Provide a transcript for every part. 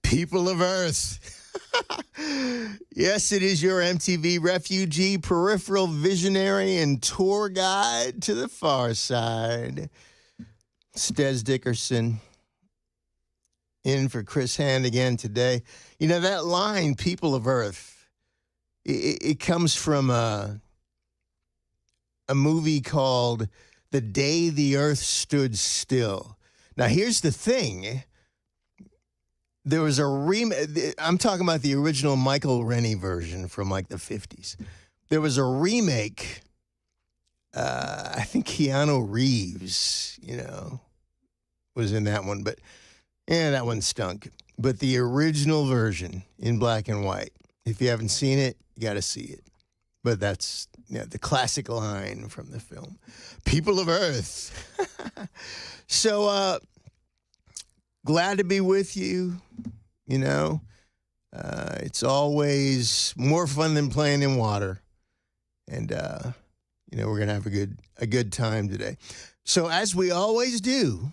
People of Earth. Yes, it is your MTV refugee, peripheral visionary, and tour guide to the far side. It's Dickerson in for Chris Hand again today. You know, that line, People of Earth, it comes from a movie called The Day the Earth Stood Still. Now, here's the thing. There was a remake. I'm talking about the original Michael Rennie version from like the 50s. There was a remake. I think Keanu Reeves, was in that one. But, that one stunk. But the original version in black and white, if you haven't seen it, you got to see it. But that's the classic line from the film. People of Earth. So, glad to be with you. It's always more fun than playing in water. And, we're going to have a good time today. So as we always do,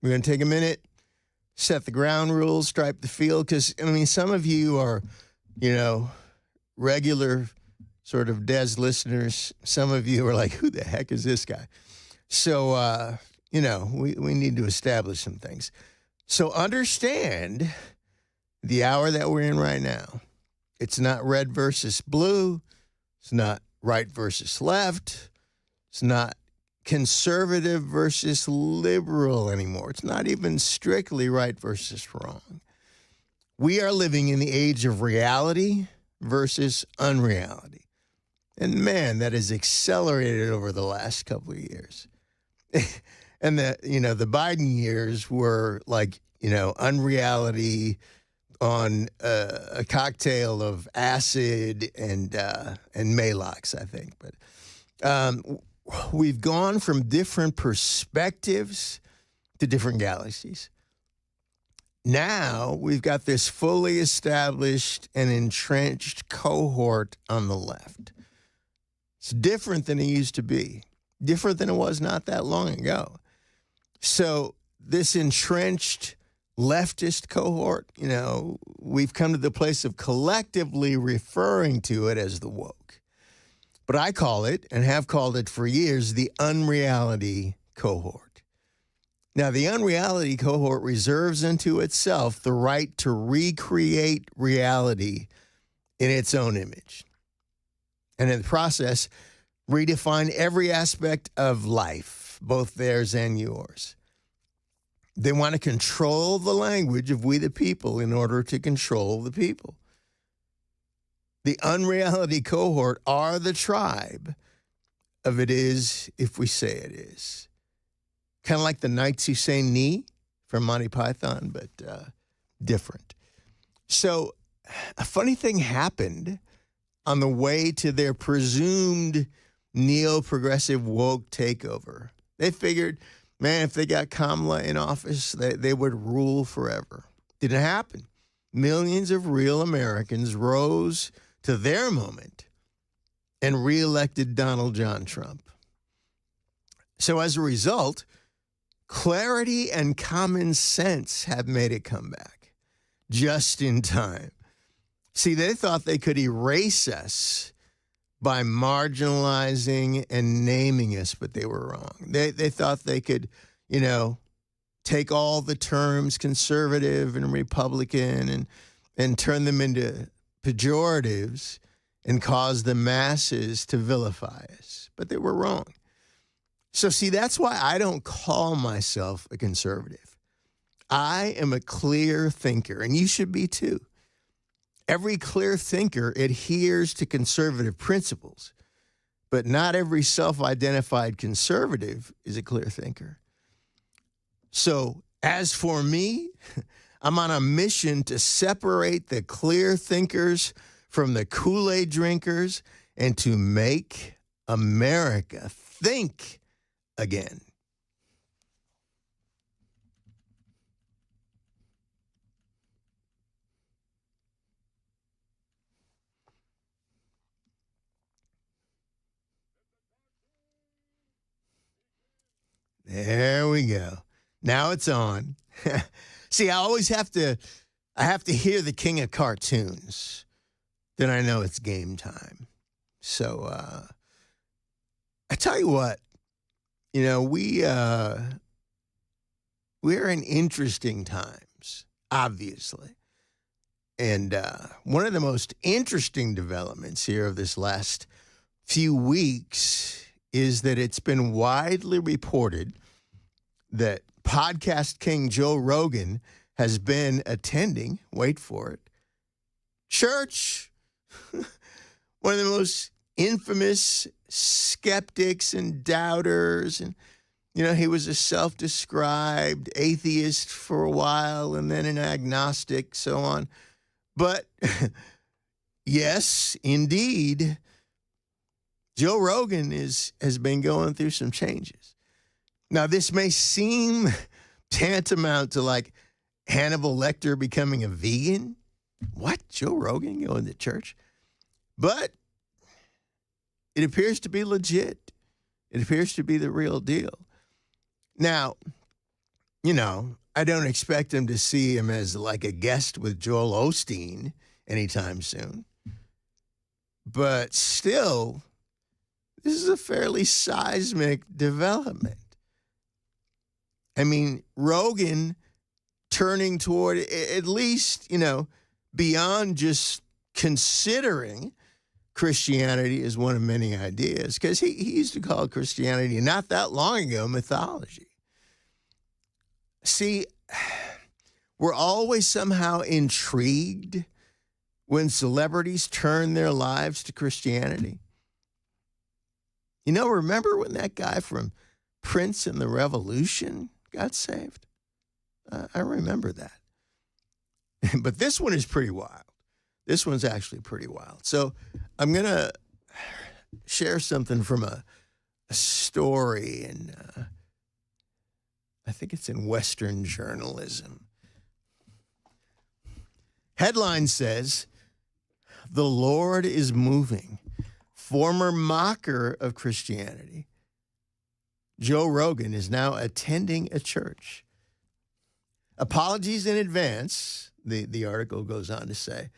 we're going to take a minute, set the ground rules, stripe the field. Because, some of you are, regular sort of Des listeners. Some of you are like, who the heck is this guy? So, we need to establish some things. So understand the hour that we're in right now. It's not red versus blue. It's not right versus left. It's not conservative versus liberal anymore. It's not even strictly right versus wrong. We are living in the age of reality versus unreality. And man, that has accelerated over the last couple of years. And the Biden years were like, unreality on a cocktail of acid and Malox, I think. But we've gone from different perspectives to different galaxies. Now we've got this fully established and entrenched cohort on the left. It's different than it used to be, different than it was not that long ago. So this entrenched leftist cohort, we've come to the place of collectively referring to it as the woke. But I call it, and have called it for years, the unreality cohort. Now, the unreality cohort reserves unto itself the right to recreate reality in its own image. And in the process, redefine every aspect of life, both theirs and yours. They want to control the language of we the people in order to control the people. The unreality cohort are the tribe of it is if we say it is. Kind of like the Knights Who Say Ni from Monty Python, but different. So a funny thing happened on the way to their presumed neo-progressive woke takeover. They figured, man, if they got Kamala in office, they would rule forever. Didn't happen. Millions of real Americans rose to their moment and reelected Donald John Trump. So as a result, clarity and common sense have made it come back just in time. See, they thought they could erase us by marginalizing and naming us, but they were wrong. They thought they could, take all the terms conservative and Republican and turn them into pejoratives and cause the masses to vilify us. But they were wrong. So see, that's why I don't call myself a conservative. I am a clear thinker, and you should be too. Every clear thinker adheres to conservative principles, but not every self-identified conservative is a clear thinker. So as for me, I'm on a mission to separate the clear thinkers from the Kool-Aid drinkers and to make America think again. There we go. Now it's on. See, I always have to I have to hear the king of cartoons. Then I know it's game time. So I tell you what, we're in interesting times, obviously. And one of the most interesting developments here of this last few weeks is that it's been widely reported that podcast king Joe Rogan has been attending, wait for it, church. One of the most infamous skeptics and doubters. And, he was a self-described atheist for a while and then an agnostic, so on. But yes, indeed, Joe Rogan has been going through some changes. Now, this may seem tantamount to like Hannibal Lecter becoming a vegan. What? Joe Rogan going to church? But it appears to be legit. It appears to be the real deal. Now, I don't expect him to see him as like a guest with Joel Osteen anytime soon. But still, this is a fairly seismic development. I mean, Rogan turning toward at least, beyond just considering Christianity as one of many ideas, because he used to call Christianity not that long ago mythology. See, we're always somehow intrigued when celebrities turn their lives to Christianity. Remember when that guy from Prince and the Revolution got saved? I remember that. But this one is pretty wild. This one's actually pretty wild. So I'm going to share something from a story, and I think it's in Western journalism. Headline says, "The Lord is moving." Former mocker of Christianity, Joe Rogan, is now attending a church. Apologies in advance, the article goes on to say,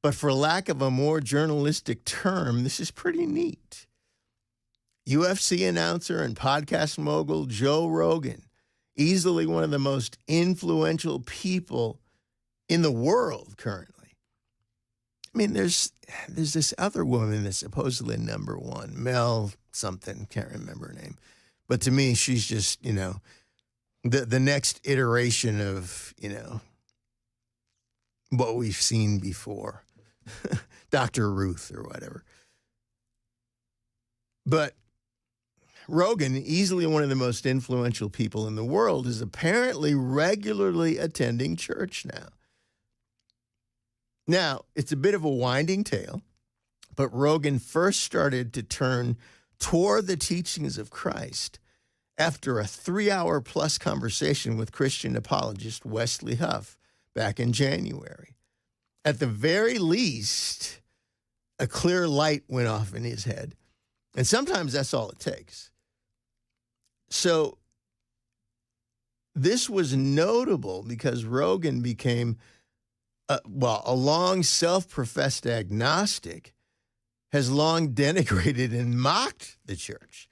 but for lack of a more journalistic term, this is pretty neat. UFC announcer and podcast mogul Joe Rogan, easily one of the most influential people in the world currently. I mean, there's this other woman that's supposedly number one, Mel something, can't remember her name. But to me, she's just, the next iteration of, what we've seen before. Dr. Ruth or whatever. But Rogan, easily one of the most influential people in the world, is apparently regularly attending church now. Now, it's a bit of a winding tale, but Rogan first started to turn toward the teachings of Christ after a 3-hour-plus conversation with Christian apologist Wesley Huff back in January. At the very least, a clear light went off in his head. And sometimes that's all it takes. So this was notable because Rogan became, a long self-professed agnostic, has long denigrated and mocked the church.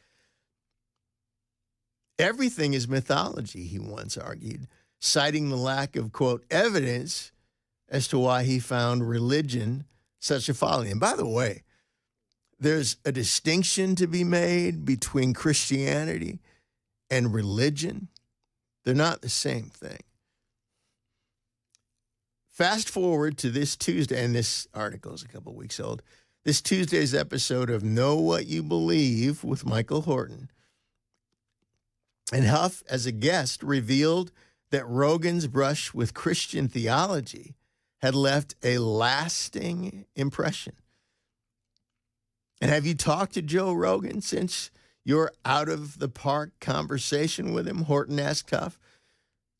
Everything is mythology, he once argued, citing the lack of, quote, evidence as to why he found religion such a folly. And by the way, there's a distinction to be made between Christianity and religion. They're not the same thing. Fast forward to this Tuesday, and this article is a couple weeks old, this Tuesday's episode of Know What You Believe with Michael Horton. And Huff, as a guest, revealed that Rogan's brush with Christian theology had left a lasting impression. And have you talked to Joe Rogan since your out-of-the-park conversation with him? Horton asked Huff.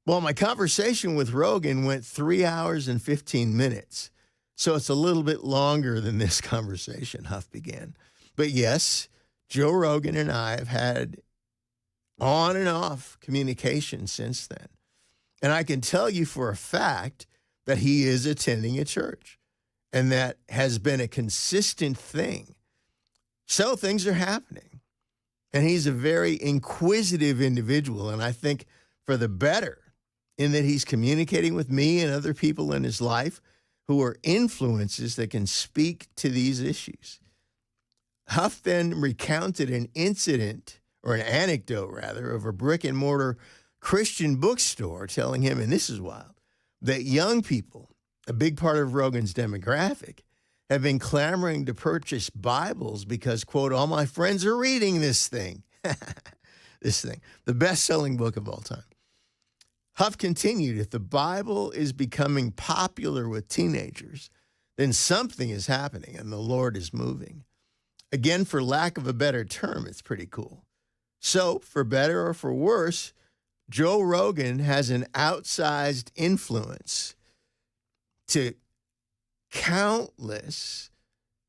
Well, my conversation with Rogan went 3 hours and 15 minutes. So it's a little bit longer than this conversation, Huff began. But yes, Joe Rogan and I have had on and off communication since then. And I can tell you for a fact that he is attending a church, and that has been a consistent thing. So things are happening. And he's a very inquisitive individual, and I think for the better, in that he's communicating with me and other people in his life who are influences that can speak to these issues. Huff then recounted an incident, or an anecdote rather, of a brick and mortar Christian bookstore telling him, and this is wild, that young people, a big part of Rogan's demographic, have been clamoring to purchase Bibles because, quote, all my friends are reading this thing. This thing, the best-selling book of all time. Huff continued, if the Bible is becoming popular with teenagers, then something is happening and the Lord is moving. Again, for lack of a better term, it's pretty cool. So, for better or for worse, Joe Rogan has an outsized influence to countless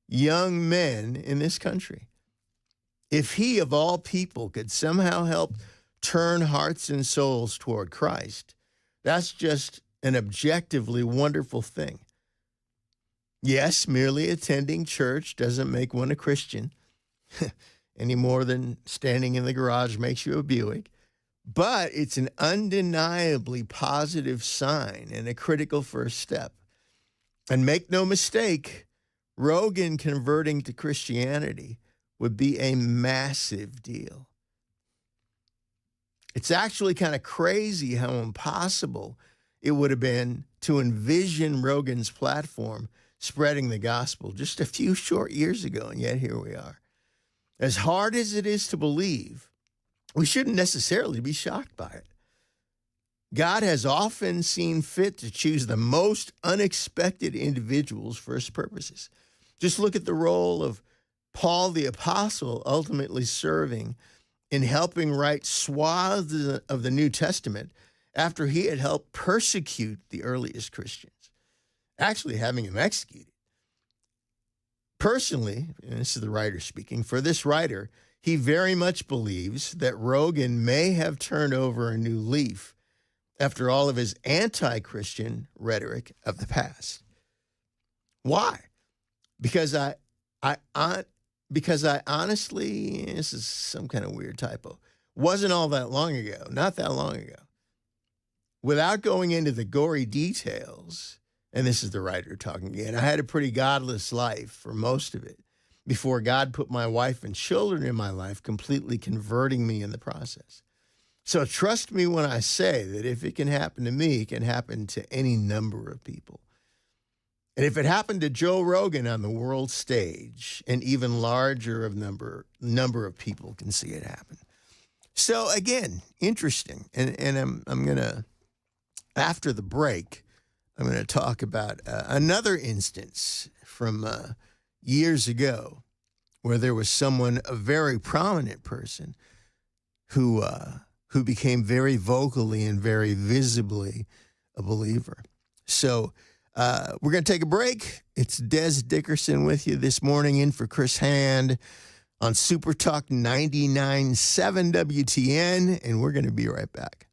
young men in this country. If he, of all people, could somehow help turn hearts and souls toward Christ, that's just an objectively wonderful thing. Yes, merely attending church doesn't make one a Christian any more than standing in the garage makes you a Buick, but it's an undeniably positive sign and a critical first step. And make no mistake, Rogan converting to Christianity would be a massive deal. It's actually kind of crazy how impossible it would have been to envision Rogan's platform spreading the gospel just a few short years ago, and yet here we are. As hard as it is to believe, we shouldn't necessarily be shocked by it. God has often seen fit to choose the most unexpected individuals for his purposes. Just look at the role of Paul the Apostle ultimately serving in helping write swaths of the New Testament after he had helped persecute the earliest Christians, actually having them executed. Personally, and this is the writer speaking, for this writer, he very much believes that Rogan may have turned over a new leaf after all of his anti-Christian rhetoric of the past. Why? Because I honestly, this is some kind of weird typo, wasn't all that long ago, not that long ago. Without going into the gory details, and this is the writer talking again, I had a pretty godless life for most of it before God put my wife and children in my life, completely converting me in the process. So trust me when I say that if it can happen to me, it can happen to any number of people. And if it happened to Joe Rogan on the world stage, an even larger number of people can see it happen. So again, interesting. And I'm going to, after the break, I'm going to talk about another instance from years ago where there was someone, a very prominent person, who became very vocally and very visibly a believer. So we're going to take a break. It's Des Dickerson with you this morning, in for Chris Hand on Super Talk 99.7 WTN, and we're going to be right back.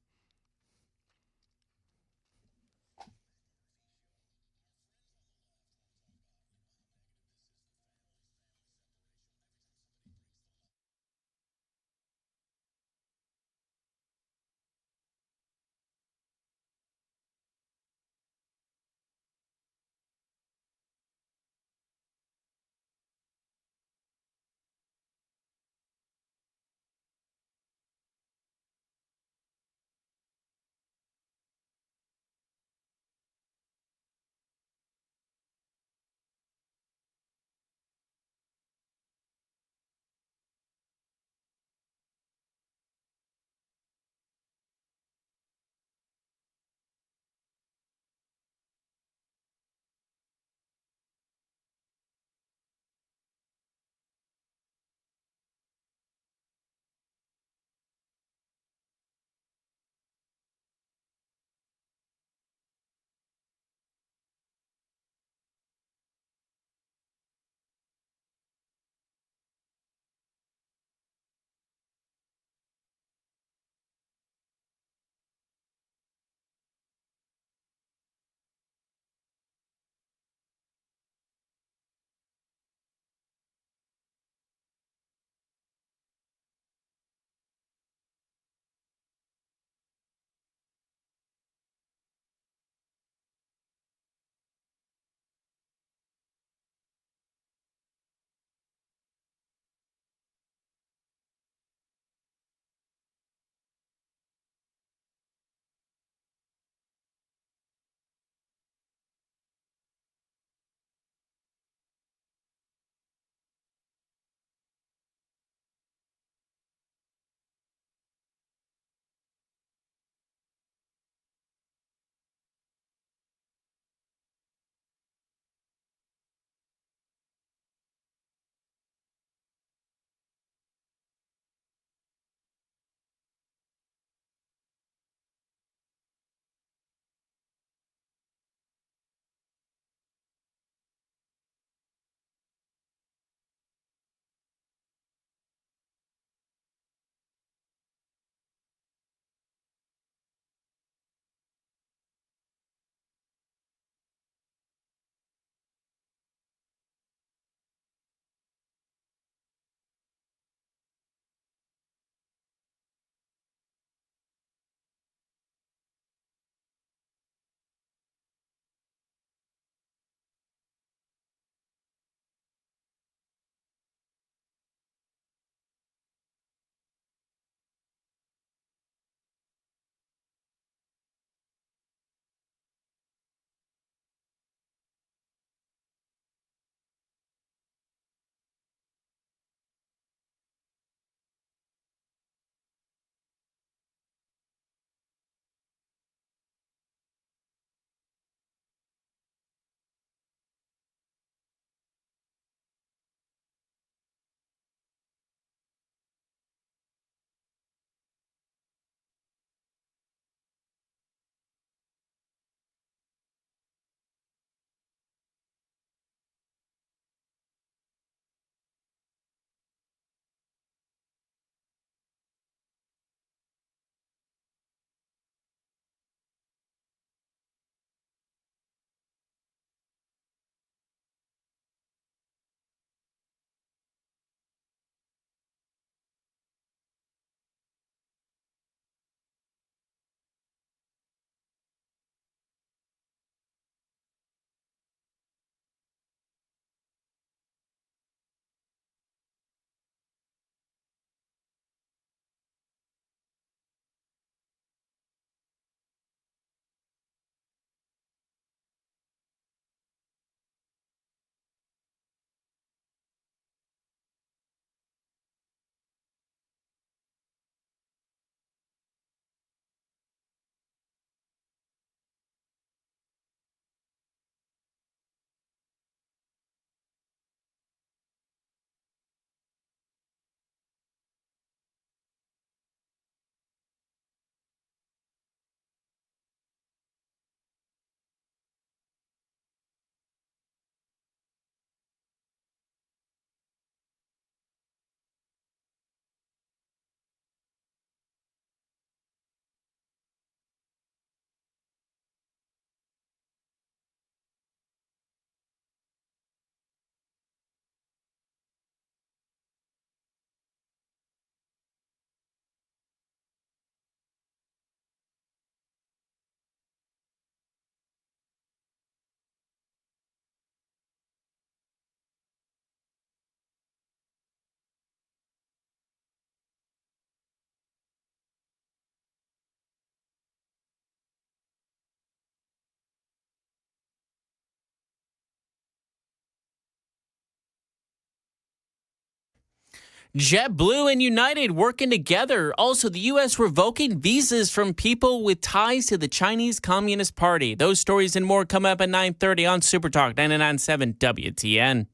JetBlue and United working together. Also, the U.S. revoking visas from people with ties to the Chinese Communist Party. Those stories and more come up at 9:30 on Super Talk 99.7 WTN.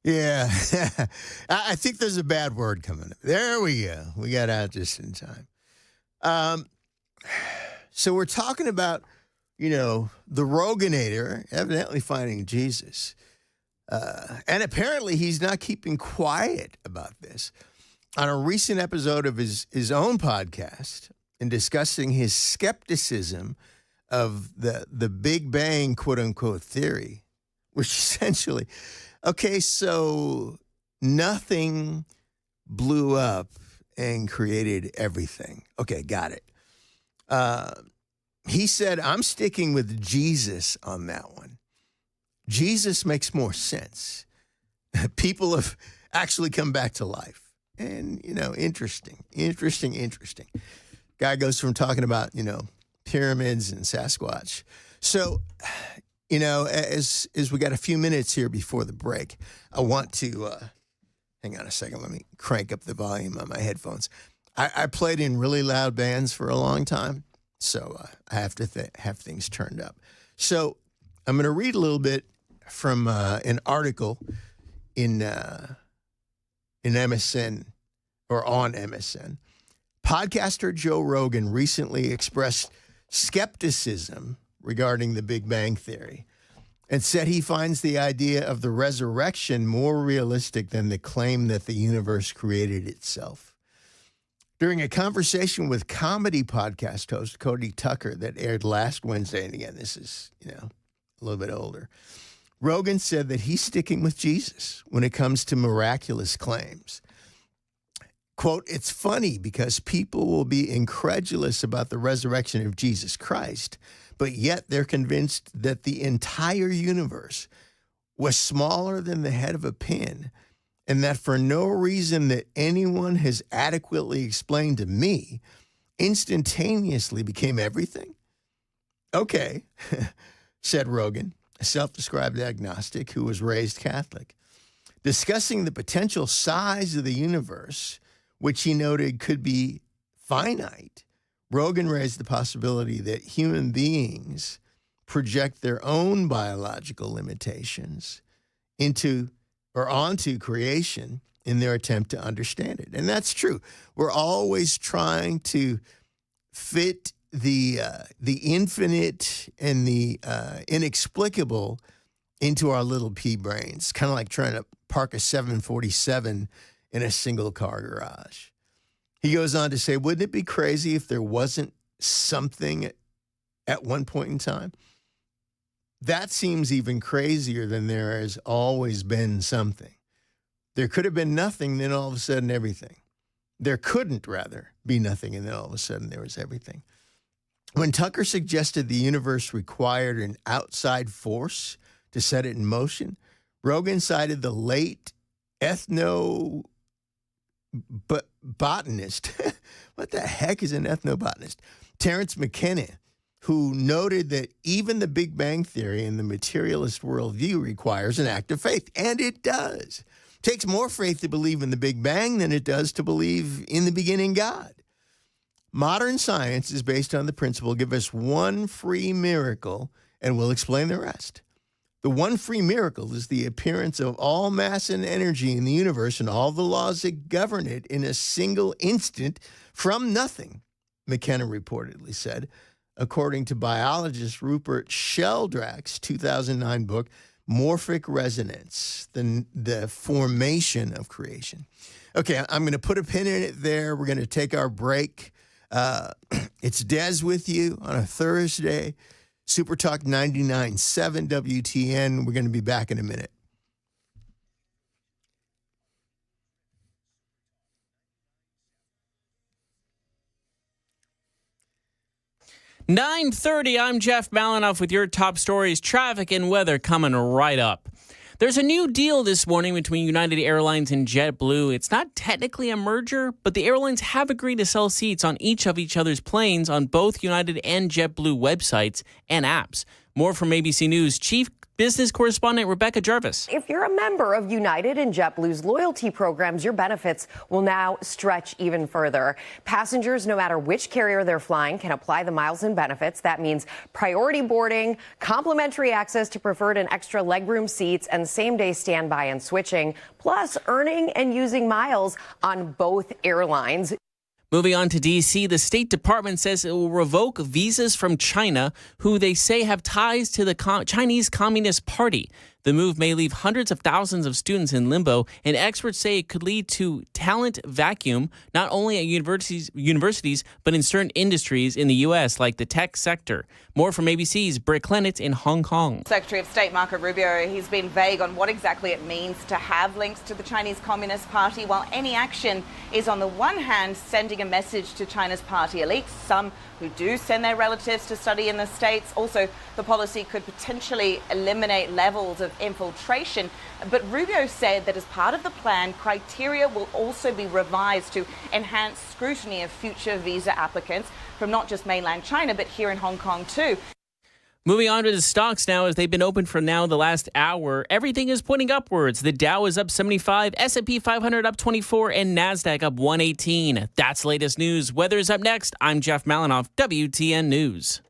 Yeah, I think there's a bad word coming up. There we go. We got out just in time. So we're talking about, the Roganator evidently finding Jesus. And apparently he's not keeping quiet about this. On a recent episode of his own podcast, in discussing his skepticism of the Big Bang, quote unquote, theory, which essentially, okay, so nothing blew up and created everything. Okay, got it. He said, I'm sticking with Jesus on that one. Jesus makes more sense. People have actually come back to life. And, interesting. Guy goes from talking about, pyramids and Sasquatch. So, as we got a few minutes here before the break, I want to, hang on a second, let me crank up the volume on my headphones. I played in really loud bands for a long time, so I have to have things turned up. So I'm going to read a little bit from an article in MSN or on MSN. Podcaster Joe Rogan recently expressed skepticism regarding the Big Bang Theory and said he finds the idea of the resurrection more realistic than the claim that the universe created itself. During a conversation with comedy podcast host Cody Tucker that aired last Wednesday, and again, this is, a little bit older, Rogan said that he's sticking with Jesus when it comes to miraculous claims. Quote, it's funny because people will be incredulous about the resurrection of Jesus Christ, but yet they're convinced that the entire universe was smaller than the head of a pin, and that for no reason that anyone has adequately explained to me, instantaneously became everything? Okay, said Rogan, a self-described agnostic who was raised Catholic. Discussing the potential size of the universe, which he noted could be finite, Rogan raised the possibility that human beings project their own biological limitations onto creation in their attempt to understand it. And that's true. We're always trying to fit the infinite and the inexplicable into our little pea brains, kind of like trying to park a 747 in a single car garage. He goes on to say, wouldn't it be crazy if there wasn't something at one point in time? That seems even crazier than there has always been something. There could have been nothing, then all of a sudden everything. There couldn't, rather, be nothing, and then all of a sudden there was everything. When Tucker suggested the universe required an outside force to set it in motion, Rogan cited the late ethnobotanist. What the heck is an ethnobotanist? Terence McKenna, who noted that even the Big Bang Theory and the materialist worldview requires an act of faith, and it does. It takes more faith to believe in the Big Bang than it does to believe in the beginning God. Modern science is based on the principle, give us one free miracle and we'll explain the rest. The one free miracle is the appearance of all mass and energy in the universe and all the laws that govern it in a single instant from nothing, McKenna reportedly said, according to biologist Rupert Sheldrake's 2009 book, Morphic Resonance, the Formation of Creation. Okay, I'm going to put a pin in it there. We're going to take our break. It's Des with you on a Thursday. Super Talk 99.7 WTN. We're going to be back in a minute. $9:30, I'm Jeff Malinoff with your top stories, traffic and weather coming right up. There's a new deal this morning between United Airlines and JetBlue. It's not technically a merger, but the airlines have agreed to sell seats on each other's planes on both United and JetBlue websites and apps. More from ABC News Chief Business Correspondent Rebecca Jarvis. If you're a member of United and JetBlue's loyalty programs, your benefits will now stretch even further. Passengers, no matter which carrier they're flying, can apply the miles and benefits. That means priority boarding, complimentary access to preferred and extra legroom seats, and same-day standby and switching, plus earning and using miles on both airlines. Moving on to D.C., the State Department says it will revoke visas from China, who they say have ties to the Chinese Communist Party. The move may leave hundreds of thousands of students in limbo, and experts say it could lead to talent vacuum, not only at universities, but in certain industries in the U.S., like the tech sector. More from ABC's Britt Clennett in Hong Kong. Secretary of State Marco Rubio, he's been vague on what exactly it means to have links to the Chinese Communist Party, while any action is on the one hand sending a message to China's party elites, some who do send their relatives to study in the States. Also, the policy could potentially eliminate levels of infiltration. But Rubio said that as part of the plan, criteria will also be revised to enhance scrutiny of future visa applicants from not just mainland China, but here in Hong Kong too. Moving on to the stocks now, as they've been open for now the last hour. Everything is pointing upwards. The Dow is up 75, S&P 500 up 24, and NASDAQ up 118. That's latest news. Weather is up next. I'm Jeff Malinoff, WTN News.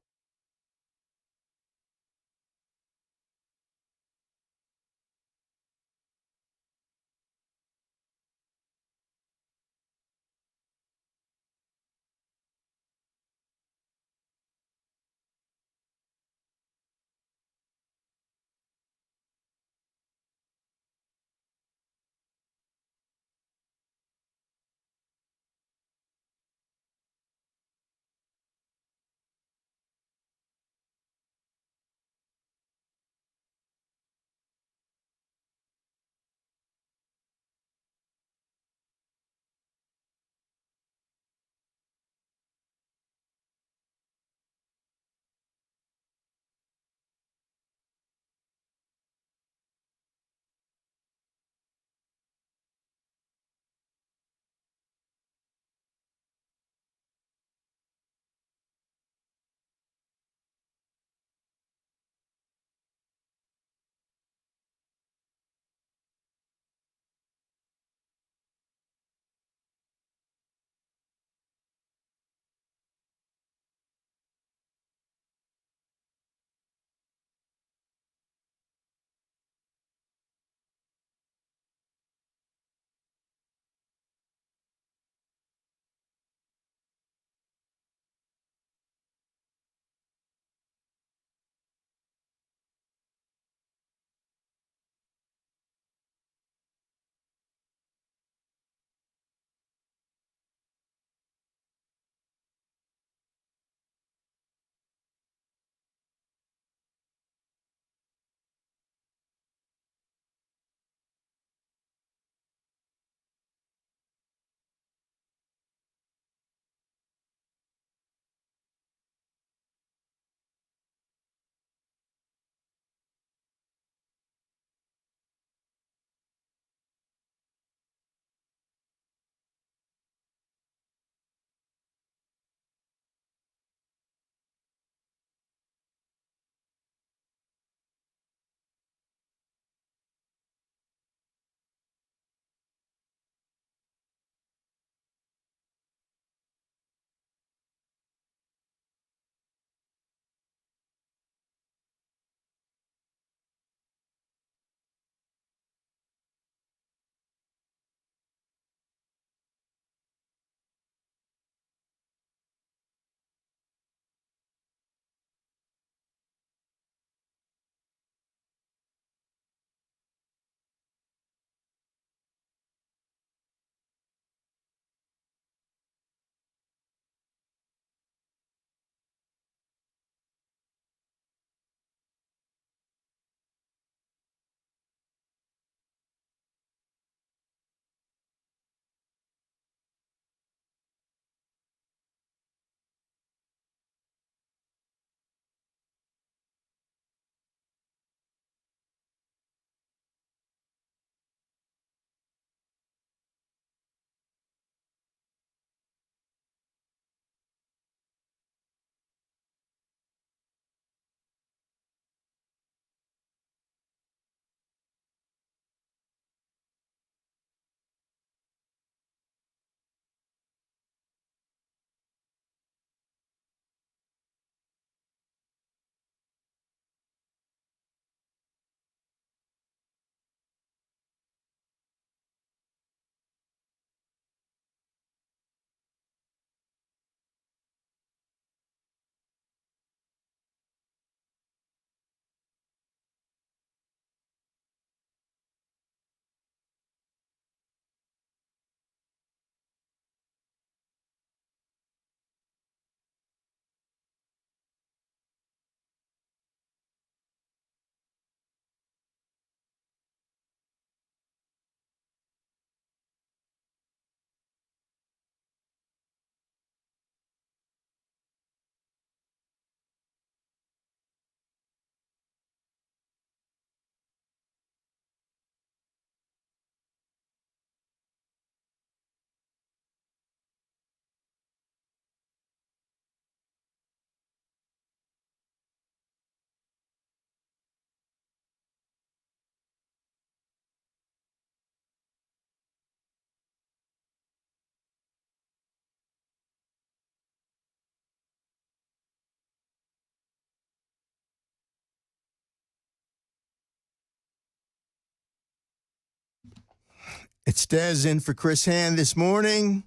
It's Des in for Chris Hand this morning.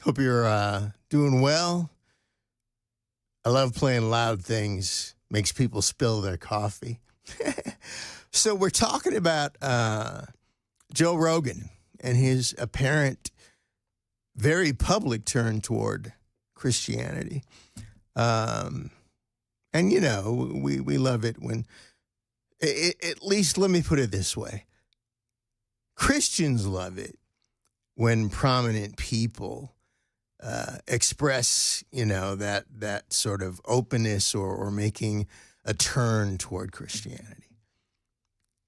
Hope you're doing well. I love playing loud things. Makes people spill their coffee. So we're talking about Joe Rogan and his apparent, very public turn toward Christianity. And, you know, we love it when, at least let me put it this way. Christians love it when prominent people express, you know, that sort of openness or making a turn toward Christianity.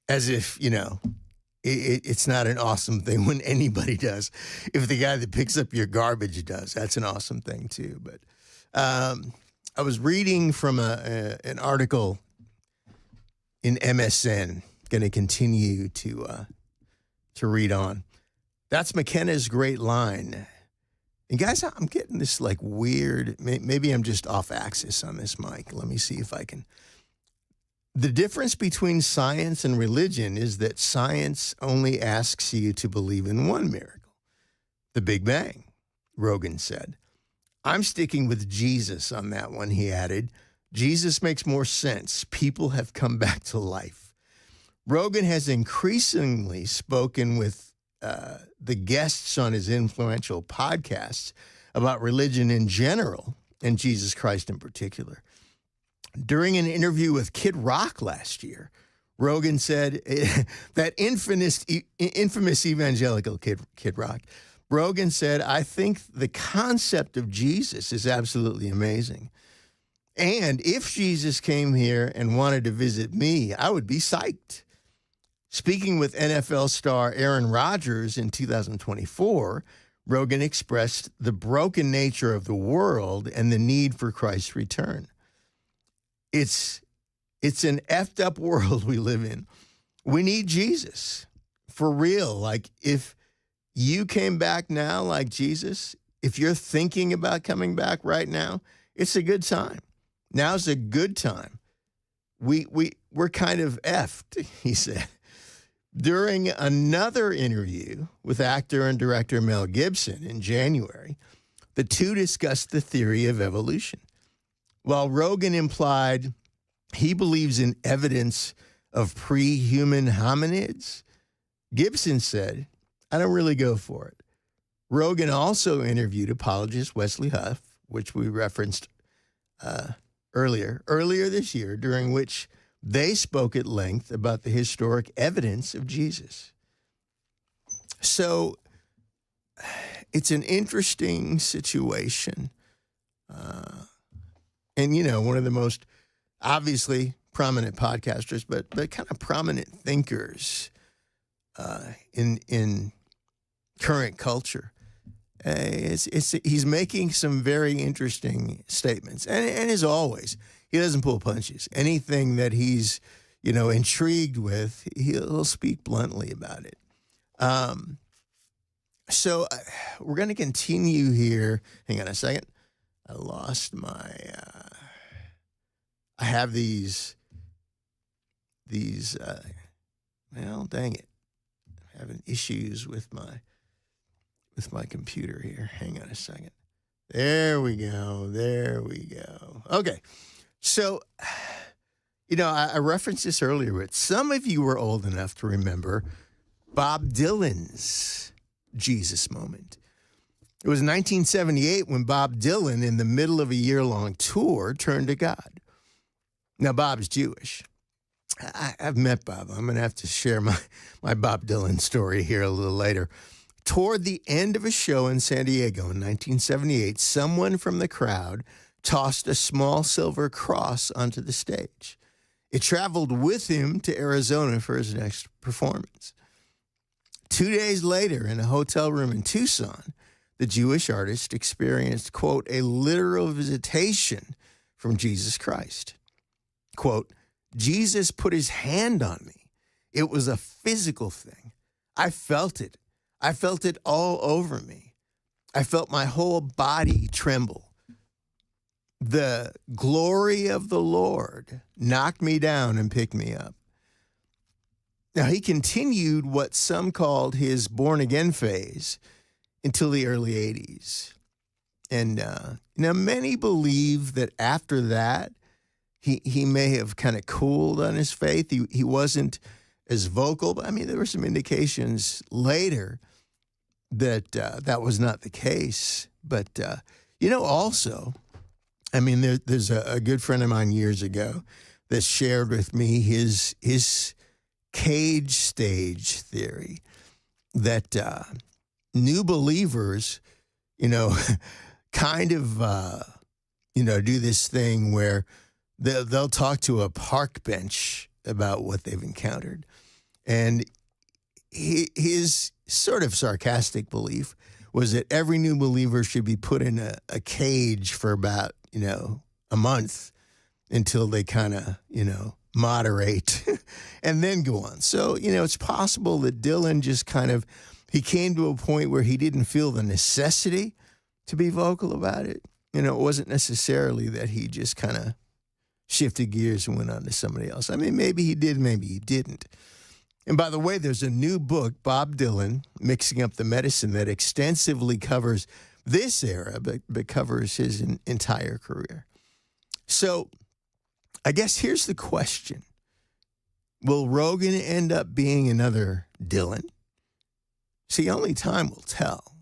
As if, you know, it's not an awesome thing when anybody does. If the guy that picks up your garbage does, that's an awesome thing too. But I was reading from an article in MSN, going to continue to read on. That's McKenna's great line. And guys, I'm getting this like weird, maybe I'm just off axis on this mic. Let me see if I can. The difference between science and religion is that science only asks you to believe in one miracle, the Big Bang, Rogan said. I'm sticking with Jesus on that one, he added. Jesus makes more sense. People have come back to life. Rogan has increasingly spoken with the guests on his influential podcasts about religion in general and Jesus Christ in particular. During an interview with Kid Rock last year, Rogan said that infamous evangelical Kid Rock. Rogan said, I think the concept of Jesus is absolutely amazing. And if Jesus came here and wanted to visit me, I would be psyched. Speaking with NFL star Aaron Rodgers in 2024, Rogan expressed the broken nature of the world and the need for Christ's return. It's an effed up world we live in. We need Jesus for real. Like if you came back now like Jesus, if you're thinking about coming back right now, it's a good time. Now's a good time. We're kind of effed, he said. During another interview with actor and director Mel Gibson in January, the two discussed the theory of evolution. While Rogan implied he believes in evidence of pre-human hominids, Gibson said, I don't really go for it. Rogan also interviewed apologist Wesley Huff, which we referenced earlier this year, during which they spoke at length about the historic evidence of Jesus. So it's an interesting situation. And, you know, one of the most obviously prominent podcasters, but kind of prominent thinkers in current culture. He's making some very interesting statements. And as always, he doesn't pull punches. Anything that he's, you know, intrigued with, he'll speak bluntly about it. So we're going to continue here. Hang on a second. I lost my, I have these, well, dang it. I'm having issues with my computer here. Hang on a second. There we go. Okay. So, you know, I referenced this earlier, but some of you were old enough to remember Bob Dylan's Jesus moment. It was 1978 when Bob Dylan, in the middle of a year-long tour, turned to God. Now, Bob's Jewish. I've met Bob. I'm going to have to share my Bob Dylan story here a little later. Toward the end of a show in San Diego in 1978, someone from the crowd tossed a small silver cross onto the stage. It traveled with him to Arizona for his next performance. 2 days later, in a hotel room in Tucson, the Jewish artist experienced, quote, a literal visitation from Jesus Christ. Quote, Jesus put his hand on me. It was a physical thing. I felt it. I felt it all over me. I felt my whole body tremble. The glory of the Lord knocked me down and picked me up. Now, he continued what some called his born-again phase until the early 80s. And now many believe that after that, he may have kind of cooled on his faith. He wasn't as vocal, but I mean, there were some indications later that that was not the case. But, also, I mean, there's a good friend of mine years ago that shared with me his cage stage theory that new believers, kind of, do this thing where they'll talk to a park bench about what they've encountered. And his sort of sarcastic belief was that every new believer should be put in a cage for about, a month until they kind of, moderate and then go on. So, it's possible that Dylan just he came to a point where he didn't feel the necessity to be vocal about it. It wasn't necessarily that he just kind of shifted gears and went on to somebody else. I mean, maybe he did, maybe he didn't. And by the way, there's a new book, Bob Dylan, Mixing Up the Medicine, that extensively covers this era, but covers his entire career. So I guess here's the question. Will Rogan end up being another Dylan? See, only time will tell.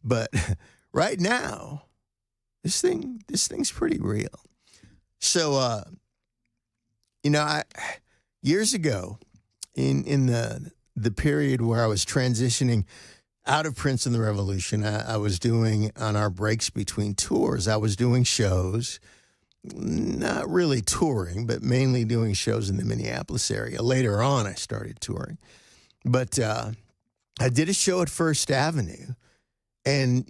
But right now, this thing's pretty real. So, years ago, in the period where I was transitioning out of Prince and the Revolution, I was doing, on our breaks between tours, I was doing shows, not really touring, but mainly doing shows in the Minneapolis area. Later on, I started touring. But I did a show at First Avenue, and,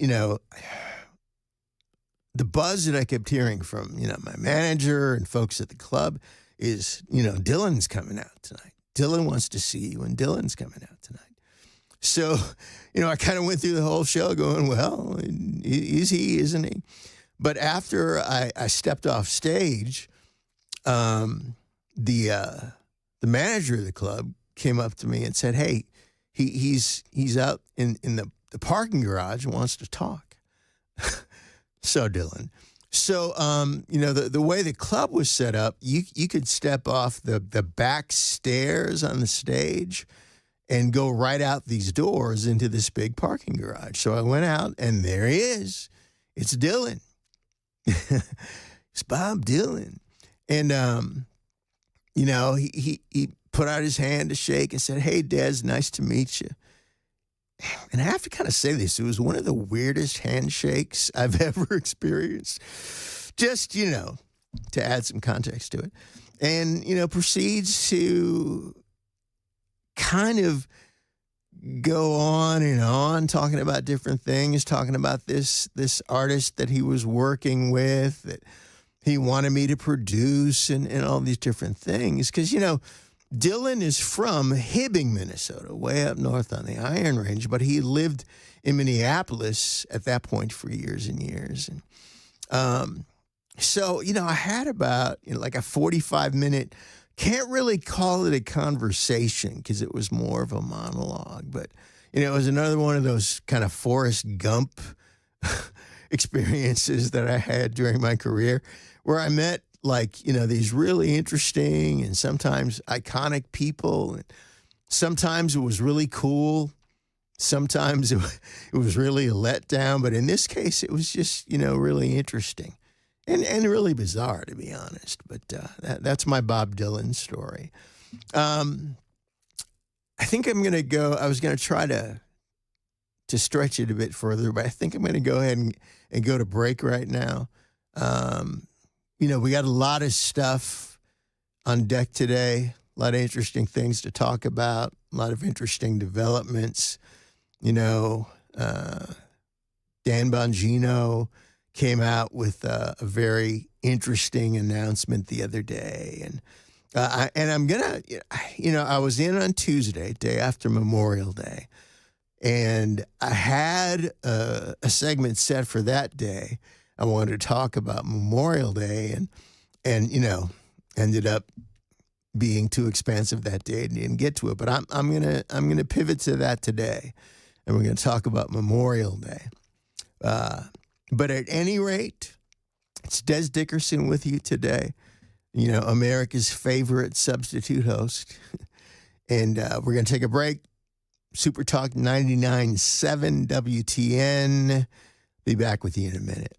the buzz that I kept hearing from, my manager and folks at the club is, Dylan's coming out tonight. Dylan wants to see you, and Dylan's coming out tonight. So, I kind of went through the whole show going, well, is he, isn't he? But after I stepped off stage, the manager of the club came up to me and said, hey, he's out in the parking garage and wants to talk. So, Dylan. So, the way the club was set up, you could step off the back stairs on the stage and go right out these doors into this big parking garage. So I went out, and there he is. It's Dylan. It's Bob Dylan. And, he put out his hand to shake and said, hey, Des, nice to meet you. And I have to kind of say this. It was one of the weirdest handshakes I've ever experienced. Just, to add some context to it. And, proceeds to kind of go on and on talking about different things, talking about this artist that he was working with, that he wanted me to produce and all these different things. Because, Dylan is from Hibbing, Minnesota, way up north on the Iron Range, but he lived in Minneapolis at that point for years and years. And so, I had about like a 45-minute, can't really call it a conversation because it was more of a monologue, but, it was another one of those kind of Forrest Gump experiences that I had during my career where I met these really interesting and sometimes iconic people. And sometimes it was really cool. Sometimes it was really a letdown. But in this case, it was just, really interesting and really bizarre, to be honest. But that's my Bob Dylan story. I think I'm going to go. I was going to try to stretch it a bit further, but I think I'm going to go ahead and go to break right now. We got a lot of stuff on deck today, a lot of interesting things to talk about, a lot of interesting developments. Dan Bongino came out with a very interesting announcement the other day. And I'm going to, I was in on Tuesday, day after Memorial Day, and I had a segment set for that day. I wanted to talk about Memorial Day and ended up being too expansive that day and didn't get to it. But I'm gonna pivot to that today, and we're gonna talk about Memorial Day. But at any rate, it's Des Dickerson with you today. You know, America's favorite substitute host, and we're gonna take a break. Super Talk 99.7 WTN. Be back with you in a minute.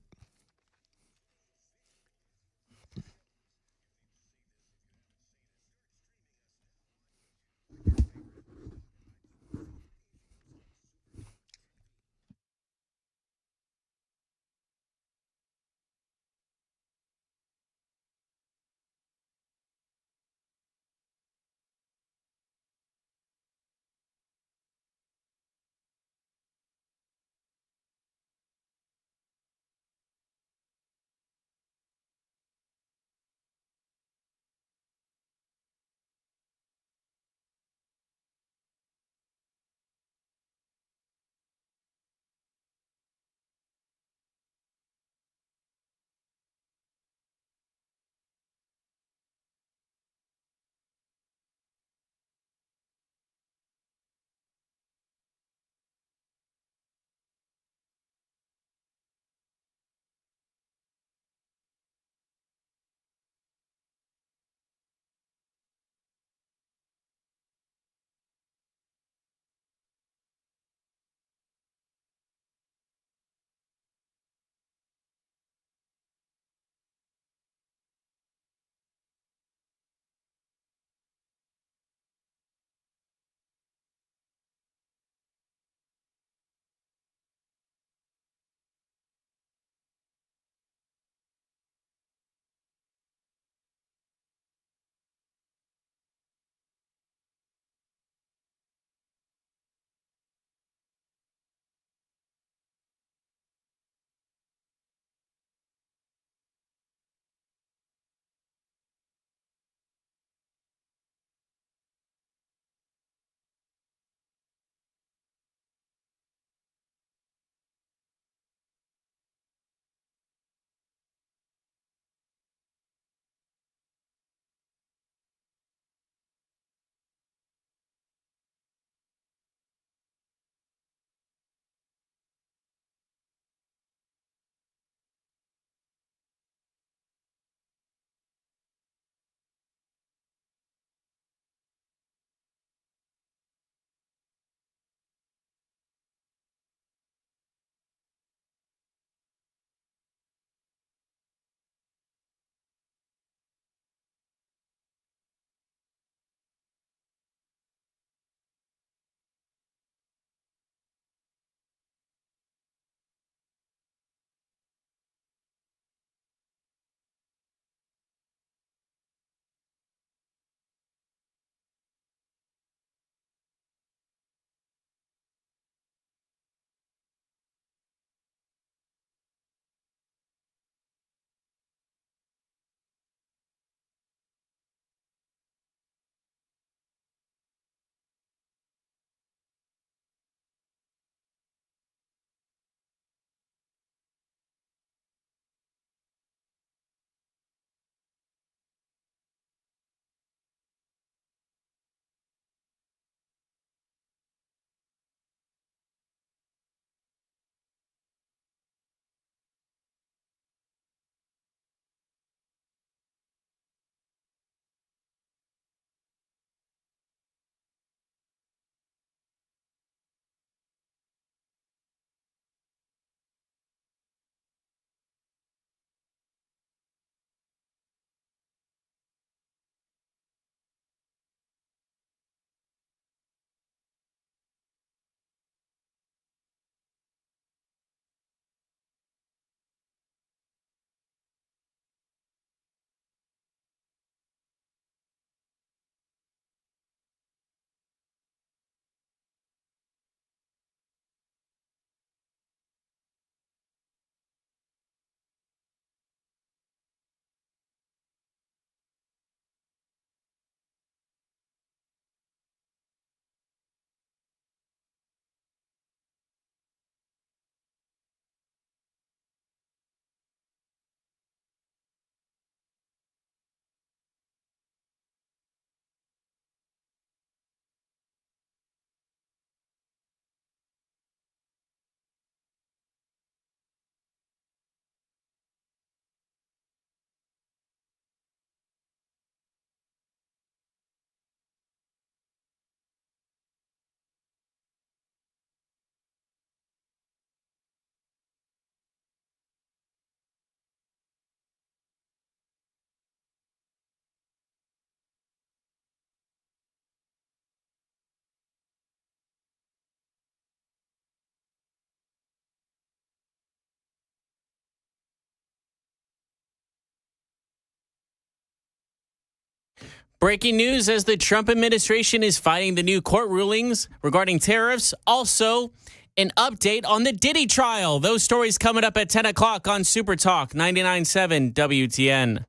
Breaking news as the Trump administration is fighting the new court rulings regarding tariffs. Also, an update on the Diddy trial. Those stories coming up at 10 o'clock on Super Talk 99.7 WTN.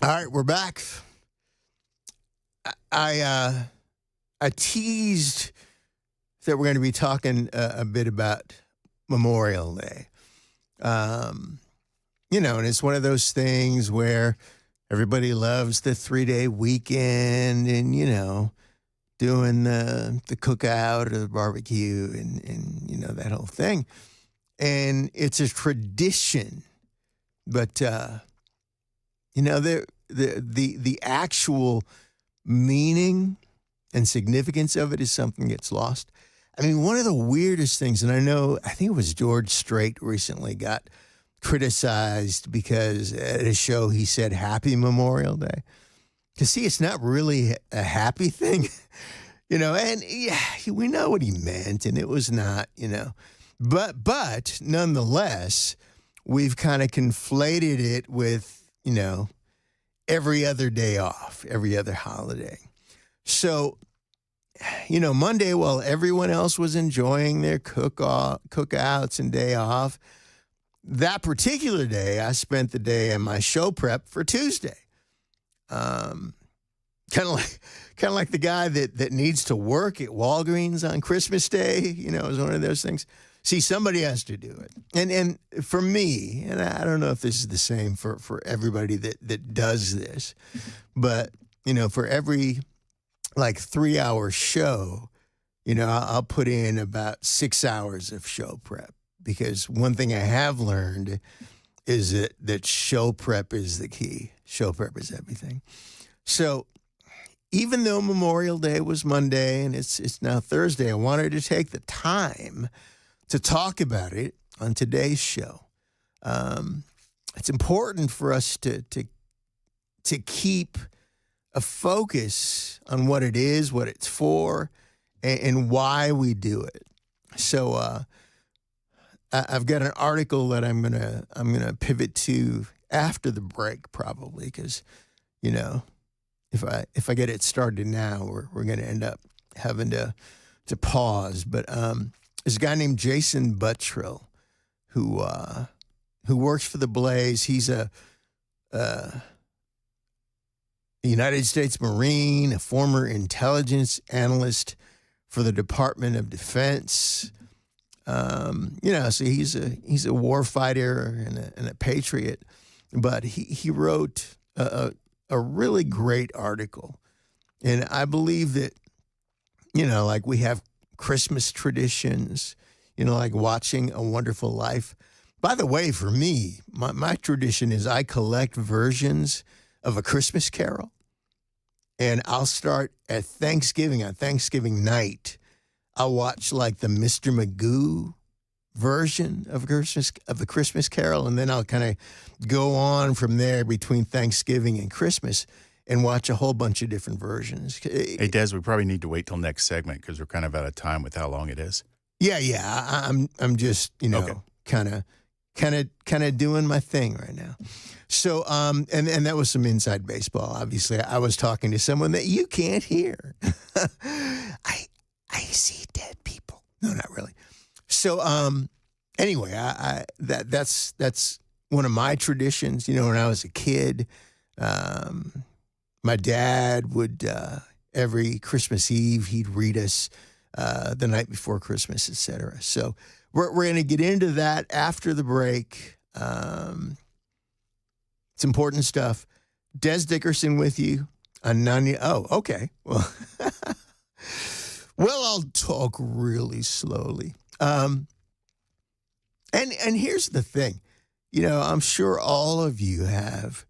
All right, we're back. I teased that we're going to be talking a bit about Memorial Day. And it's one of those things where everybody loves the 3-day weekend and, doing the cookout or the barbecue and that whole thing. And it's a tradition. But, the actual meaning and significance of it is something that's lost. I mean, one of the weirdest things, and I think it was George Strait recently got criticized because at a show he said Happy Memorial Day. To see, it's not really a happy thing, and yeah, we know what he meant, and it was not, but nonetheless, we've kind of conflated it with, every other day off, every other holiday. So, Monday, while everyone else was enjoying their cookouts and day off, that particular day, I spent the day in my show prep for Tuesday. Kind of like the guy that needs to work at Walgreens on Christmas Day. It was one of those things. See, somebody has to do it. And for me, and I don't know if this is the same for everybody that does this, but, for every 3-hour show, I'll put in about 6 hours of show prep, because one thing I have learned is that show prep is the key. Show prep is everything. So even though Memorial Day was Monday and it's now Thursday, I wanted to take the time to talk about it on today's show. It's important for us to keep a focus on what it is, what it's for, and why we do it. So I've got an article that I'm gonna pivot to after the break, probably, because if I get it started now, we're gonna end up having to pause. But there's a guy named Jason Buttrill who works for the Blaze. He's a United States Marine, a former intelligence analyst for the Department of Defense. So he's a war fighter and a patriot. But he wrote a really great article, and I believe that we have Christmas traditions, like watching A Wonderful Life. By the way, for me, my tradition is I collect versions of A Christmas Carol, and I'll start at Thanksgiving. On Thanksgiving night, I'll watch the Mr. Magoo version of the Christmas Carol, and then I'll kind of go on from there between Thanksgiving and Christmas and watch a whole bunch of different versions. Hey, Des, we probably need to wait till next segment because we're kind of out of time with how long it is. Yeah. I'm just Okay. kind of doing my thing right now. So and that was some inside baseball. Obviously, I was talking to someone that you can't hear. I see dead people. No, not really. So anyway, that's one of my traditions. When I was a kid. My dad would, every Christmas Eve, he'd read us the night before Christmas, et cetera. So we're going to get into that after the break. It's important stuff. Des Dickerson with you on 90. Oh, okay. Well, I'll talk really slowly. And here's the thing. I'm sure all of you have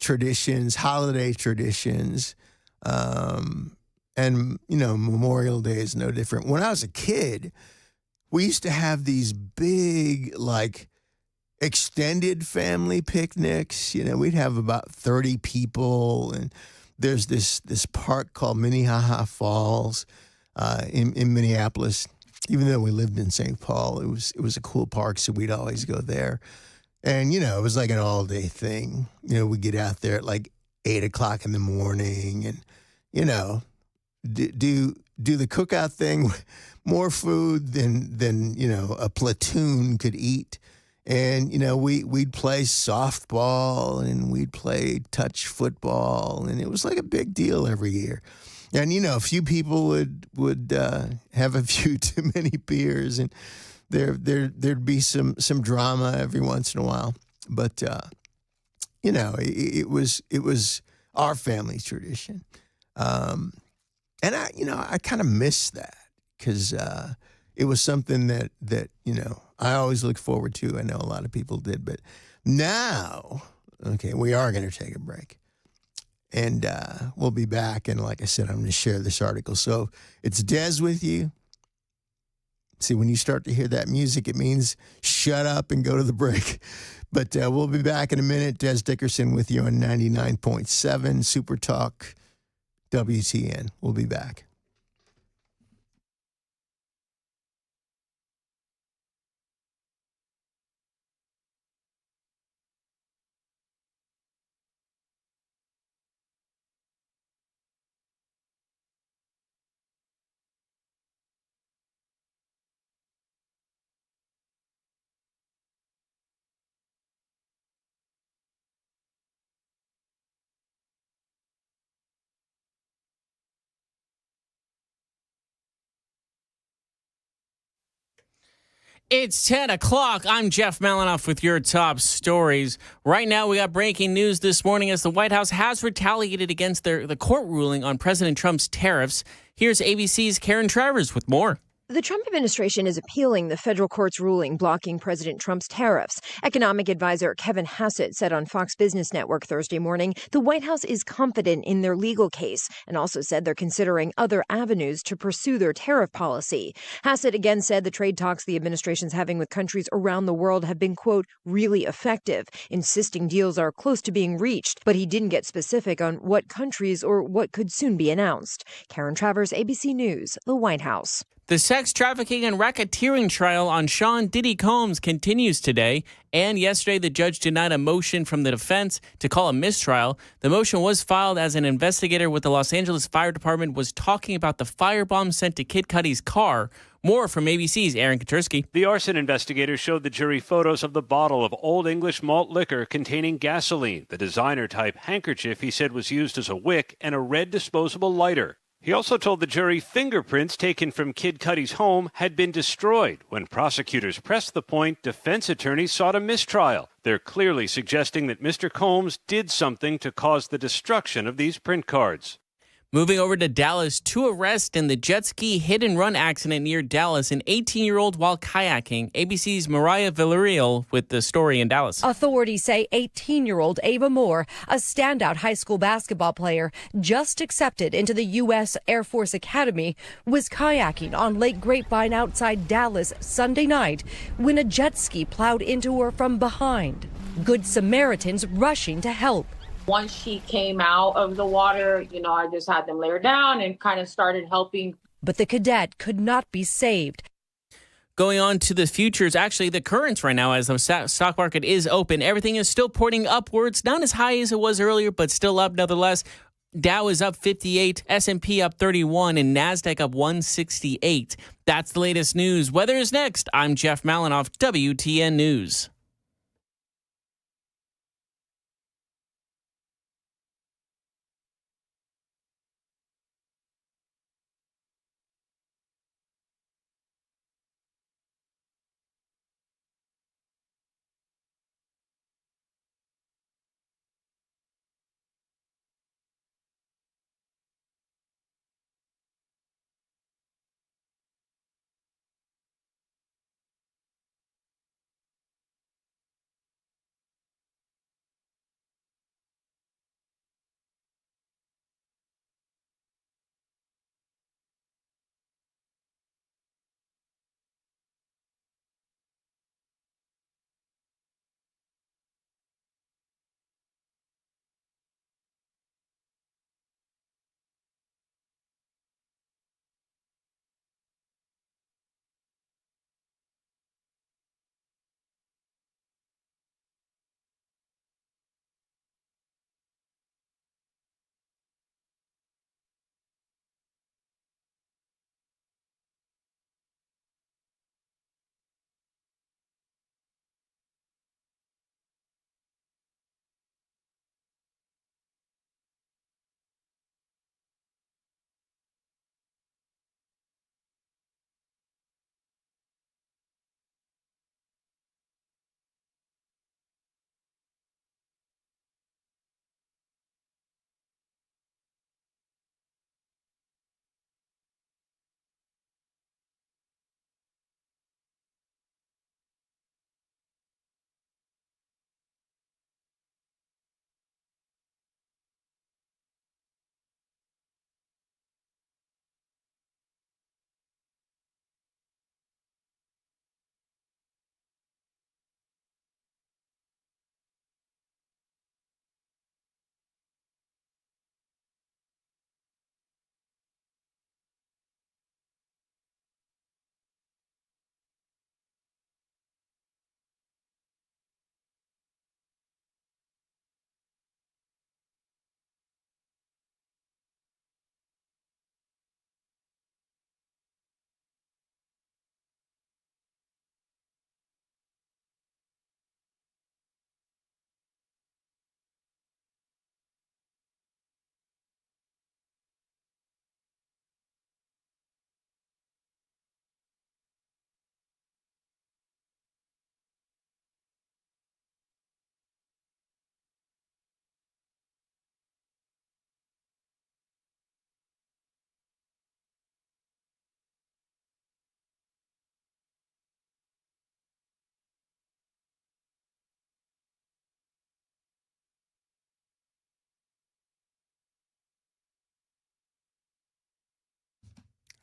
traditions, holiday traditions, and Memorial Day is no different. When I was a kid, we used to have these big, extended family picnics. We'd have about 30 people, and there's this park called Minnehaha Falls in Minneapolis, even though we lived in St. Paul, it was a cool park, so we'd always go there. And, it was like an all-day thing. We'd get out there at like 8 o'clock in the morning and, do the cookout thing, more food than a platoon could eat. And, we'd play softball and we'd play touch football. And it was like a big deal every year. And, a few people would have a few too many beers, and there'd be some drama every once in a while. But, it was our family tradition. And I kind of miss that because it was something that I always look forward to. I know a lot of people did. But now, okay, we are going to take a break. And we'll be back. And like I said, I'm going to share this article. So it's Des with you. See, when you start to hear that music, it means shut up and go to the break. But we'll be back in a minute. Des Dickerson with you on 99.7 Super Talk WTN. We'll be back. It's 10 o'clock. I'm Jeff Malinoff with your top stories. Right now, we got breaking news this morning as the White House has retaliated against the court ruling on President Trump's tariffs. Here's ABC's Karen Travers with more. The Trump administration is appealing the federal court's ruling blocking President Trump's tariffs. Economic advisor Kevin Hassett said on Fox Business Network Thursday morning the White House is confident in their legal case and also said they're considering other avenues to pursue their tariff policy. Hassett again said the trade talks the administration's having with countries around the world have been, quote, really effective, insisting deals are close to being reached, but he didn't get specific on what countries or what could soon be announced. Karen Travers, ABC News, the White House. The sex trafficking and racketeering trial on Sean Diddy Combs continues today, and yesterday the judge denied a motion from the defense to call a mistrial. The motion was filed as an investigator with the Los Angeles Fire Department was talking about the firebomb sent to Kid Cudi's car. More from ABC's Aaron Katursky. The arson investigators showed the jury photos of the bottle of Old English malt liquor containing gasoline, the designer-type handkerchief he said was used as a wick, and a red disposable lighter. He also told the jury fingerprints taken from Kid Cudi's home had been destroyed. When prosecutors pressed the point, defense attorneys sought a mistrial. They're clearly suggesting that Mr. Combs did something to cause the destruction of these print cards. Moving over to Dallas, two arrests in the jet ski hit-and-run accident near Dallas, an 18-year-old while kayaking. ABC's Mariah Villarreal with the story in Dallas. Authorities say 18-year-old Ava Moore, a standout high school basketball player, just accepted into the U.S. Air Force Academy, was kayaking on Lake Grapevine outside Dallas Sunday night when a jet ski plowed into her from behind. Good Samaritans rushing to help. Once she came out of the water, I just had them lay her down and kind of started helping. But the cadet could not be saved. Going on to the futures, actually the currents right now as the stock market is open. Everything is still pointing upwards, not as high as it was earlier, but still up nevertheless. Dow is up 58, S&P up 31, and NASDAQ up 168. That's the latest news. Weather is next. I'm Jeff Malinoff, WTN News.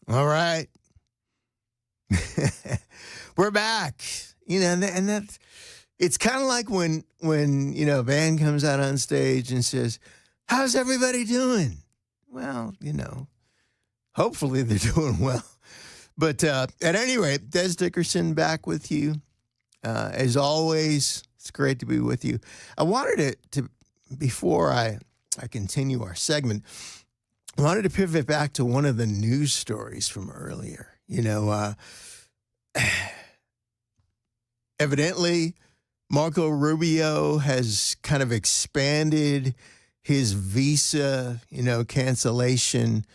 All right. We're back. And that's, it's kind of like when, a band comes out on stage and says, how's everybody doing? Well, hopefully they're doing well. But at any rate, Des Dickerson back with you. As always, it's great to be with you. I wanted to before I continue our segment, I wanted to pivot back to one of the news stories from earlier. Evidently, Marco Rubio has kind of expanded his visa, cancellation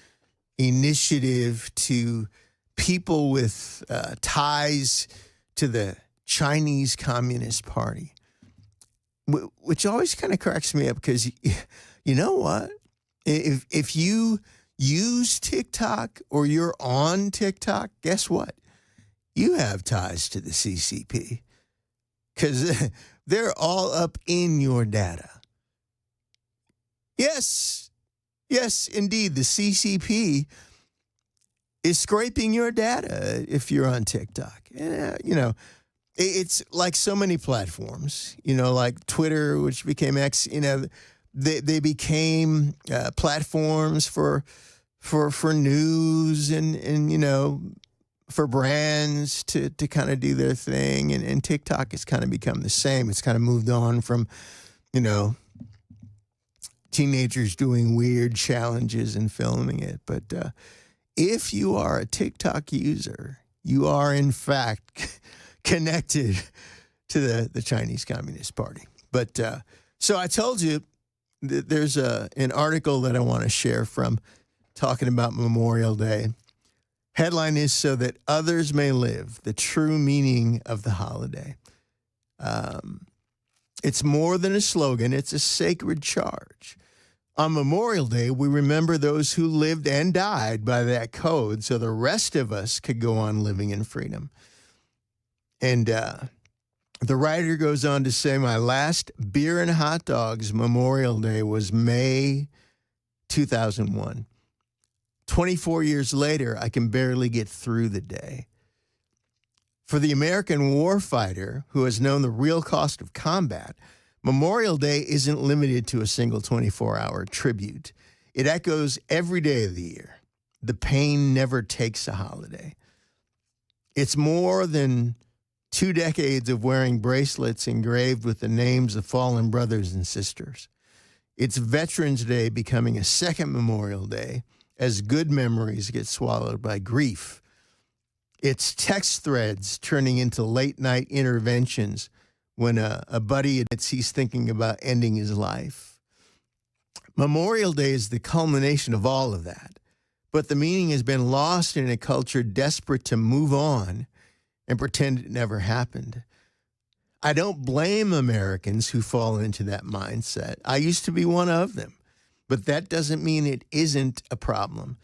initiative to people with ties to the Chinese Communist Party, which always kind of cracks me up because you know what? If you use TikTok or you're on TikTok, guess what? You have ties to the CCP because they're all up in your data. Yes, indeed, the CCP is scraping your data if you're on TikTok. It's like so many platforms, like Twitter, which became X, they became platforms for news and for brands to kind of do their thing. And TikTok has kind of become the same. It's kind of moved on from, teenagers doing weird challenges and filming it. But if you are a TikTok user, you are in fact connected to the Chinese Communist Party. But so I told you that there's an article that I want to share from talking about Memorial Day. Headline is "So That Others May Live, the True Meaning of the Holiday." It's more than a slogan. It's a sacred charge. On Memorial Day, we remember those who lived and died by that code so the rest of us could go on living in freedom. And the writer goes on to say, my last beer and hot dogs Memorial Day was May 2001. 24 years later, I can barely get through the day. For the American warfighter who has known the real cost of combat, Memorial Day isn't limited to a single 24-hour tribute. It echoes every day of the year. The pain never takes a holiday. It's more than 2 decades of wearing bracelets engraved with the names of fallen brothers and sisters. It's Veterans Day becoming a second Memorial Day as good memories get swallowed by grief. It's text threads turning into late-night interventions when a buddy admits he's thinking about ending his life. Memorial Day is the culmination of all of that, but the meaning has been lost in a culture desperate to move on and pretend it never happened. I don't blame Americans who fall into that mindset. I used to be one of them, but that doesn't mean it isn't a problem.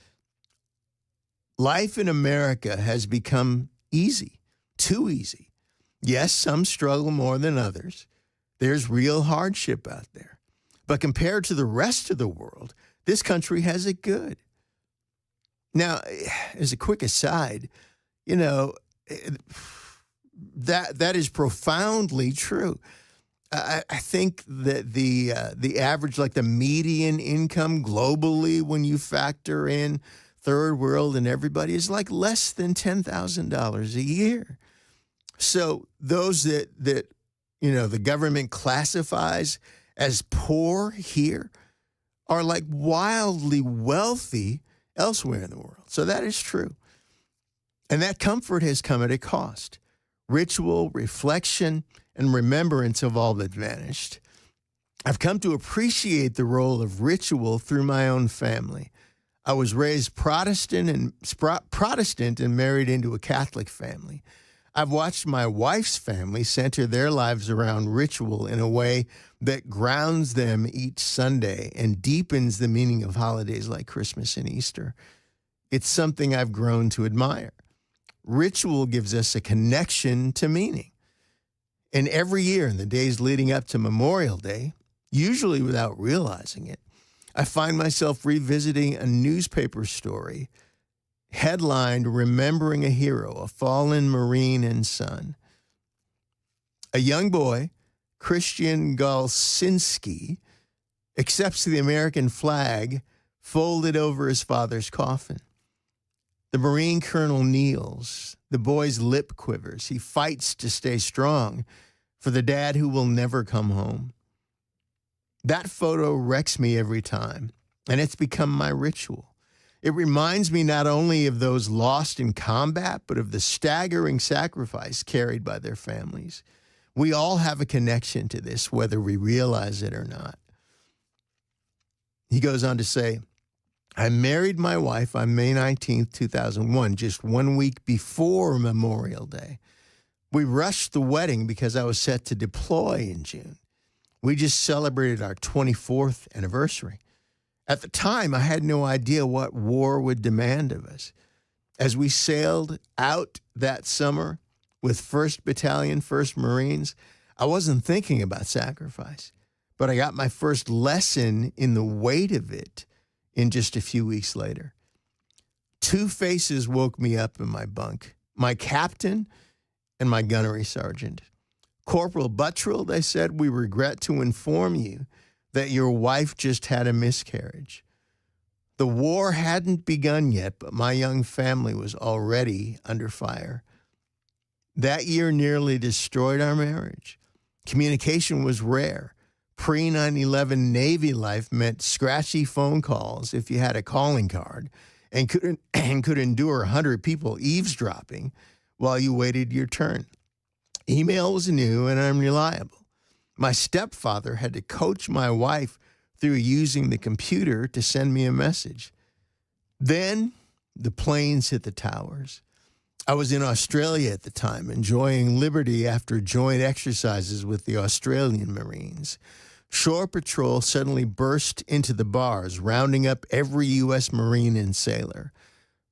Life in America has become easy, too easy. Yes, some struggle more than others. There's real hardship out there. But compared to the rest of the world, this country has it good. Now, as a quick aside, that is profoundly true. I think that the average, like the median income globally, when you factor in third world and everybody, is like less than $10,000 a year. So those that the government classifies as poor here are like wildly wealthy elsewhere in the world. So that is true. And that comfort has come at a cost. Ritual, reflection, and remembrance have all but vanished. I've come to appreciate the role of ritual through my own family. I was raised Protestant and married into a Catholic family. I've watched my wife's family center their lives around ritual in a way that grounds them each Sunday and deepens the meaning of holidays like Christmas and Easter. It's something I've grown to admire. Ritual gives us a connection to meaning. And every year in the days leading up to Memorial Day, usually without realizing it, I find myself revisiting a newspaper story headlined Remembering a Hero, a Fallen Marine and Son. A young boy, Christian Galsinski, accepts the American flag folded over his father's coffin. The Marine colonel kneels. The boy's lip quivers. He fights to stay strong for the dad who will never come home. That photo wrecks me every time, and it's become my ritual. It reminds me not only of those lost in combat, but of the staggering sacrifice carried by their families. We all have a connection to this, whether we realize it or not. He goes on to say, I married my wife on May 19th, 2001, just 1 week before Memorial Day. We rushed the wedding because I was set to deploy in June. We just celebrated our 24th anniversary. At the time, I had no idea what war would demand of us. As we sailed out that summer with 1st Battalion, 1st Marines, I wasn't thinking about sacrifice, but I got my first lesson in the weight of it in just a few weeks later. Two faces woke me up in my bunk, my captain and my gunnery sergeant. Corporal Buttrell, they said, we regret to inform you that your wife just had a miscarriage. The war hadn't begun yet, but my young family was already under fire. That year nearly destroyed our marriage. Communication was rare. Pre-9/11 Navy life meant scratchy phone calls if you had a calling card and could endure 100 people eavesdropping while you waited your turn. Email was new and unreliable. My stepfather had to coach my wife through using the computer to send me a message. Then the planes hit the towers. I was in Australia at the time, enjoying liberty after joint exercises with the Australian Marines. Shore Patrol suddenly burst into the bars, rounding up every U.S. Marine and sailor.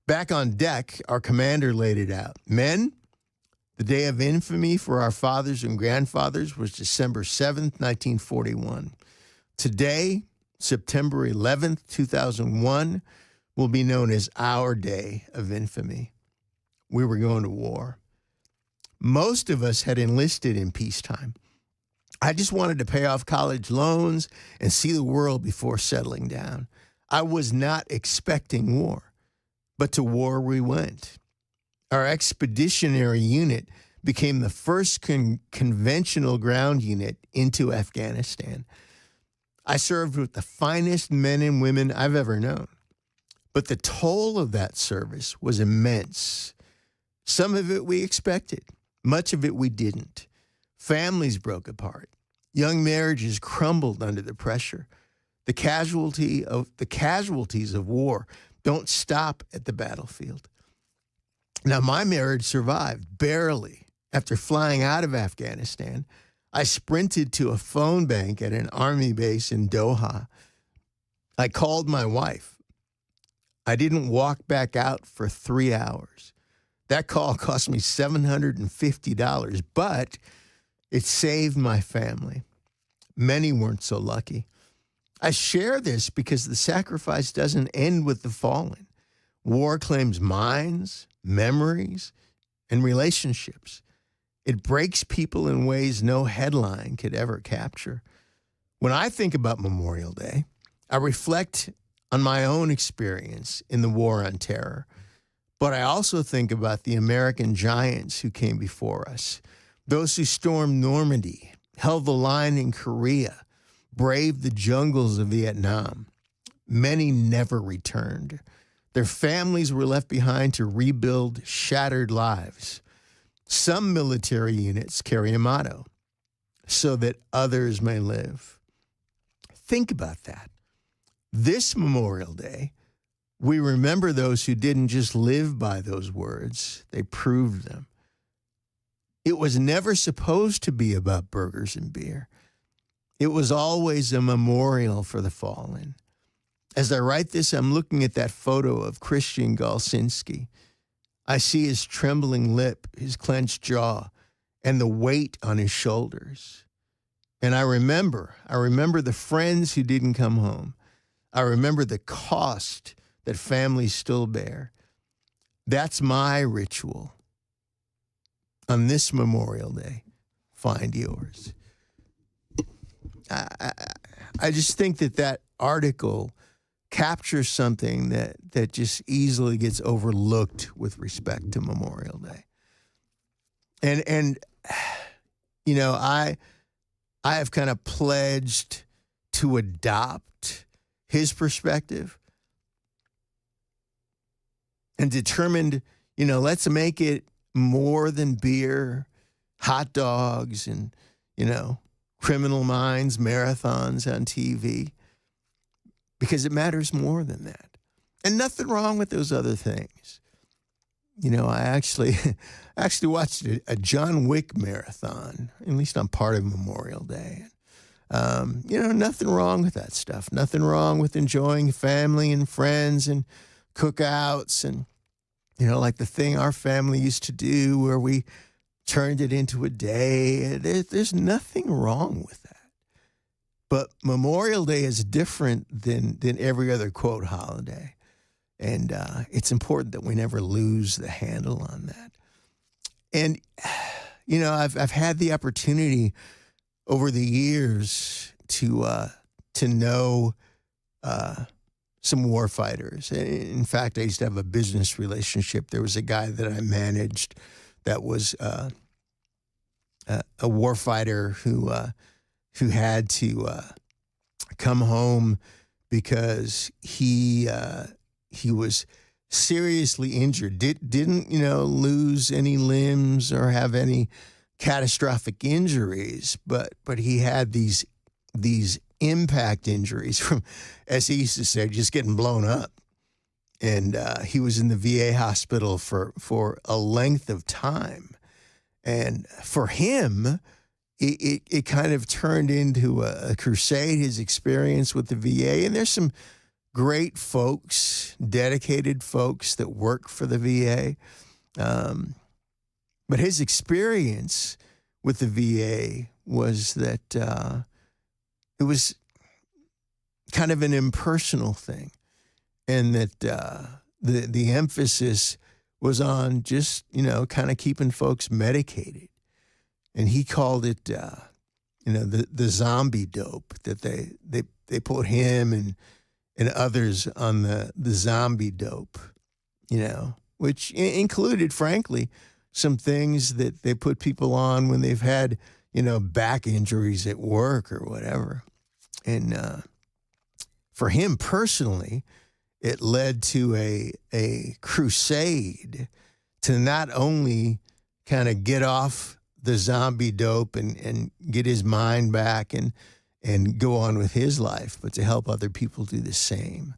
Back on deck, our commander laid it out. Men, the day of infamy for our fathers and grandfathers was December 7th, 1941. Today, September 11th, 2001, will be known as our day of infamy. We were going to war. Most of us had enlisted in peacetime. I just wanted to pay off college loans and see the world before settling down. I was not expecting war, but to war we went. Our expeditionary unit became the first conventional ground unit into Afghanistan. I served with the finest men and women I've ever known, but the toll of that service was immense. Some of it we expected, much of it we didn't. Families broke apart. Young marriages crumbled under the pressure. The casualties of war don't stop at the battlefield. Now, my marriage survived, barely. After flying out of Afghanistan, I sprinted to a phone bank at an army base in Doha. I called my wife. I didn't walk back out for 3 hours. That call cost me $750, but it saved my family. Many weren't so lucky. I share this because the sacrifice doesn't end with the fallen. War claims minds, memories, and relationships. It breaks people in ways no headline could ever capture. When I think about Memorial Day, I reflect on my own experience in the war on terror. But I also think about the American giants who came before us, those who stormed Normandy, held the line in Korea, braved the jungles of Vietnam. Many never returned. Their families were left behind to rebuild shattered lives. Some military units carry a motto, so that others may live. Think about that. This Memorial Day, we remember those who didn't just live by those words, they proved them. It was never supposed to be about burgers and beer. It was always a memorial for the fallen. As I write this, I'm looking at that photo of Christian Galsinski. I see his trembling lip, his clenched jaw, and the weight on his shoulders. And I remember the friends who didn't come home. I remember the cost that families still bear. That's my ritual. On this Memorial Day, find yours. I just think that article captures something that just easily gets overlooked with respect to Memorial Day. And you know, I have kind of pledged to adopt his perspective and determined, you know, let's make it more than beer, hot dogs, and, you know, Criminal Minds marathons on TV, because it matters more than that. And nothing wrong with those other things. You know, I actually watched a John Wick marathon, at least on part of Memorial Day. You know, nothing wrong with that stuff. Nothing wrong with enjoying family and friends and cookouts and, you know, like the thing our family used to do where we turned it into a day. There's nothing wrong with that. But Memorial Day is different than every other, quote, holiday. And it's important that we never lose the handle on that. And, you know, I've had the opportunity over the years to know some war fighters. In fact, I used to have a business relationship. There was a guy that I managed that was a war fighter who had to come home because he was seriously injured. Didn't, you know, lose any limbs or have any catastrophic injuries, but he had these impact injuries from, as he used to say, just getting blown up. And he was in the VA hospital for a length of time. And for him, it kind of turned into a crusade, his experience with the VA. And there's some great folks, dedicated folks that work for the VA. But his experience with the VA was that it was kind of an impersonal thing, and that the emphasis was on just, you know, kind of keeping folks medicated. And he called it, you know, the zombie dope, that they put him and others on the zombie dope, you know, which included, frankly, some things that they put people on when they've had, you know, back injuries at work or whatever. And for him personally, it led to a crusade to not only kind of get off the zombie dope and get his mind back and go on with his life, but to help other people do the same.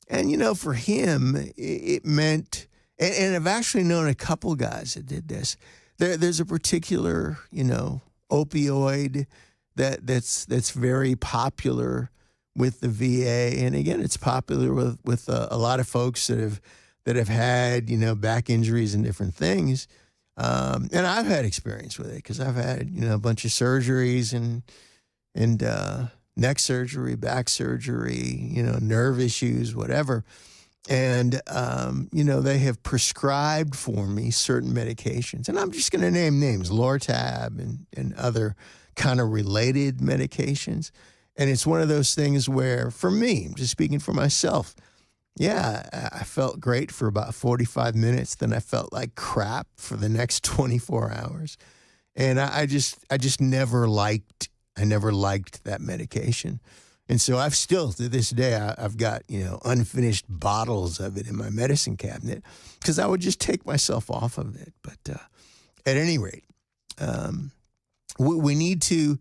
And, you know, for him, it meant, and I've actually known a couple guys that did this. There's a particular, you know, opioid that's very popular with the VA, and again, it's popular with a lot of folks that have had, you know, back injuries and different things. And I've had experience with it because I've had, you know, a bunch of surgeries and neck surgery, back surgery, you know, nerve issues, whatever. And, you know, they have prescribed for me certain medications. And I'm just going to name names, Lortab and other kind of related medications. And it's one of those things where, for me, I'm just speaking for myself, yeah, I felt great for about 45 minutes. Then I felt like crap for the next 24 hours. And I just never liked that medication. And so I've still, to this day, I've got, you know, unfinished bottles of it in my medicine cabinet because I would just take myself off of it. But at any rate, we need to,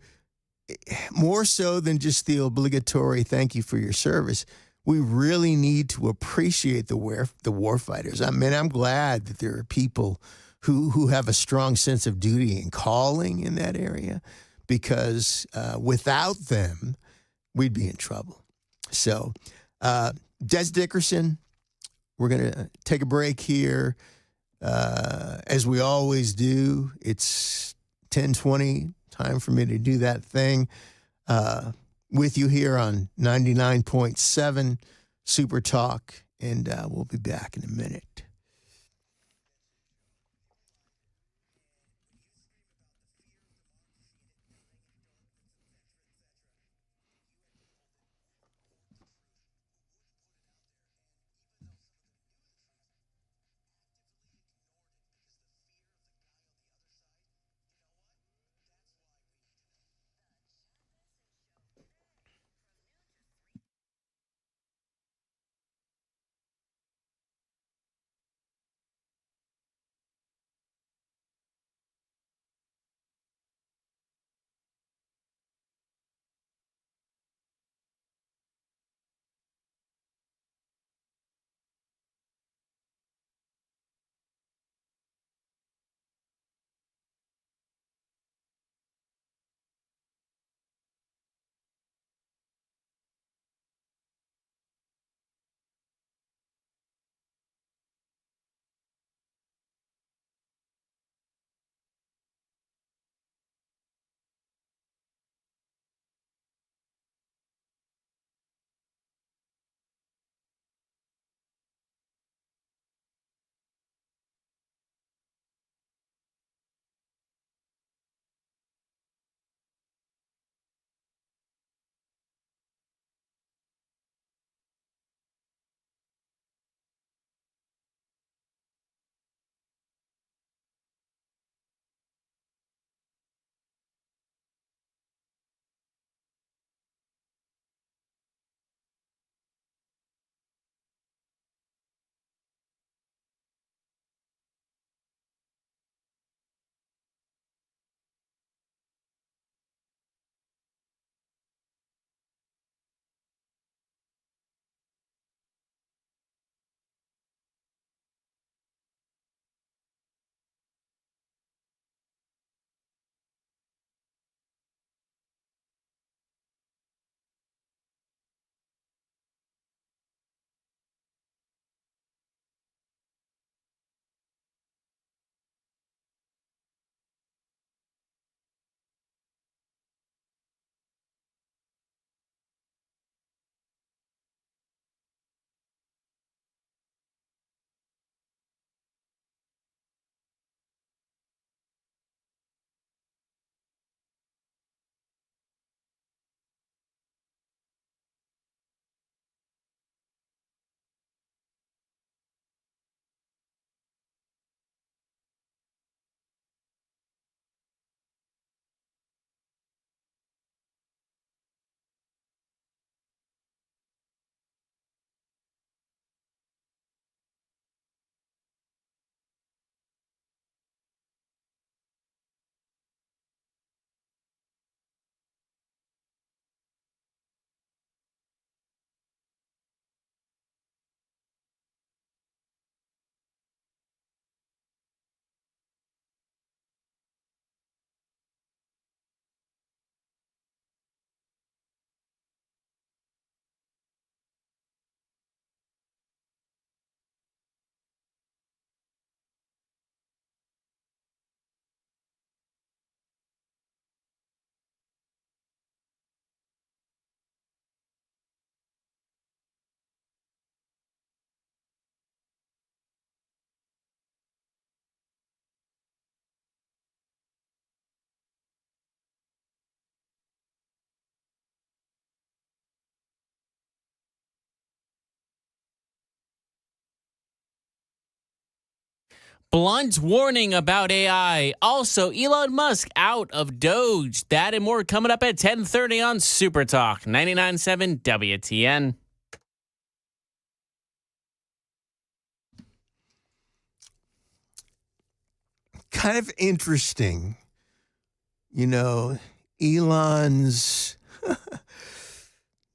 more so than just the obligatory thank you for your service, we really need to appreciate the war fighters. I mean, I'm glad that there are people who have a strong sense of duty and calling in that area, because without them, we'd be in trouble. So, Des Dickerson, we're going to take a break here. As we always do, it's 10:20, time for me to do that thing. With you here on 99.7 Super Talk, and we'll be back in a minute. Blunt warning about AI. Also, Elon Musk out of Doge. That and more coming up at 10:30 on Super Talk 99.7 WTN. Kind of interesting, Elon's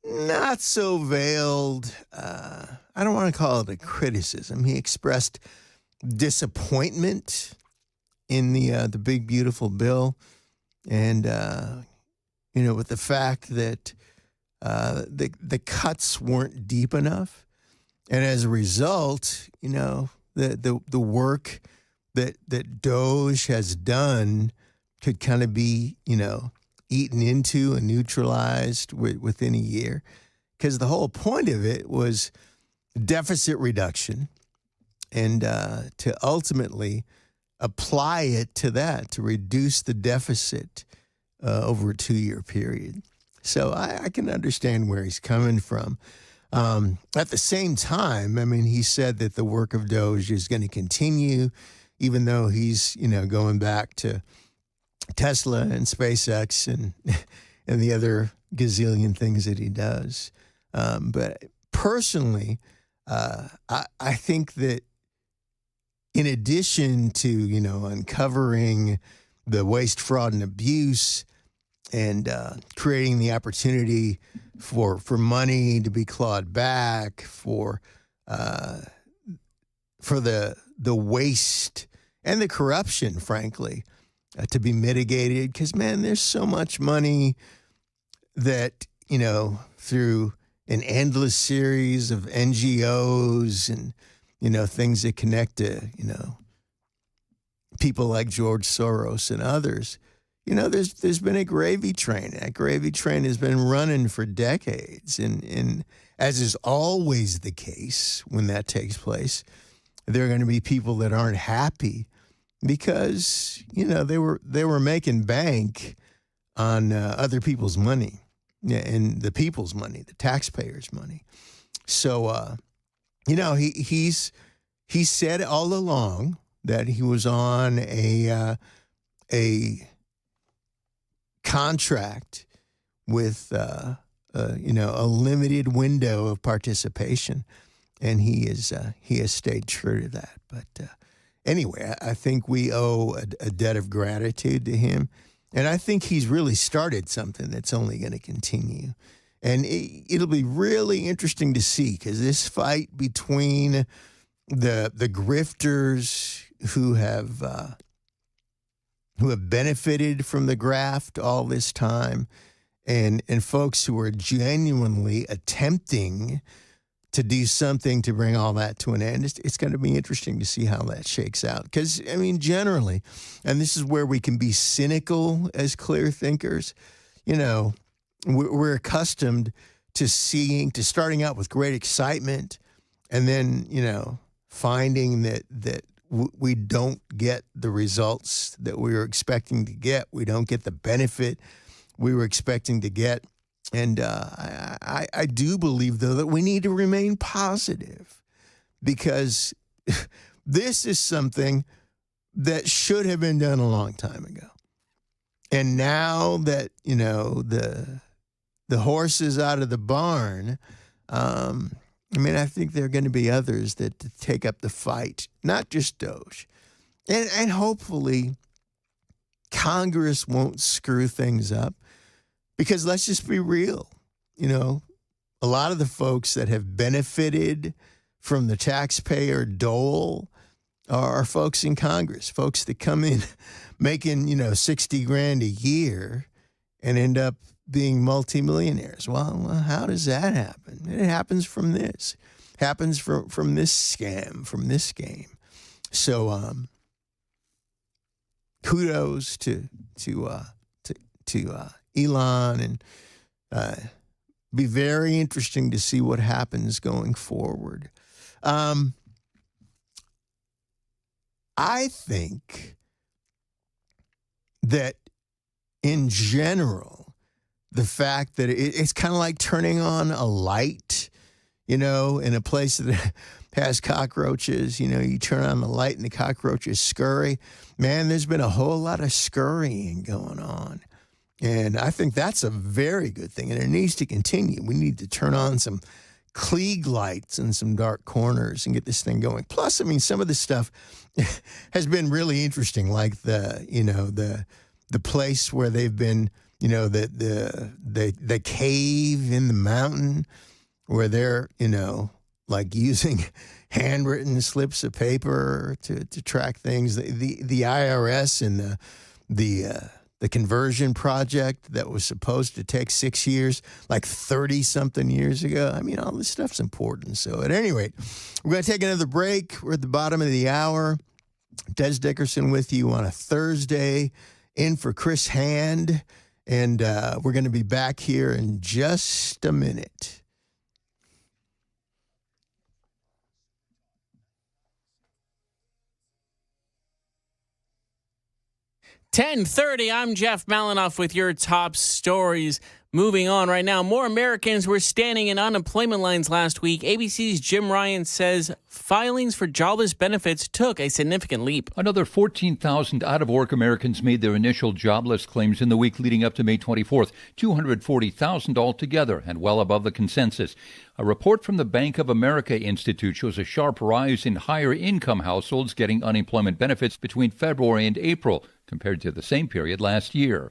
not so veiled. I don't want to call it a criticism. He expressed disappointment in the big beautiful bill, and with the fact that the cuts weren't deep enough, and as a result, the work that Doge has done could kind of be eaten into and neutralized within a year, because the whole point of it was deficit reduction, and to ultimately apply it to that, to reduce the deficit over a 2-year period. So I can understand where he's coming from. At the same time, he said that the work of Doge is going to continue, even though he's, going back to Tesla and SpaceX and the other gazillion things that he does. But personally, I think that in addition to, uncovering the waste, fraud, and abuse and creating the opportunity for money to be clawed back, for the waste and the corruption, frankly, to be mitigated. Because, man, there's so much money that, through an endless series of NGOs and, things that connect to, people like George Soros and others, there's been a gravy train. That gravy train has been running for decades. And as is always the case when that takes place, there are going to be people that aren't happy because, they were making bank on other people's money, and the people's money, the taxpayers' money. So, he said all along that he was on a contract with a limited window of participation, and he has stayed true to that. But anyway, I think we owe a debt of gratitude to him, and I think he's really started something that's only going to continue. And it'll be really interesting to see, because this fight between the grifters who have benefited from the graft all this time, and folks who are genuinely attempting to do something to bring all that to an end, it's going to be interesting to see how that shakes out. Because, generally, and this is where we can be cynical as clear thinkers, we're accustomed to starting out with great excitement, and then, finding that we don't get the results that we were expecting to get. We don't get the benefit we were expecting to get. And I do believe, though, that we need to remain positive, because this is something that should have been done a long time ago. And now that, the horse is out of the barn, I think there are going to be others that take up the fight, not just Doge. And hopefully Congress won't screw things up, because let's just be real. A lot of the folks that have benefited from the taxpayer dole are folks in Congress, folks that come in making, $60,000 a year and end up being multimillionaires. Well, how does that happen? It happens from this. Happens from this scam, from this game. So kudos to Elon, and be very interesting to see what happens going forward. I think that in general, the fact that it's kind of like turning on a light, in a place that past cockroaches. You turn on the light and the cockroaches scurry. Man, there's been a whole lot of scurrying going on. And I think that's a very good thing, and it needs to continue. We need to turn on some Klieg lights in some dark corners and get this thing going. Plus, I mean, some of this stuff has been really interesting, like the place where they've been, the cave in the mountain where they're, like using handwritten slips of paper to track things. The IRS and the conversion project that was supposed to take 6 years, like 30-something years ago. I mean, all this stuff's important. So at any rate, we're going to take another break. We're at the bottom of the hour. Des Dickerson with you on a Thursday, in for Chris Hand. And we're going to be back here in just a minute. 10:30, I'm Jeff Malinoff with your top stories. Moving on right now, more Americans were standing in unemployment lines last week. ABC's Jim Ryan says filings for jobless benefits took a significant leap. Another 14,000 out-of-work Americans made their initial jobless claims in the week leading up to May 24th, 240,000 altogether, and well above the consensus. A report from the Bank of America Institute shows a sharp rise in higher-income households getting unemployment benefits between February and April, compared to the same period last year.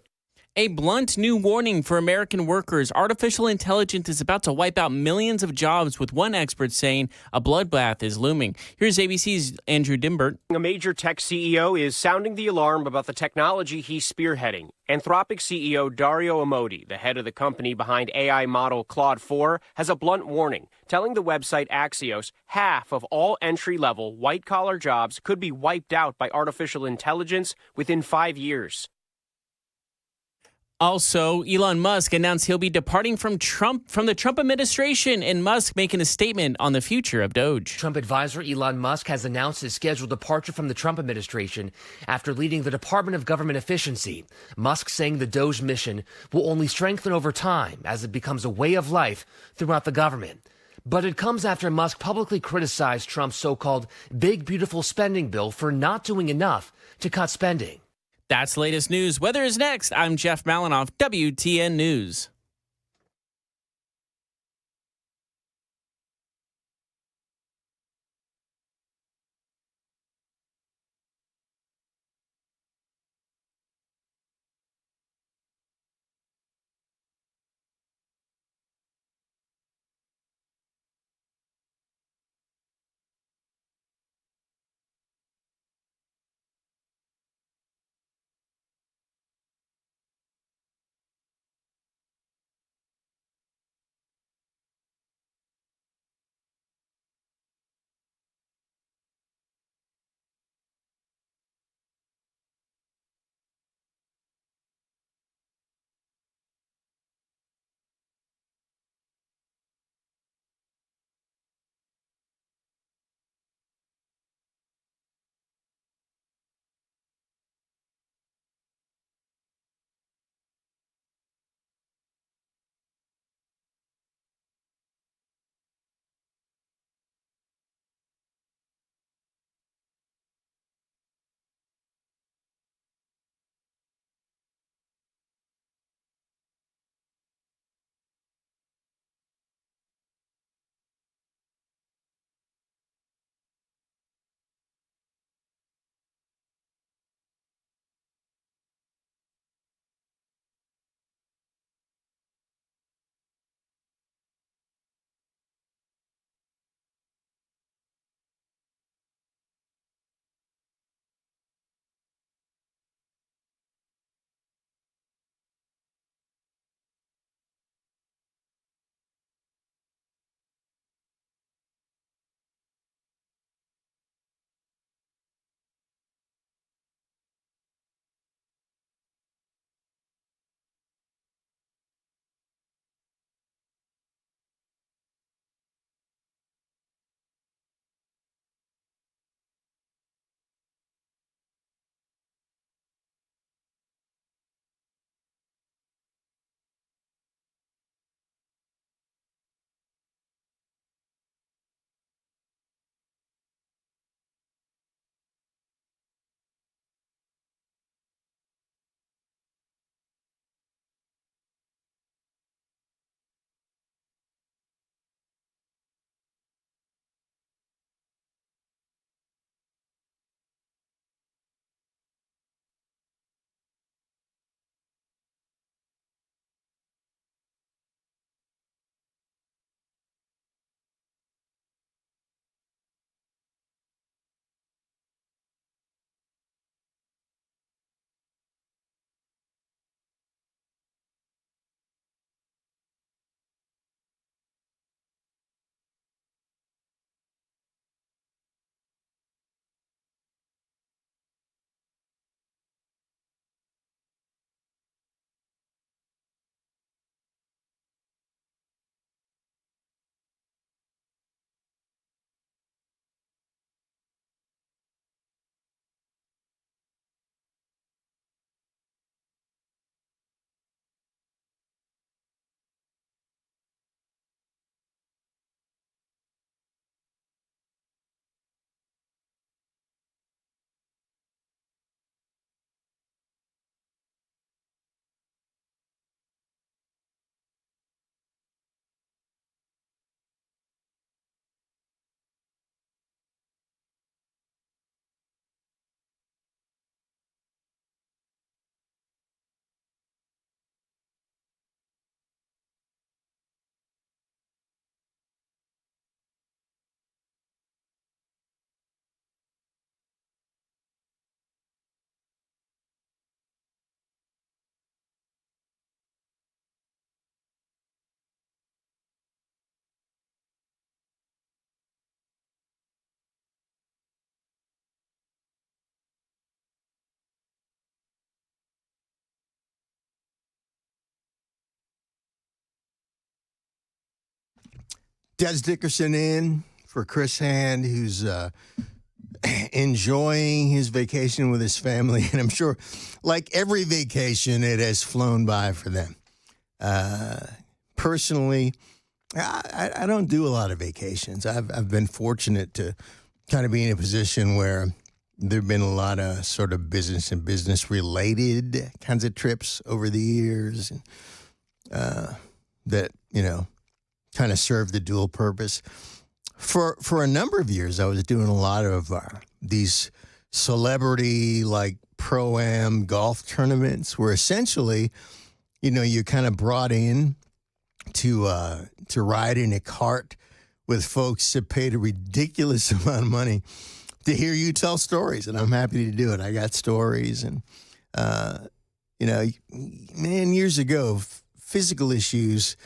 A blunt new warning for American workers. Artificial intelligence is about to wipe out millions of jobs, with one expert saying a bloodbath is looming. Here's ABC's Andrew Dimbert. A major tech CEO is sounding the alarm about the technology he's spearheading. Anthropic CEO Dario Amodei, the head of the company behind AI model Claude 4, has a blunt warning, telling the website Axios half of all entry-level white-collar jobs could be wiped out by artificial intelligence within 5 years. Also, Elon Musk announced he'll be departing from the Trump administration, and Musk making a statement on the future of Doge. Trump advisor Elon Musk has announced his scheduled departure from the Trump administration after leading the Department of Government Efficiency. Musk saying the Doge mission will only strengthen over time as it becomes a way of life throughout the government. But it comes after Musk publicly criticized Trump's so-called big, beautiful spending bill for not doing enough to cut spending. That's the latest news. Weather is next. I'm Jeff Malinoff, WTN News. Des Dickerson in for Chris Hand, who's enjoying his vacation with his family. And I'm sure, like every vacation, it has flown by for them. Personally, I don't do a lot of vacations. I've been fortunate to kind of be in a position where there have been a lot of sort of business and business related kinds of trips over the years, and, that, kind of serve the dual purpose. For a number of years, I was doing a lot of these celebrity, like, pro-am golf tournaments where essentially, you're kind of brought in to ride in a cart with folks that paid a ridiculous amount of money to hear you tell stories, and I'm happy to do it. I got stories, and, years ago, physical issues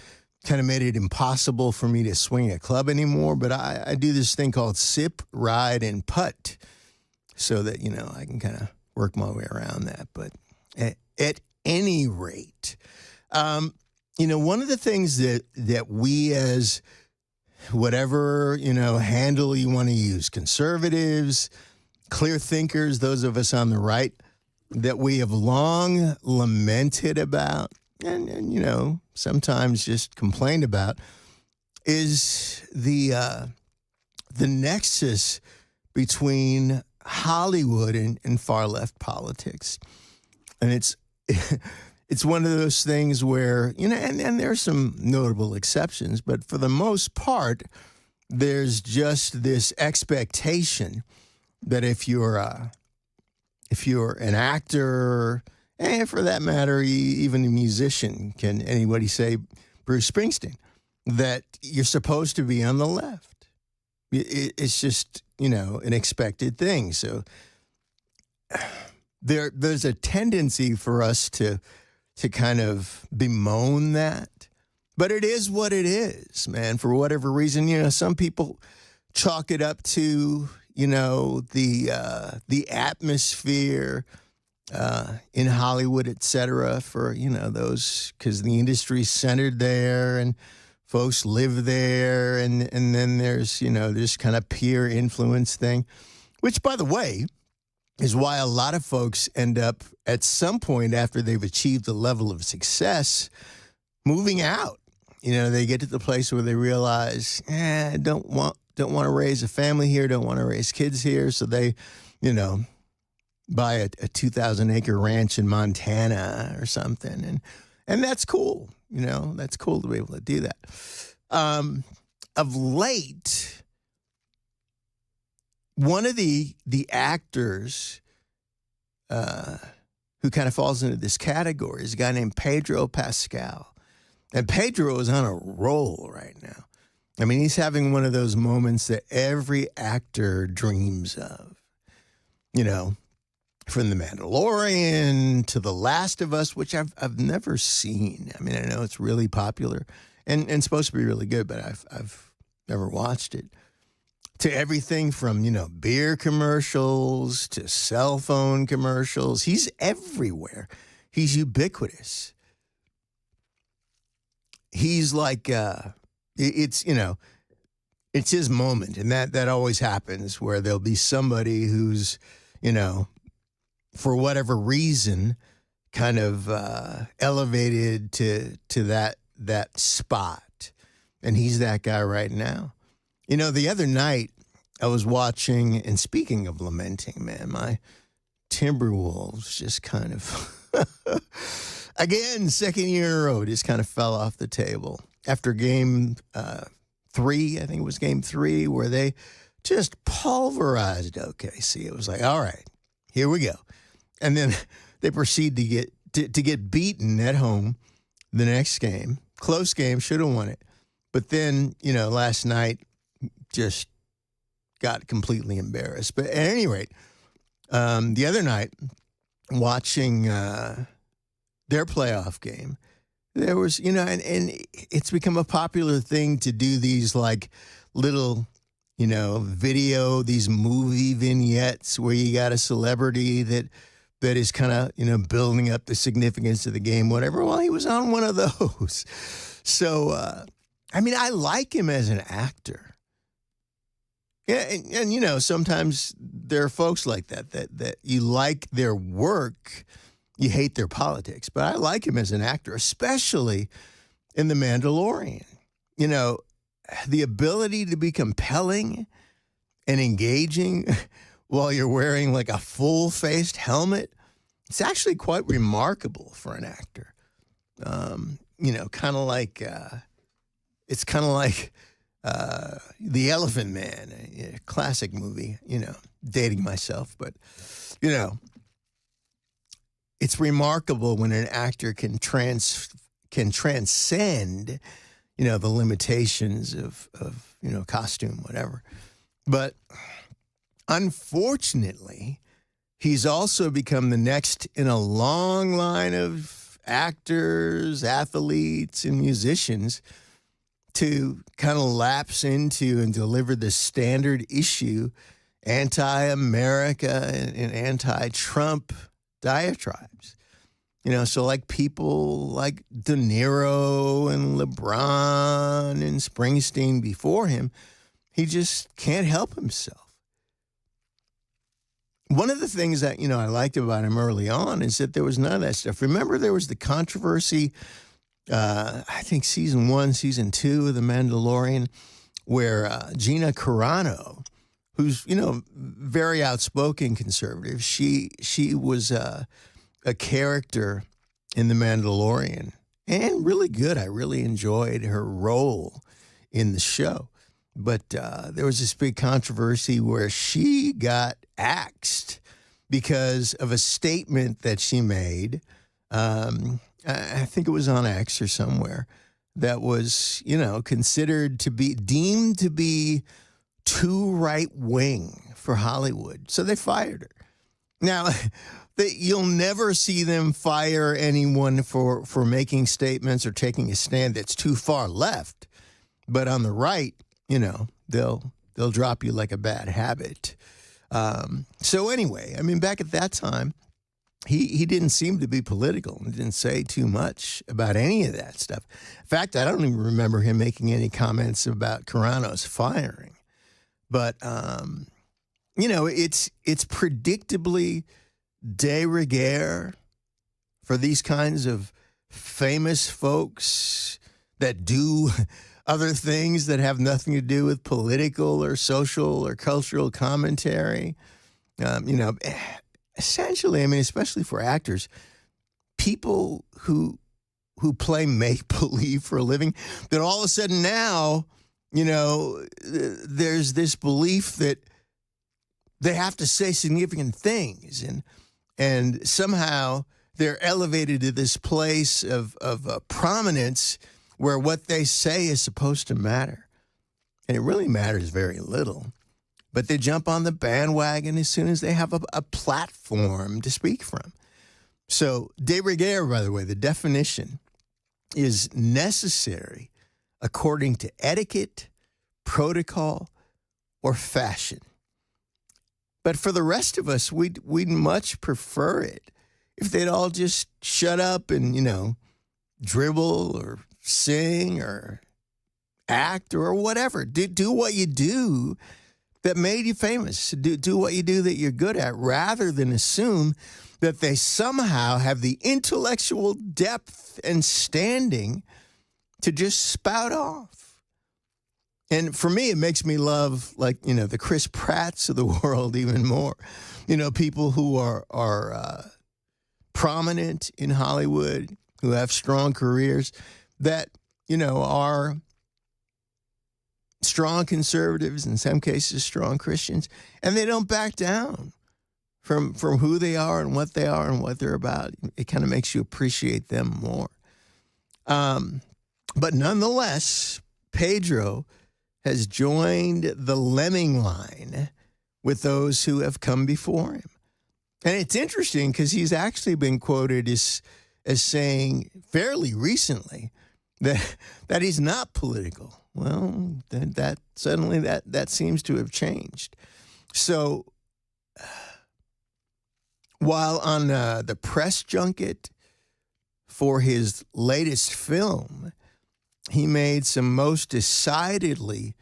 kind of made it impossible for me to swing a club anymore, but I do this thing called sip, ride, and putt so that, I can kind of work my way around that. But at any rate, one of the things that we as whatever, handle you want to use, conservatives, clear thinkers, those of us on the right, that we have long lamented about and sometimes just complained about is the nexus between Hollywood and far left politics. And it's one of those things where, and there are some notable exceptions, but for the most part, there's just this expectation that if you're an actor, and for that matter, even a musician, can anybody say Bruce Springsteen, that you're supposed to be on the left. It's just, an expected thing. So there's a tendency for us to kind of bemoan that. But it is what it is, man. For whatever reason, some people chalk it up to, the atmosphere in Hollywood, et cetera, for, those, because the industry's centered there and folks live there. And then there's, this kind of peer influence thing, which, by the way, is why a lot of folks end up at some point after they've achieved a level of success moving out. They get to the place where they realize, don't want to raise a family here, don't want to raise kids here. So they, buy a 2,000-acre ranch in Montana or something. And that's cool. That's cool to be able to do that. Of late, one of the actors who kind of falls into this category is a guy named Pedro Pascal. And Pedro is on a roll right now. I mean, he's having one of those moments that every actor dreams of. From The Mandalorian to The Last of Us, which I've never seen. I mean, I know it's really popular and supposed to be really good, but I've never watched it. To everything from, beer commercials to cell phone commercials. He's everywhere. He's ubiquitous. He's like, it's his moment. And that always happens where there'll be somebody who's, for whatever reason, kind of elevated to that spot. And he's that guy right now. The other night I was watching, and speaking of lamenting, man, my Timberwolves just kind of, again, second year in a row, just kind of fell off the table. After game 3, I think it was game 3, where they just pulverized OKC. It was like, all right, here we go. And then they proceed to get beaten at home the next game. Close game, should have won it. But then, last night just got completely embarrassed. But at any rate, the other night, watching their playoff game, there was, and it's become a popular thing to do these like little, video, these movie vignettes where you got a celebrity that is kind of, building up the significance of the game, whatever. Well, he was on one of those. So I mean, I like him as an actor. Yeah, and you know, sometimes there are folks like that you like their work, you hate their politics. But I like him as an actor, especially in The Mandalorian. You know, the ability to be compelling and engaging while you're wearing like a full-faced helmet, it's actually quite remarkable for an actor. You know, kind of like, it's kind of like The Elephant Man, a classic movie, you know, dating myself. But, you know, it's remarkable when an actor can transcend, you know, the limitations of you know, costume, whatever. But unfortunately, he's also become the next in a long line of actors, athletes, and musicians to kind of lapse into and deliver the standard issue anti-America and anti-Trump diatribes. You know, so like people like De Niro and LeBron and Springsteen before him, he just can't help himself. One of the things that, you know, I liked about him early on is that there was none of that stuff. Remember, there was the controversy, I think season 1, season 2 of The Mandalorian, where Gina Carano, who's, you know, very outspoken conservative, she was a character in The Mandalorian and really good. I really enjoyed her role in the show. But there was this big controversy where she got axed because of a statement that she made. I think it was on X or somewhere that was, you know, considered to be deemed to be too right-wing for Hollywood. So they fired her. Now, you'll never see them fire anyone for making statements or taking a stand that's too far left. But on the right, you know, they'll drop you like a bad habit. So anyway, I mean, back at that time, he didn't seem to be political and didn't say too much about any of that stuff. In fact, I don't even remember him making any comments about Carano's firing. But, you know, it's predictably de rigueur for these kinds of famous folks that do other things that have nothing to do with political or social or cultural commentary. You know, essentially, I mean, especially for actors, people who play make-believe for a living, that all of a sudden now, you know, there's this belief that they have to say significant things, and somehow they're elevated to this place of prominence where what they say is supposed to matter. And it really matters very little. But they jump on the bandwagon as soon as they have a platform to speak from. So de rigueur, by the way, the definition is necessary according to etiquette, protocol, or fashion. But for the rest of us, we'd much prefer it if they'd all just shut up and, you know, dribble or sing or act or whatever. Do what you do that made you famous. Do what you do that you're good at, rather than assume that they somehow have the intellectual depth and standing to just spout off. And for me, it makes me love, like, you know, the Chris Pratts of the world even more. You know, people who are prominent in Hollywood, who have strong careers, that, you know, are strong conservatives, in some cases strong Christians, and they don't back down from who they are and what they're about. It kind of makes you appreciate them more. But nonetheless, Pedro has joined the lemming line with those who have come before him. And it's interesting because he's actually been quoted as saying fairly recently that he's not political. Well, that suddenly that seems to have changed. So while on the press junket for his latest film, he made some most decidedly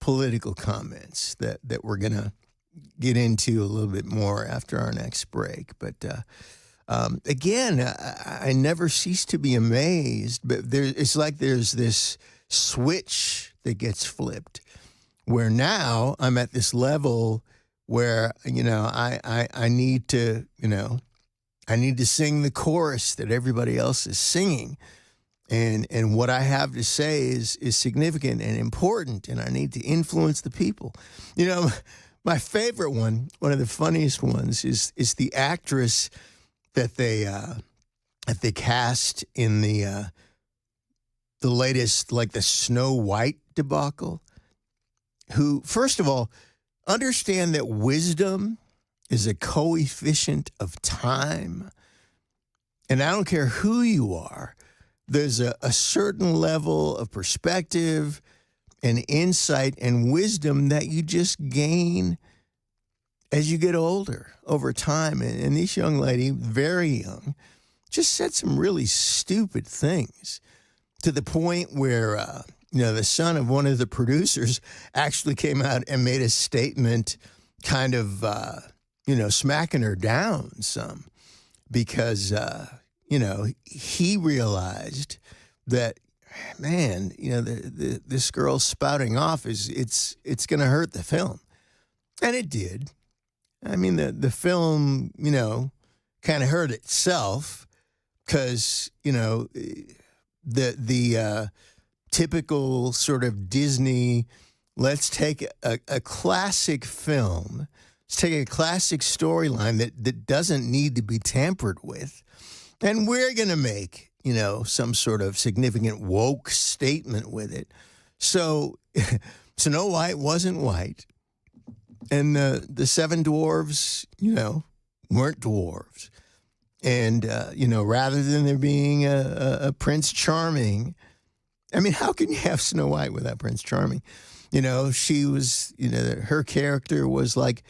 political comments that we're going to get into a little bit more after our next break. But again, I never cease to be amazed, but it's like there's this switch that gets flipped where now I'm at this level where, I need to, I need to sing the chorus that everybody else is singing. And what I have to say is significant and important, and I need to influence the people. My favorite one of the funniest ones, is the actress that they cast in the latest, like the Snow White debacle. Who, first of all, understand that wisdom is a coefficient of time, and I don't care who you are. There's a certain level of perspective and insight and wisdom that you just gain as you get older over time. And this young lady, very young, just said some really stupid things to the point where, the son of one of the producers actually came out and made a statement kind of, smacking her down some because, he realized that, man, this girl spouting off it's going to hurt the film. And it did. I mean, the film, kind of hurt itself because, the typical sort of Disney, let's take a classic film, let's take a classic storyline that doesn't need to be tampered with, and we're going to make, some sort of significant woke statement with it. So Snow White wasn't white, and the seven dwarves, weren't dwarves. And, rather than there being a Prince Charming, I mean, how can you have Snow White without Prince Charming? She was, her character was like,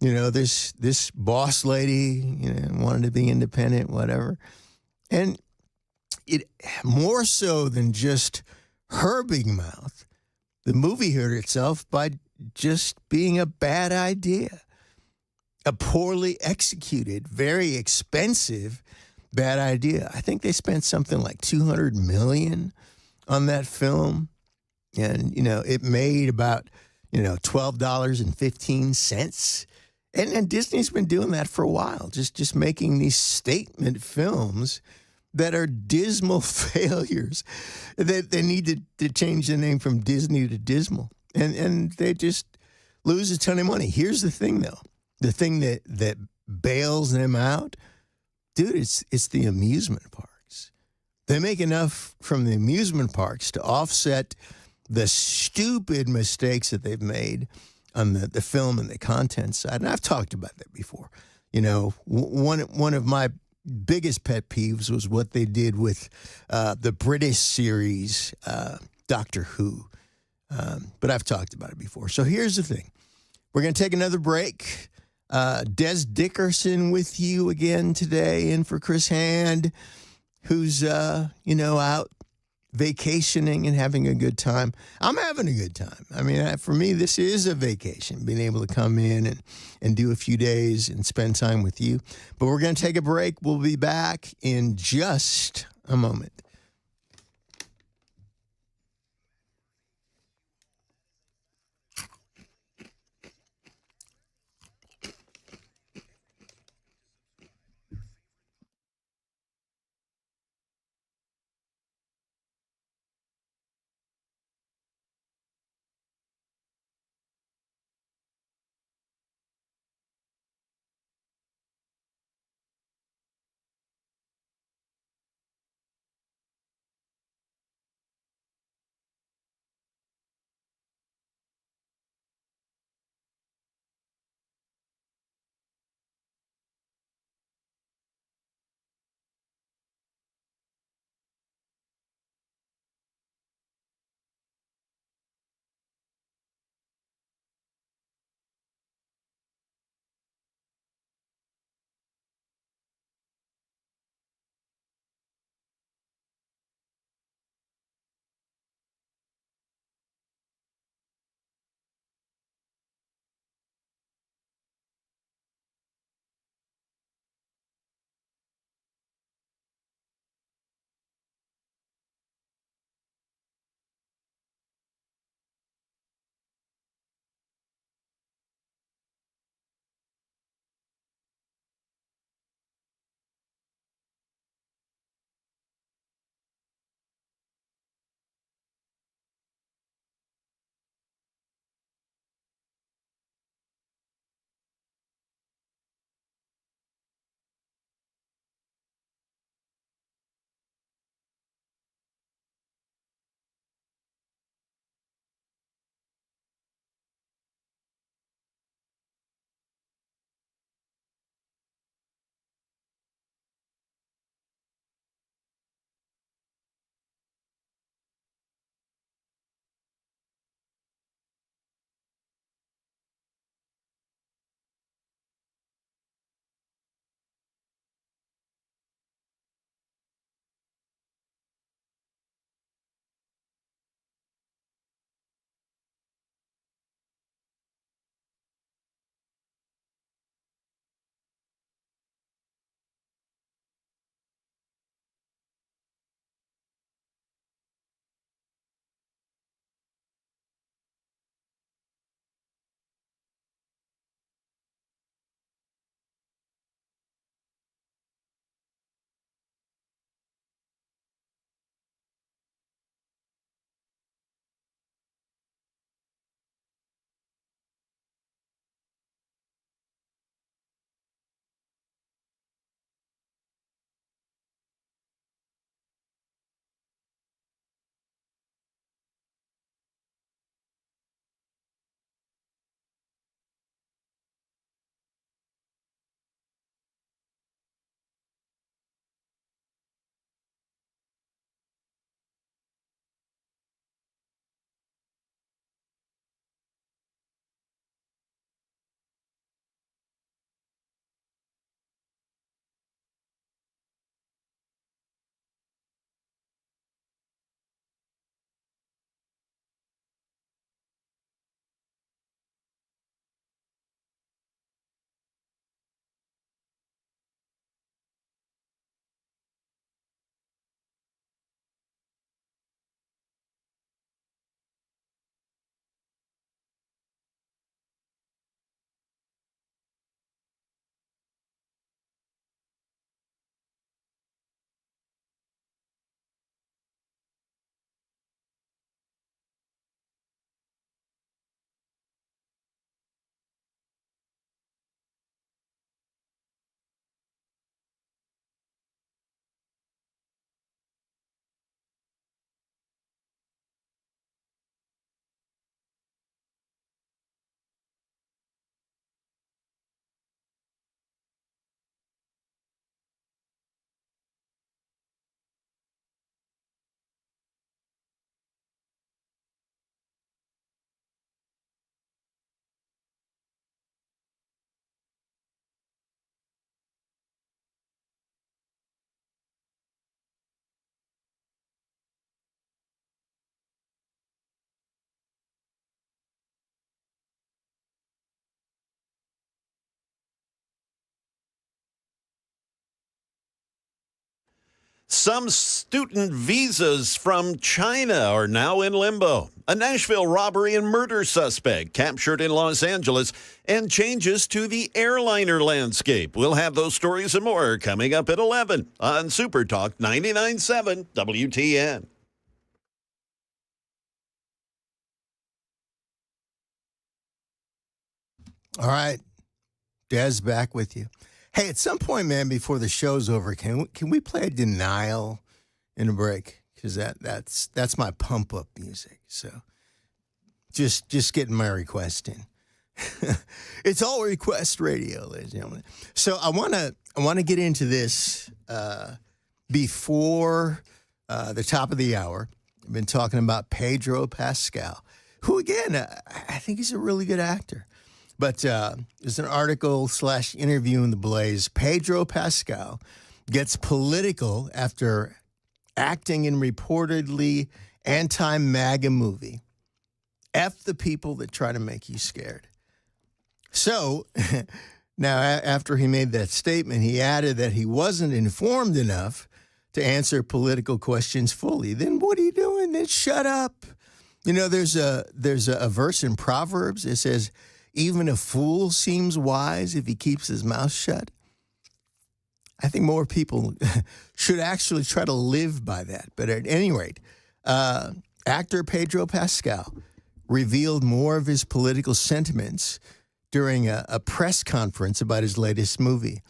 this boss lady, wanted to be independent, whatever. And it more so than just her big mouth, the movie hurt itself by just being a bad idea. A poorly executed, very expensive, bad idea. I think they spent something like $200 million on that film. And, it made about, $12.15. And Disney's been doing that for a while, just making these statement films that are dismal failures. They need to change the name from Disney to Dismal. And they just lose a ton of money. Here's the thing, though. The thing that bails them out, dude, it's the amusement parks. They make enough from the amusement parks to offset the stupid mistakes that they've made on the film and the content side. And I've talked about that before. One of my biggest pet peeves was what they did with the British series, Doctor Who. But I've talked about it before. So here's the thing. We're going to take another break. Des Dickerson with you again today, in for Chris Hand, who's, out vacationing and having a good time. I'm having a good time. I mean, for me, this is a vacation, being able to come in and do a few days and spend time with you. But we're going to take a break. We'll be back in just a moment. Some student visas from China are now in limbo. A Nashville robbery and murder suspect captured in Los Angeles, and changes to the airliner landscape. We'll have those stories and more coming up at 11 on Super Talk 99.7 WTN. All right. Des, back with you. Hey, at some point, man, before the show's over, can we play Denial in a break? Because that's my pump up music. So just getting my request in. It's all request radio, ladies and gentlemen. So I wanna get into this before the top of the hour. I've been talking about Pedro Pascal, who again I think he's a really good actor. But there's an article/interview in The Blaze. Pedro Pascal gets political after acting in reportedly anti-MAGA movie. F the people that try to make you scared. So now after he made that statement, he added that he wasn't informed enough to answer political questions fully. Then what are you doing? Then shut up. You know, there's a verse in Proverbs. It says, even a fool seems wise if he keeps his mouth shut. I think more people should actually try to live by that. But at any rate, actor Pedro Pascal revealed more of his political sentiments during a press conference about his latest movie,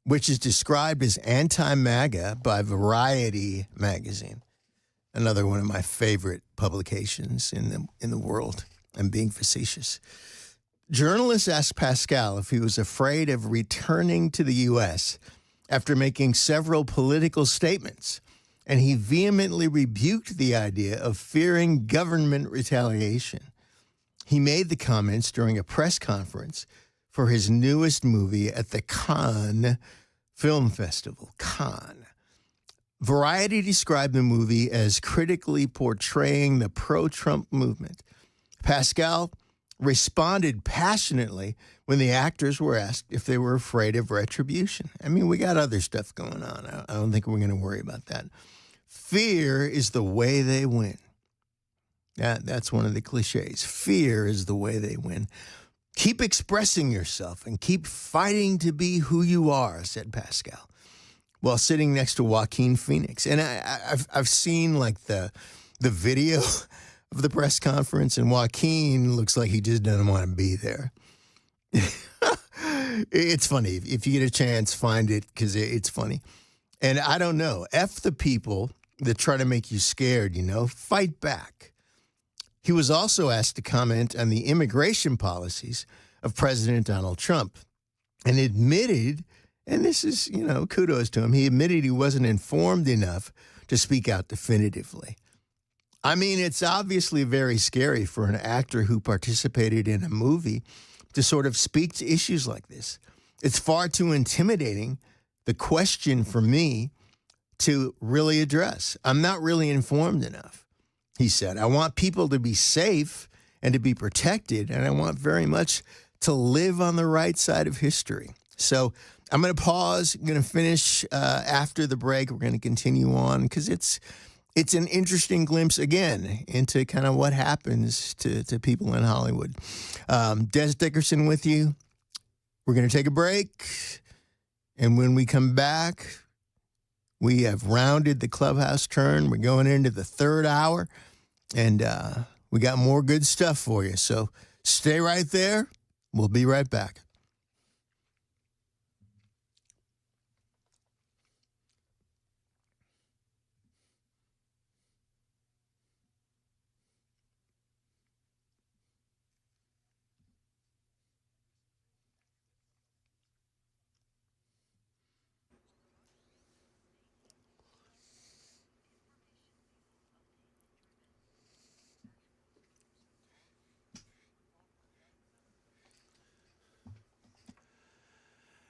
which is described as anti-MAGA by Variety magazine, another one of my favorite publications in the world. I'm being facetious. Journalists asked Pascal if he was afraid of returning to the U.S. after making several political statements, and he vehemently rebuked the idea of fearing government retaliation. He made the comments during a press conference for his newest movie at the Cannes Film Festival. Cannes. Variety described the movie as critically portraying the pro-Trump movement. Pascal responded passionately when the actors were asked if they were afraid of retribution. I mean, we got other stuff going on. I don't think we're going to worry about that. Fear is the way they win. That's one of the cliches. Fear is the way they win. Keep expressing yourself and keep fighting to be who you are, said Pascal, while sitting next to Joaquin Phoenix. And I've seen like the video of the press conference, and Joaquin looks like he just doesn't want to be there. It's funny. If you get a chance, find it, because it's funny. And I don't know. F the people that try to make you scared, fight back. He was also asked to comment on the immigration policies of President Donald Trump and admitted, and this is, kudos to him, he admitted he wasn't informed enough to speak out definitively. I mean, it's obviously very scary for an actor who participated in a movie to sort of speak to issues like this. It's far too intimidating, the question for me, to really address. I'm not really informed enough, he said. I want people to be safe and to be protected, and I want very much to live on the right side of history. So I'm going to pause. I'm going to finish after the break. We're going to continue on because it's an interesting glimpse, again, into kind of what happens to people in Hollywood. Des Dickerson with you. We're going to take a break. And when we come back, we have rounded the clubhouse turn. We're going into the third hour. And we got more good stuff for you. So stay right there. We'll be right back.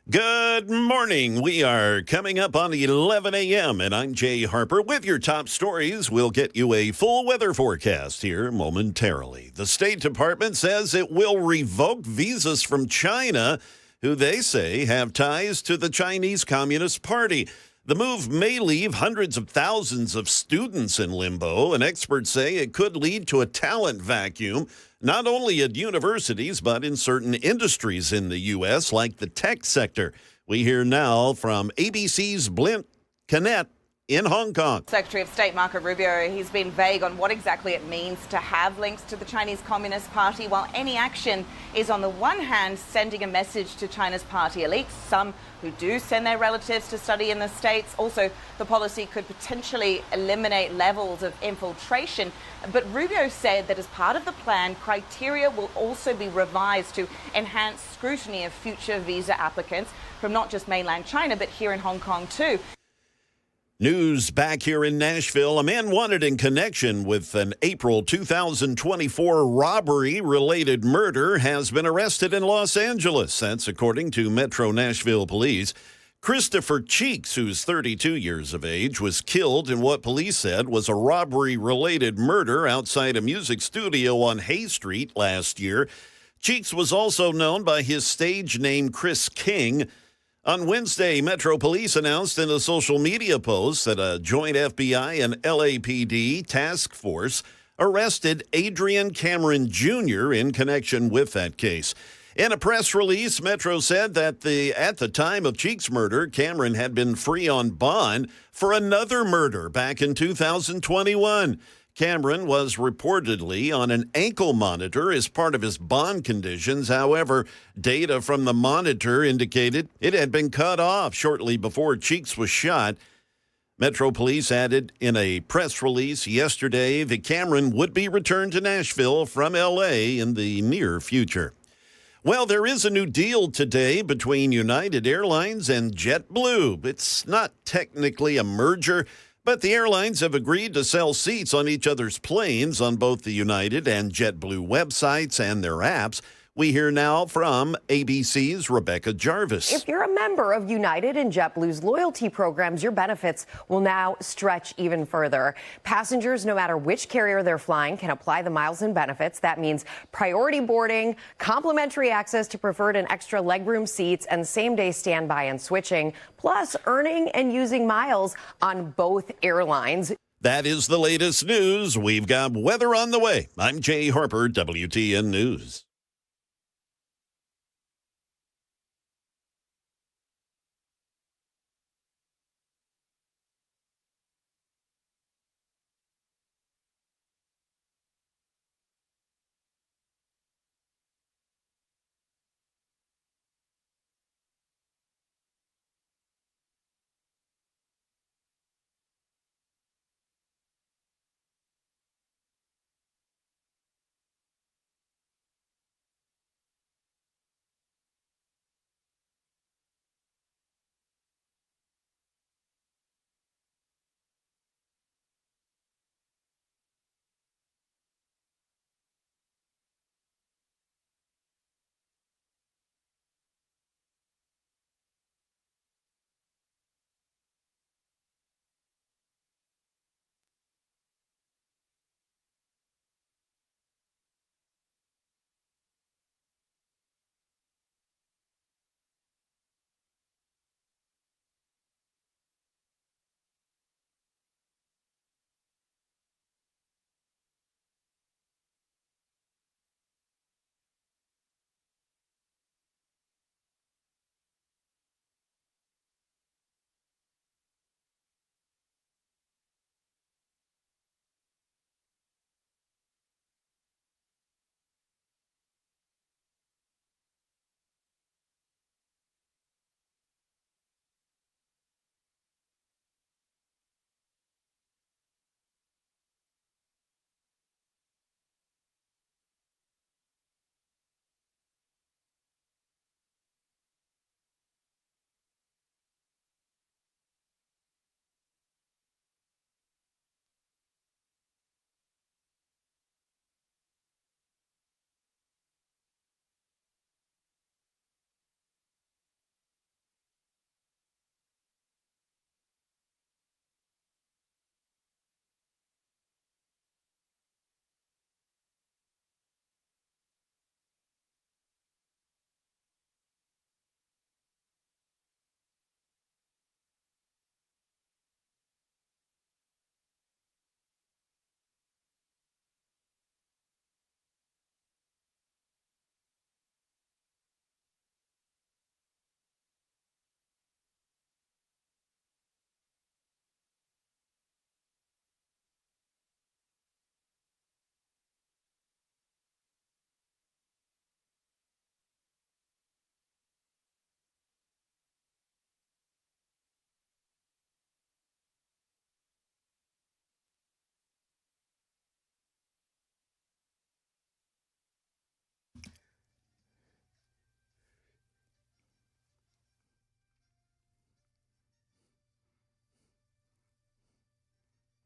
Good morning. We are coming up on 11 a.m., and I'm Jay Harper with your top stories. We'll get you a full weather forecast here momentarily. The State Department says it will revoke visas from China, who they say have ties to the Chinese Communist Party. The move may leave hundreds of thousands of students in limbo, and experts say it could lead to a talent vacuum, not only at universities, but in certain industries in the U.S., like the tech sector. We hear now from ABC's Blint Canet in Hong Kong. Secretary of State Marco Rubio, he's been vague on what exactly it means to have links to the Chinese Communist Party, while any action is on the one hand sending a message to China's party elites, some who do send their relatives to study in the States. Also, the policy could potentially eliminate levels of infiltration. But Rubio said that as part of the plan, criteria will also be revised to enhance scrutiny of future visa applicants from not just mainland China, but here in Hong Kong too. News back here in Nashville. A man wanted in connection with an April 2024 robbery-related murder has been arrested in Los Angeles. That's according to Metro Nashville Police. Christopher Cheeks, who's 32 years of age, was killed in what police said was a robbery-related murder outside a music studio on Hay Street last year. Cheeks was also known by his stage name Chris King. On Wednesday, Metro Police announced in a social media post that a joint FBI and LAPD task force arrested Adrian Cameron Jr. in connection with that case. In a press release, Metro said that at the time of Cheeks' murder, Cameron had been free on bond for another murder back in 2021. Cameron was reportedly on an ankle monitor as part of his bond conditions. However, data from the monitor indicated it had been cut off shortly before Cheeks was shot. Metro Police added in a press release yesterday that Cameron would be returned to Nashville from L.A. in the near future. Well, there is a new deal today between United Airlines and JetBlue. It's not technically a merger, but the airlines have agreed to sell seats on each other's planes on both the United and JetBlue websites and their apps. We hear now from ABC's Rebecca Jarvis. If you're a member of United and JetBlue's loyalty programs, your benefits will now stretch even further. Passengers, no matter which carrier they're flying, can apply the miles and benefits. That means priority boarding, complimentary access to preferred and extra legroom seats, and same-day standby and switching, plus earning and using miles on both airlines. That is the latest news. We've got weather on the way. I'm Jay Harper, WTN News.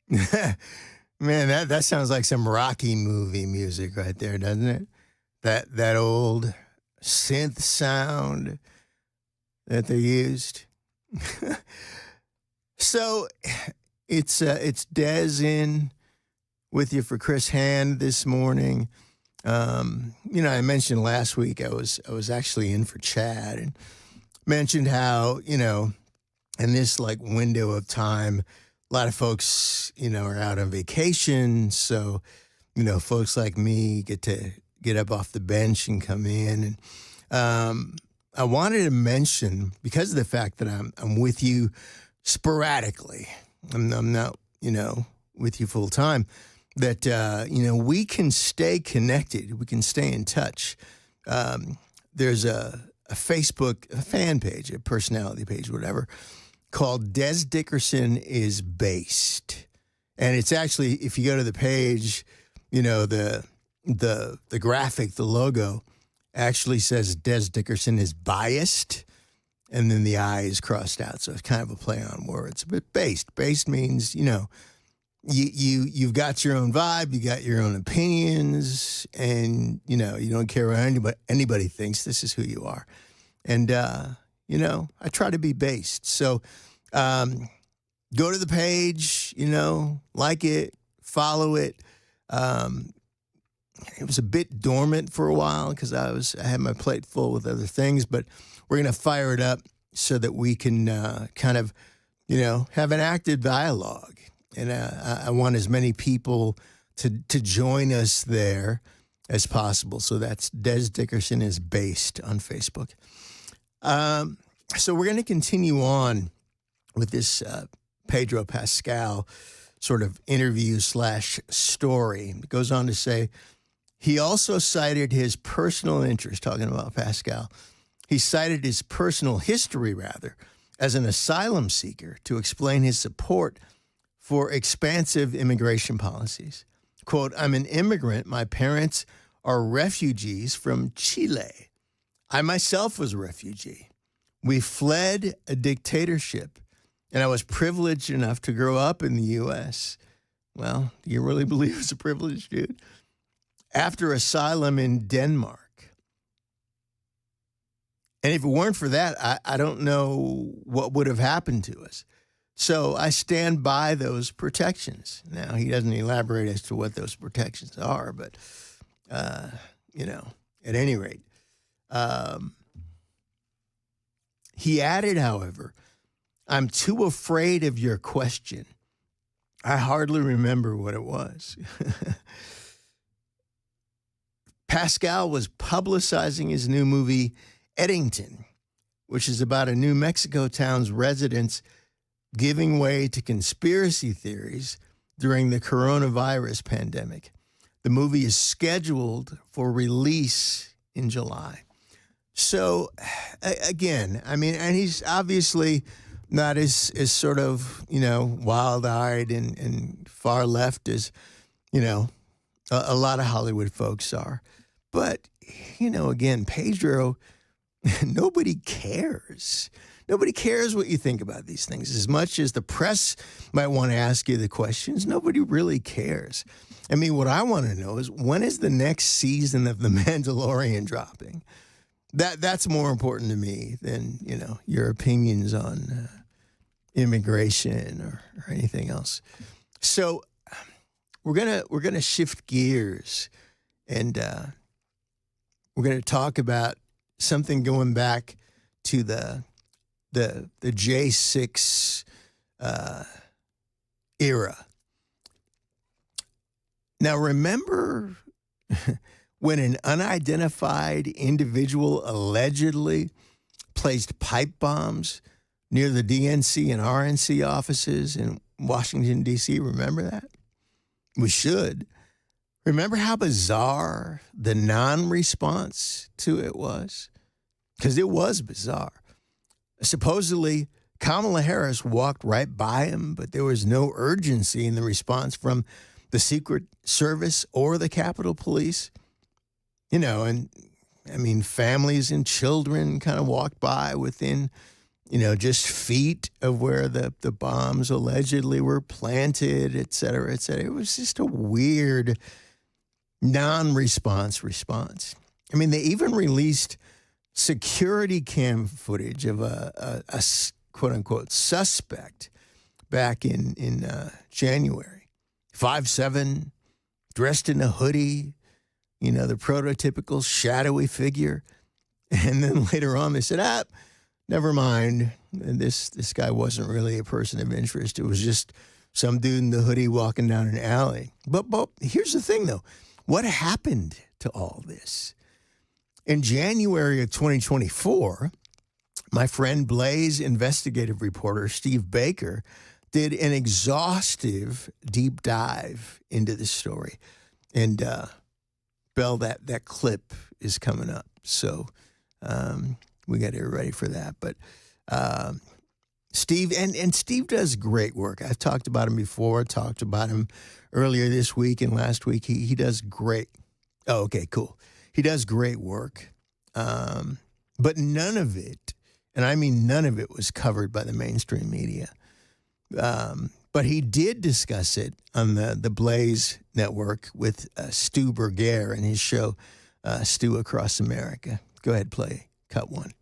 Man, that sounds like some Rocky movie music right there, doesn't it? That old synth sound that they used. So it's Des in with you for Chris Hand this morning. I mentioned last week I was actually in for Chad and mentioned how, in this like window of time, a lot of folks, are out on vacation. So, folks like me get to get up off the bench and come in. And I wanted to mention, because of the fact that I'm with you sporadically, I'm not, with you full time, that, we can stay connected. We can stay in touch. There's a Facebook fan page, a personality page, whatever, called Des Dickerson is Based. And it's actually, if you go to the page, the graphic, the logo actually says Des Dickerson is biased, and then the I is crossed out. So it's kind of a play on words. But based. Based means, you've got your own vibe, you got your own opinions, and, you don't care what anybody thinks. This is who you are. And, I try to be based. So go to the page, like it, follow it. It was a bit dormant for a while because I had my plate full with other things, but we're going to fire it up so that we can kind of, have an active dialogue. And I want as many people to join us there as possible. So that's Des Dickerson is Based on Facebook. So we're going to continue on with this Pedro Pascal sort of interview / story. It goes on to say, he also cited his personal interest, talking about Pascal. He cited his personal history, rather, as an asylum seeker to explain his support for expansive immigration policies. Quote, I'm an immigrant. My parents are refugees from Chile. I myself was a refugee. We fled a dictatorship, and I was privileged enough to grow up in the U.S. Well, do you really believe it's a privilege, dude? After asylum in Denmark. And if it weren't for that, I don't know what would have happened to us. So I stand by those protections. Now, he doesn't elaborate as to what those protections are, but, at any rate. He added, however, I'm too afraid of your question. I hardly remember what it was. Pascal was publicizing his new movie, Eddington, which is about a New Mexico town's residents giving way to conspiracy theories during the coronavirus pandemic. The movie is scheduled for release in July. So, again, and he's obviously not as sort of, wild-eyed and far left as, a lot of Hollywood folks are. But, again, Pedro, nobody cares. Nobody cares what you think about these things. As much as the press might want to ask you the questions, nobody really cares. What I want to know is, when is the next season of The Mandalorian dropping? That's more important to me than, your opinions on immigration or anything else. So we're gonna shift gears, and we're gonna talk about something going back to the J6 era. Now, remember when an unidentified individual allegedly placed pipe bombs near the DNC and RNC offices in Washington, D.C.? Remember that? We should. Remember how bizarre the non-response to it was? Because it was bizarre. Supposedly, Kamala Harris walked right by him, but there was no urgency in the response from the Secret Service or the Capitol Police. Families and children kind of walked by within just feet of where the bombs allegedly were planted, et cetera, et cetera. It was just a weird non-response response. I mean, they even released security cam footage of a quote-unquote suspect back in January. 5'7", dressed in a hoodie, the prototypical shadowy figure. And then later on they said, never mind. This guy wasn't really a person of interest. It was just some dude in the hoodie walking down an alley. But here's the thing, though. What happened to all this? In January of 2024, my friend Blaze investigative reporter Steve Baker did an exhaustive deep dive into this story. And, Bell, that clip is coming up. So we got to get ready for that. But Steve, and Steve does great work. I've talked about him before, talked about him earlier this week and last week. He does great. Oh, okay, cool. He does great work. But none of it, and I mean none of it, was covered by the mainstream media. But he did discuss it on the Blaze Network with Stu Berger and his show, Stu Across America. Go ahead, play cut one.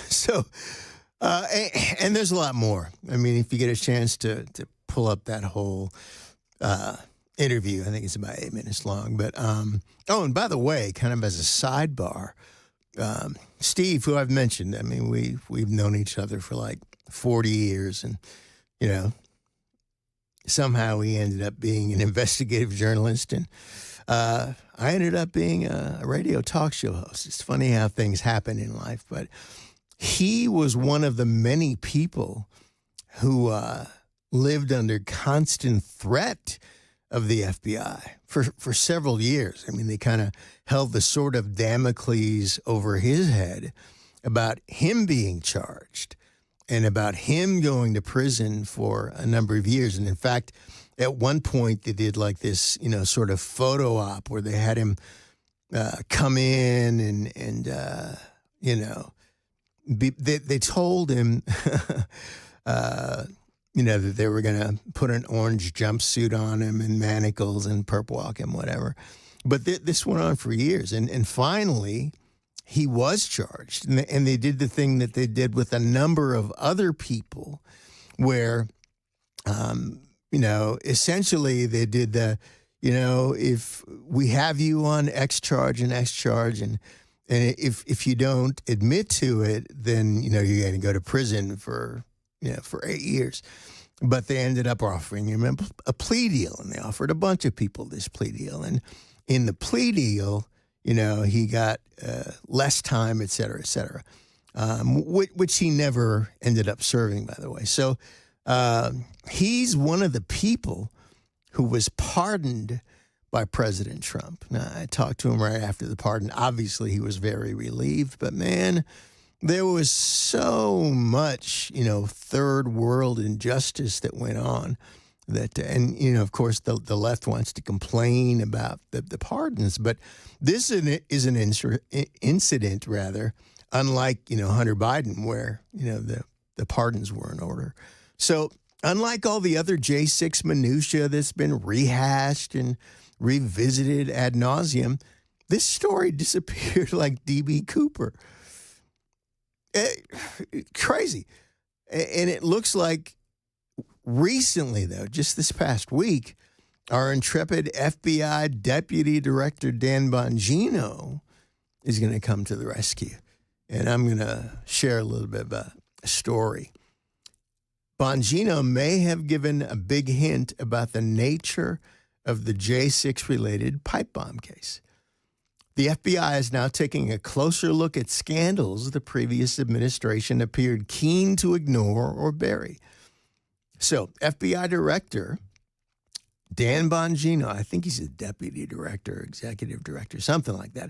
So And there's a lot more. I mean, if you get a chance to pull up that whole interview, I think it's about 8 minutes long. But and by the way, kind of as a sidebar, Steve, who I've mentioned, I mean, we've known each other for like 40 years, and somehow he ended up being an investigative journalist, and I ended up being a radio talk show host. It's funny how things happen in life, but he was one of the many people who lived under constant threat of the FBI for several years. I mean, they kind of held the sword of Damocles over his head about him being charged and about him going to prison for a number of years. And in fact, at one point they did like this, sort of photo op where they had him come in and they told him, that they were going to put an orange jumpsuit on him and manacles and perp walk him, whatever. But this went on for years. And finally, he was charged. And they did the thing that they did with a number of other people where, essentially they did the, if we have you on X charge and if you don't admit to it, then, you're going to go to prison for 8 years. But they ended up offering him a plea deal, and they offered a bunch of people this plea deal. And in the plea deal, he got less time, et cetera, which he never ended up serving, by the way. So he's one of the people who was pardoned by President Trump. Now, I talked to him right after the pardon. Obviously, he was very relieved, but man, there was so much, third world injustice that went on and of course, the left wants to complain about the pardons, but this is an incident, rather, unlike, Hunter Biden, where, the pardons were in order. So unlike all the other J6 minutia that's been rehashed and revisited ad nauseum, this story disappeared like D.B. Cooper. Crazy. And it looks like recently, though, just this past week, our intrepid FBI Deputy Director Dan Bongino is going to come to the rescue. And I'm going to share a little bit about a story. Bongino may have given a big hint about the nature of the J6-related pipe bomb case. The FBI is now taking a closer look at scandals the previous administration appeared keen to ignore or bury. So, FBI Director Dan Bongino, I think he's a deputy director, executive director, something like that.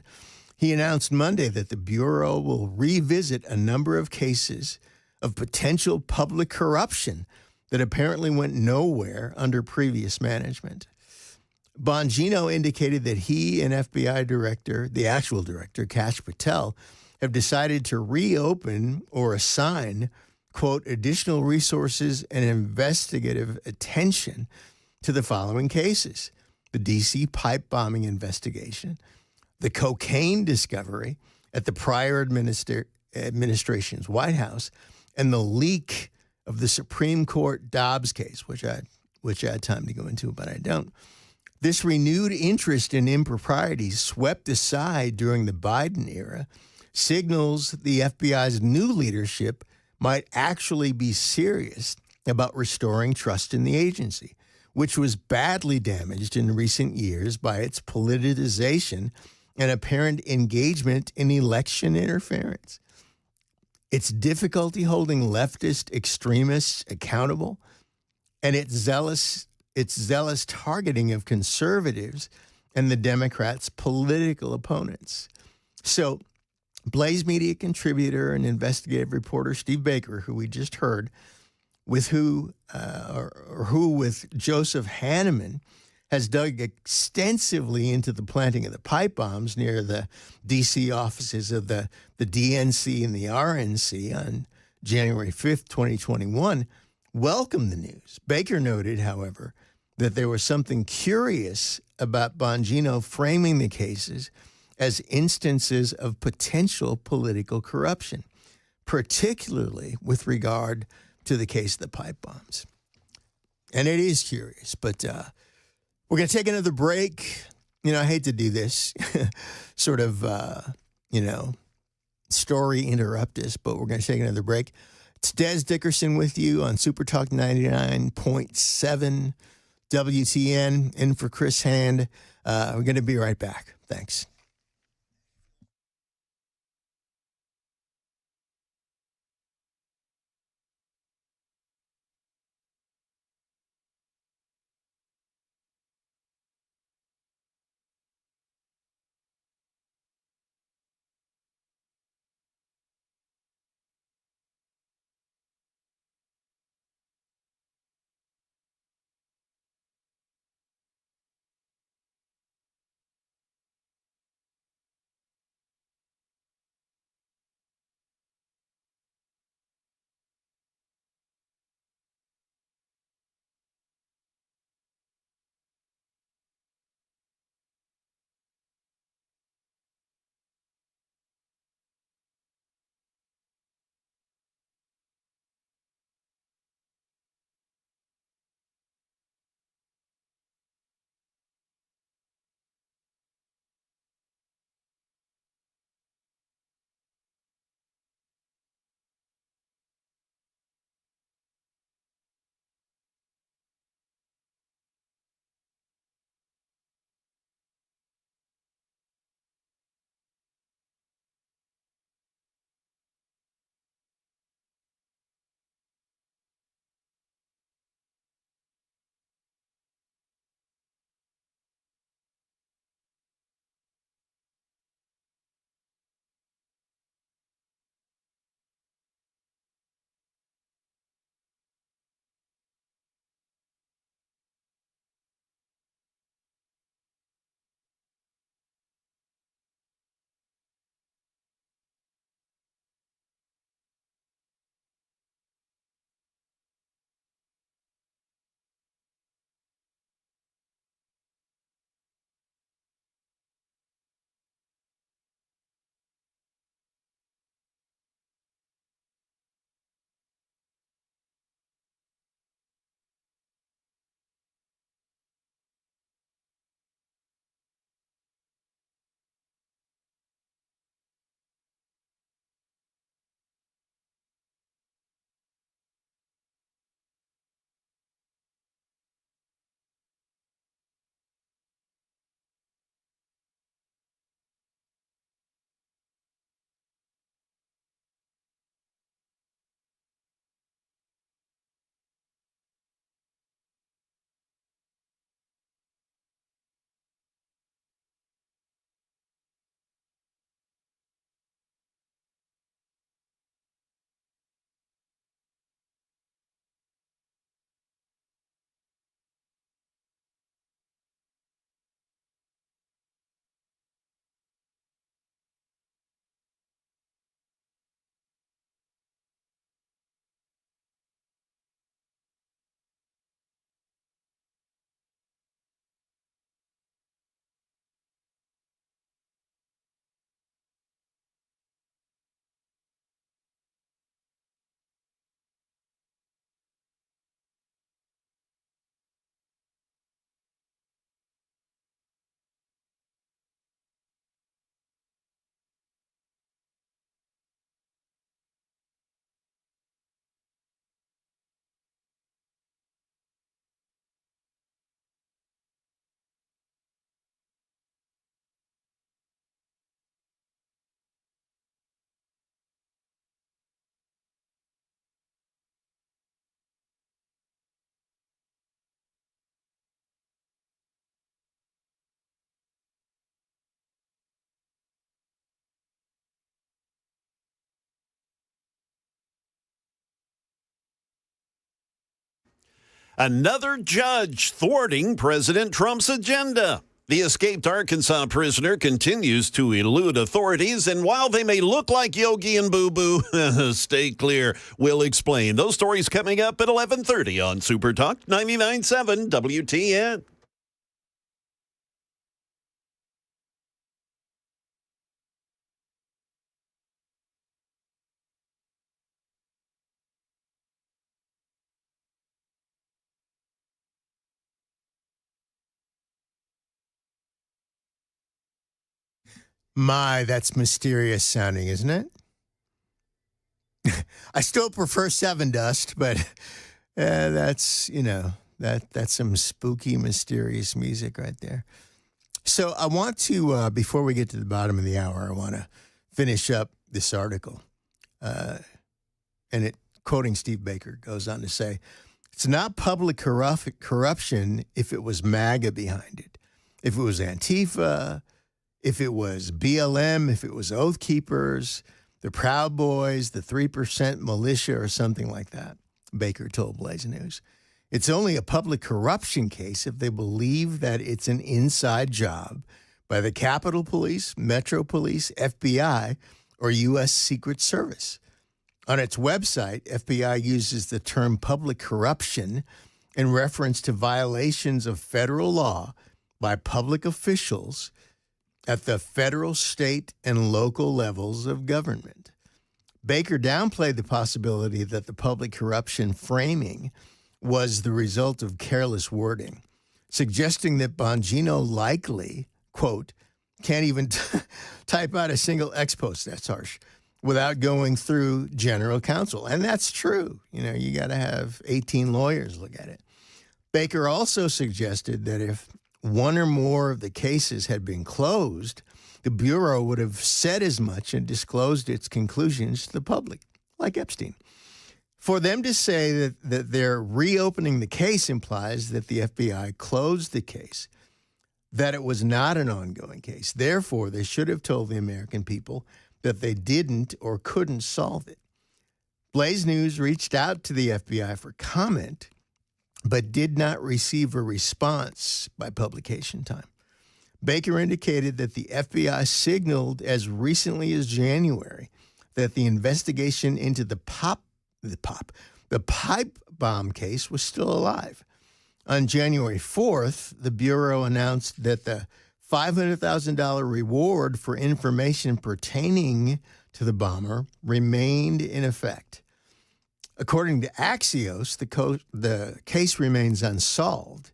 He announced Monday that the Bureau will revisit a number of cases of potential public corruption that apparently went nowhere under previous management. Bongino indicated that he and FBI director, the actual director, Kash Patel, have decided to reopen or assign, quote, additional resources and investigative attention to the following cases: the D.C. pipe bombing investigation, the cocaine discovery at the prior administration's White House, and the leak of the Supreme Court Dobbs case, which I had time to go into, but I don't. This renewed interest in improprieties swept aside during the Biden era signals the FBI's new leadership might actually be serious about restoring trust in the agency, which was badly damaged in recent years by its politicization and apparent engagement in election interference. Its difficulty holding leftist extremists accountable, and its zealous targeting of conservatives and the Democrats' political opponents. So, Blaze Media contributor and investigative reporter Steve Baker, who we just heard, with Joseph Hanneman, has dug extensively into the planting of the pipe bombs near the D.C. offices of the DNC and the RNC on January 5th, 2021, welcomed the news. Baker noted, however, that there was something curious about Bongino framing the cases as instances of potential political corruption, particularly with regard to the case of the pipe bombs. And it is curious, but we're going to take another break. You know, I hate to do this sort of, story interruptus, but we're going to take another break. It's Des Dickerson with you on Super Talk 99.7 WTN, in for Chris Hand. We're going to be right back. Thanks. Another judge thwarting President Trump's agenda. The escaped Arkansas prisoner continues to elude authorities, and while they may look like Yogi and Boo Boo, stay clear. We'll explain. Those stories coming up at 11:30 on Super Talk 99.7 WTN. My, that's mysterious sounding, isn't it? I still prefer Seven Dust, but that's, that's some spooky, mysterious music right there. So I want to, before we get to the bottom of the hour, I want to finish up this article. And it, quoting Steve Baker, goes on to say, it's not public corruption if it was MAGA behind it. If it was Antifa, if it was BLM, if it was Oath Keepers, the Proud Boys, the 3% militia, or something like that, Baker told Blaze News. It's only a public corruption case if they believe that it's an inside job by the Capitol Police, Metro Police, FBI, or U.S. Secret Service. On its website, FBI uses the term public corruption in reference to violations of federal law by public officials at the federal, state, and local levels of government. Baker downplayed the possibility that the public corruption framing was the result of careless wording, suggesting that Bongino likely, quote, can't even type out a single X post, that's harsh, without going through general counsel. And that's true. You got to have 18 lawyers look at it. Baker also suggested that if one or more of the cases had been closed, the Bureau would have said as much and disclosed its conclusions to the public, like Epstein. For them to say that they're reopening the case implies that the FBI closed the case, that it was not an ongoing case. Therefore, they should have told the American people that they didn't or couldn't solve it. Blaze News reached out to the FBI for comment, but did not receive a response by publication time. Baker indicated that the FBI signaled as recently as January that the investigation into the pipe bomb case was still alive. On January 4th, the Bureau announced that the $500,000 reward for information pertaining to the bomber remained in effect. According to Axios, the case remains unsolved,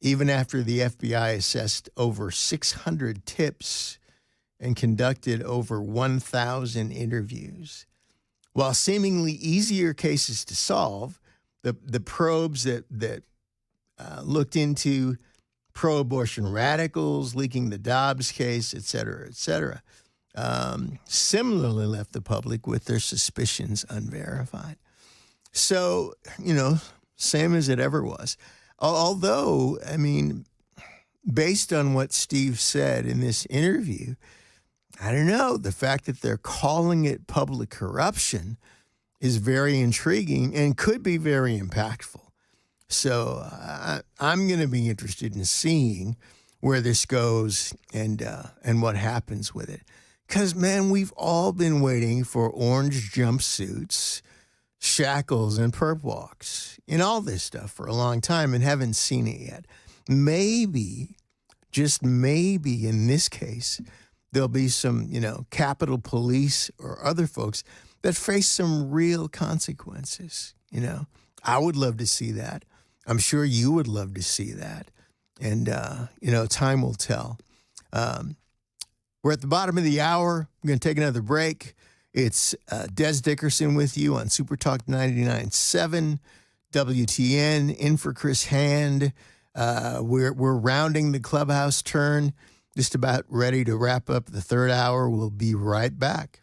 even after the FBI assessed over 600 tips and conducted over 1,000 interviews. While seemingly easier cases to solve, the probes that looked into pro-abortion radicals, leaking the Dobbs case, et cetera, similarly left the public with their suspicions unverified. So, same as it ever was. Although, based on what Steve said in this interview, I don't know, the fact that they're calling it public corruption is very intriguing and could be very impactful. So I'm going to be interested in seeing where this goes and what happens with it. Because, man, we've all been waiting for orange jumpsuits, shackles, and perp walks and all this stuff for a long time and haven't seen it yet. Maybe, just maybe in this case, there'll be some, Capitol Police or other folks that face some real consequences. I would love to see that. I'm sure you would love to see that. And, time will tell. We're at the bottom of the hour. We're going to take another break. It's Des Dickerson with you on Super Talk 99.7, WTN, in for Chris Hand. We're rounding the clubhouse turn, just about ready to wrap up the third hour. We'll be right back.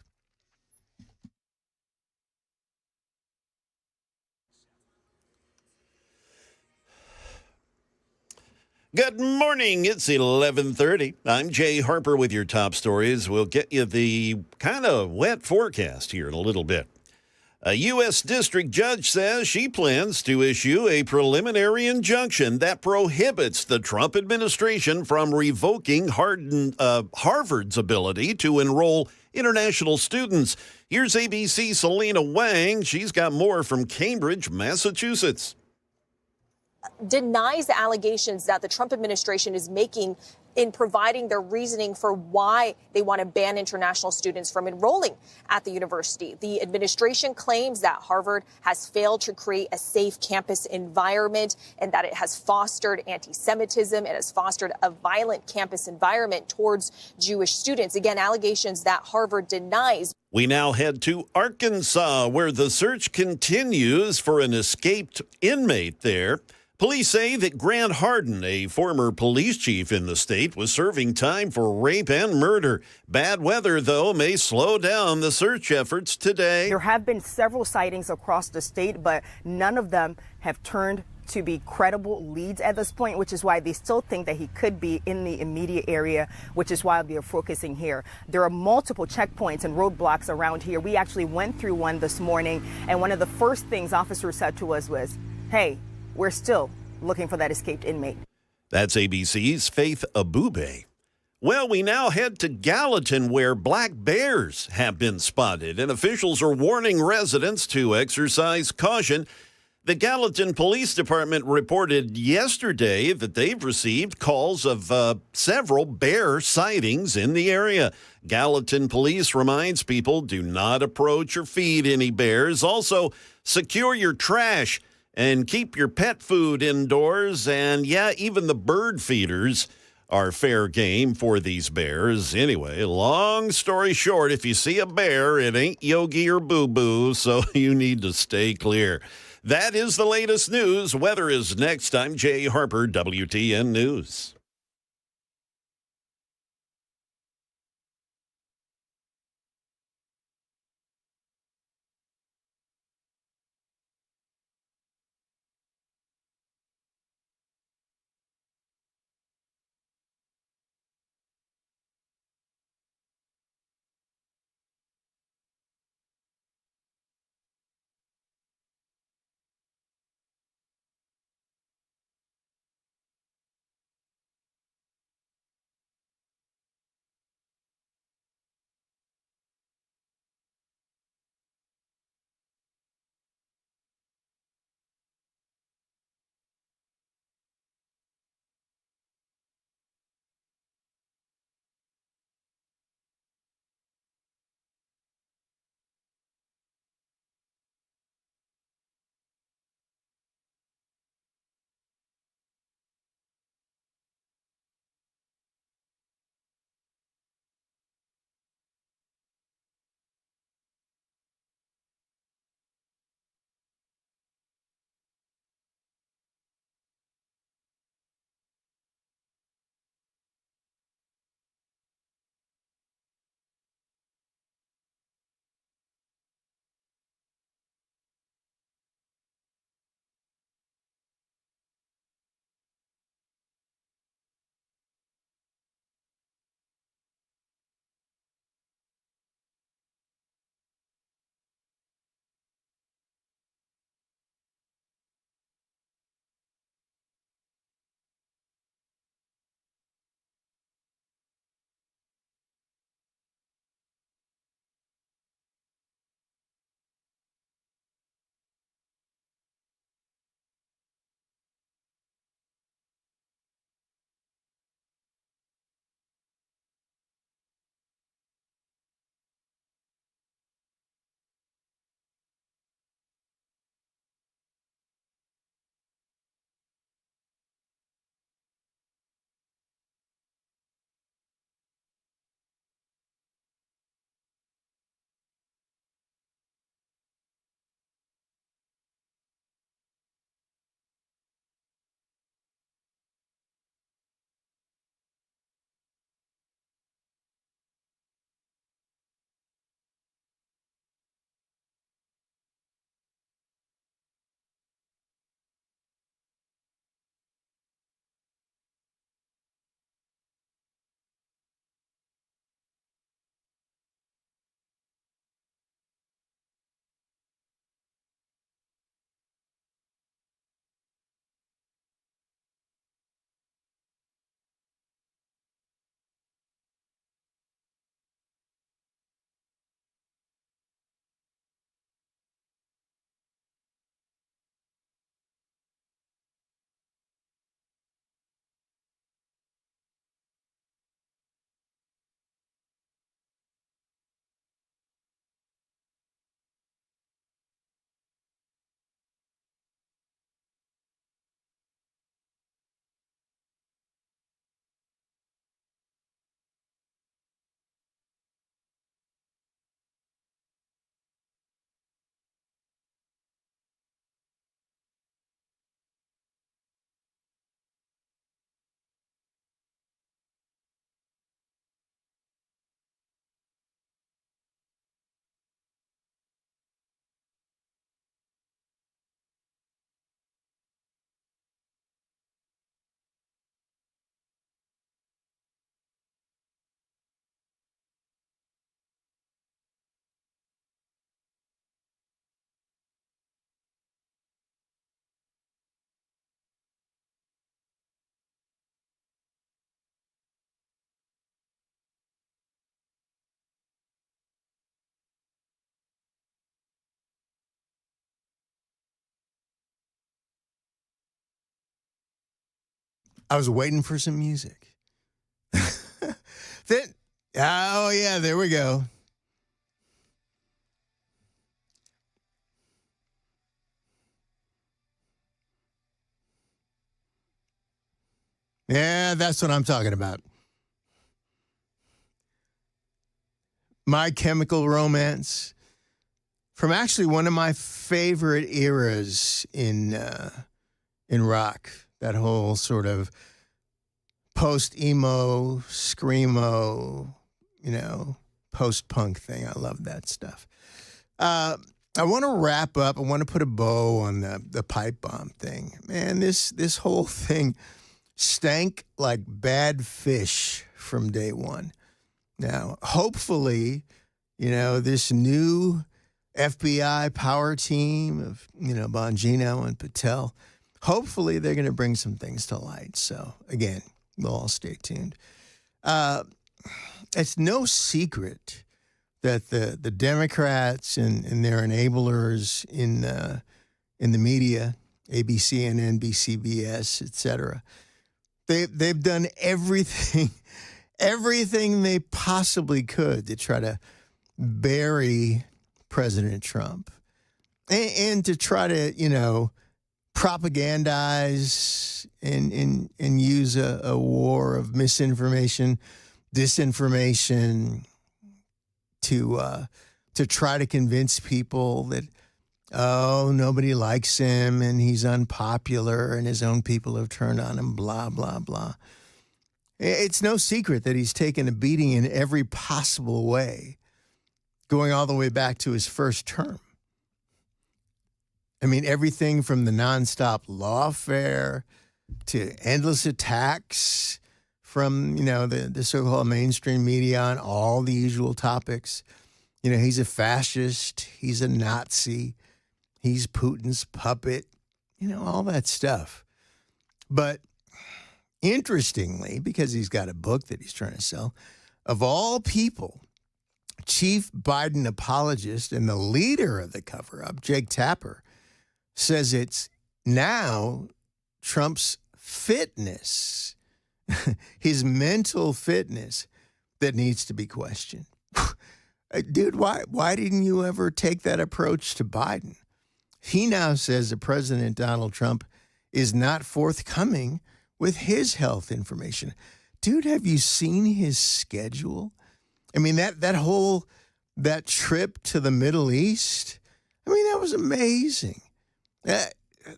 Good morning. It's 11:30. I'm Jay Harper with your top stories. We'll get you the kind of wet forecast here in a little bit. A U.S. district judge says she plans to issue a preliminary injunction that prohibits the Trump administration from revoking Harvard's ability to enroll international students. Here's ABC's Selena Wang. She's got more from Cambridge, Massachusetts. Denies the allegations that the Trump administration is making in providing their reasoning for why they want to ban international students from enrolling at the university. The administration claims that Harvard has failed to create a safe campus environment and that it has fostered anti-Semitism. It has fostered a violent campus environment towards Jewish students. Again, allegations that Harvard denies. We now head to Arkansas, where the search continues for an escaped inmate there. Police say that Grant Hardin, a former police chief in the state, was serving time for rape and murder. Bad weather, though, may slow down the search efforts today. There have been several sightings across the state, but none of them have turned to be credible leads at this point, which is why they still think that he could be in the immediate area, which is why they're focusing here. There are multiple checkpoints and roadblocks around here. We actually went through one this morning, and one of the first things officers said to us was, hey, we're still looking for that escaped inmate. That's ABC's Faith Abube. Well, we now head to Gallatin, where black bears have been spotted, and officials are warning residents to exercise caution. The Gallatin Police Department reported yesterday that they've received calls of several bear sightings in the area. Gallatin Police reminds people, do not approach or feed any bears. Also, secure your trash and keep your pet food indoors. And yeah, even the bird feeders are fair game for these bears. Anyway, long story short, if you see a bear, it ain't Yogi or Boo Boo, so you need to stay clear. That is the latest news. Weather is next. I'm Jay Harper, WTN News. I was waiting for some music. Then, oh, yeah, there we go. Yeah, that's what I'm talking about. My Chemical Romance, from actually one of my favorite eras in rock. That whole sort of post-emo, screamo, post-punk thing. I love that stuff. I want to wrap up. I want to put a bow on the pipe bomb thing. Man, this whole thing stank like bad fish from day one. Now, hopefully, this new FBI power team of, Bongino and Patel, hopefully they're going to bring some things to light. So, again, we'll all stay tuned. It's no secret that the Democrats and their enablers in the media, ABC and NBCBS, et cetera, they've done everything they possibly could to try to bury President Trump and to try to, propagandize and use a war of misinformation, disinformation to try to convince people that, nobody likes him and he's unpopular and his own people have turned on him, blah, blah, blah. It's no secret that he's taken a beating in every possible way, going all the way back to his first term. I mean, everything from the nonstop lawfare to endless attacks from, the so-called mainstream media on all the usual topics. He's a fascist, he's a Nazi, he's Putin's puppet, all that stuff. But interestingly, because he's got a book that he's trying to sell, of all people, chief Biden apologist and the leader of the cover-up, Jake Tapper, says it's now Trump's fitness, his mental fitness, that needs to be questioned. Dude, why didn't you ever take that approach to Biden? He now says that President Donald Trump is not forthcoming with his health information. Dude, have you seen his schedule? I mean, that trip to the Middle East, I mean, that was amazing.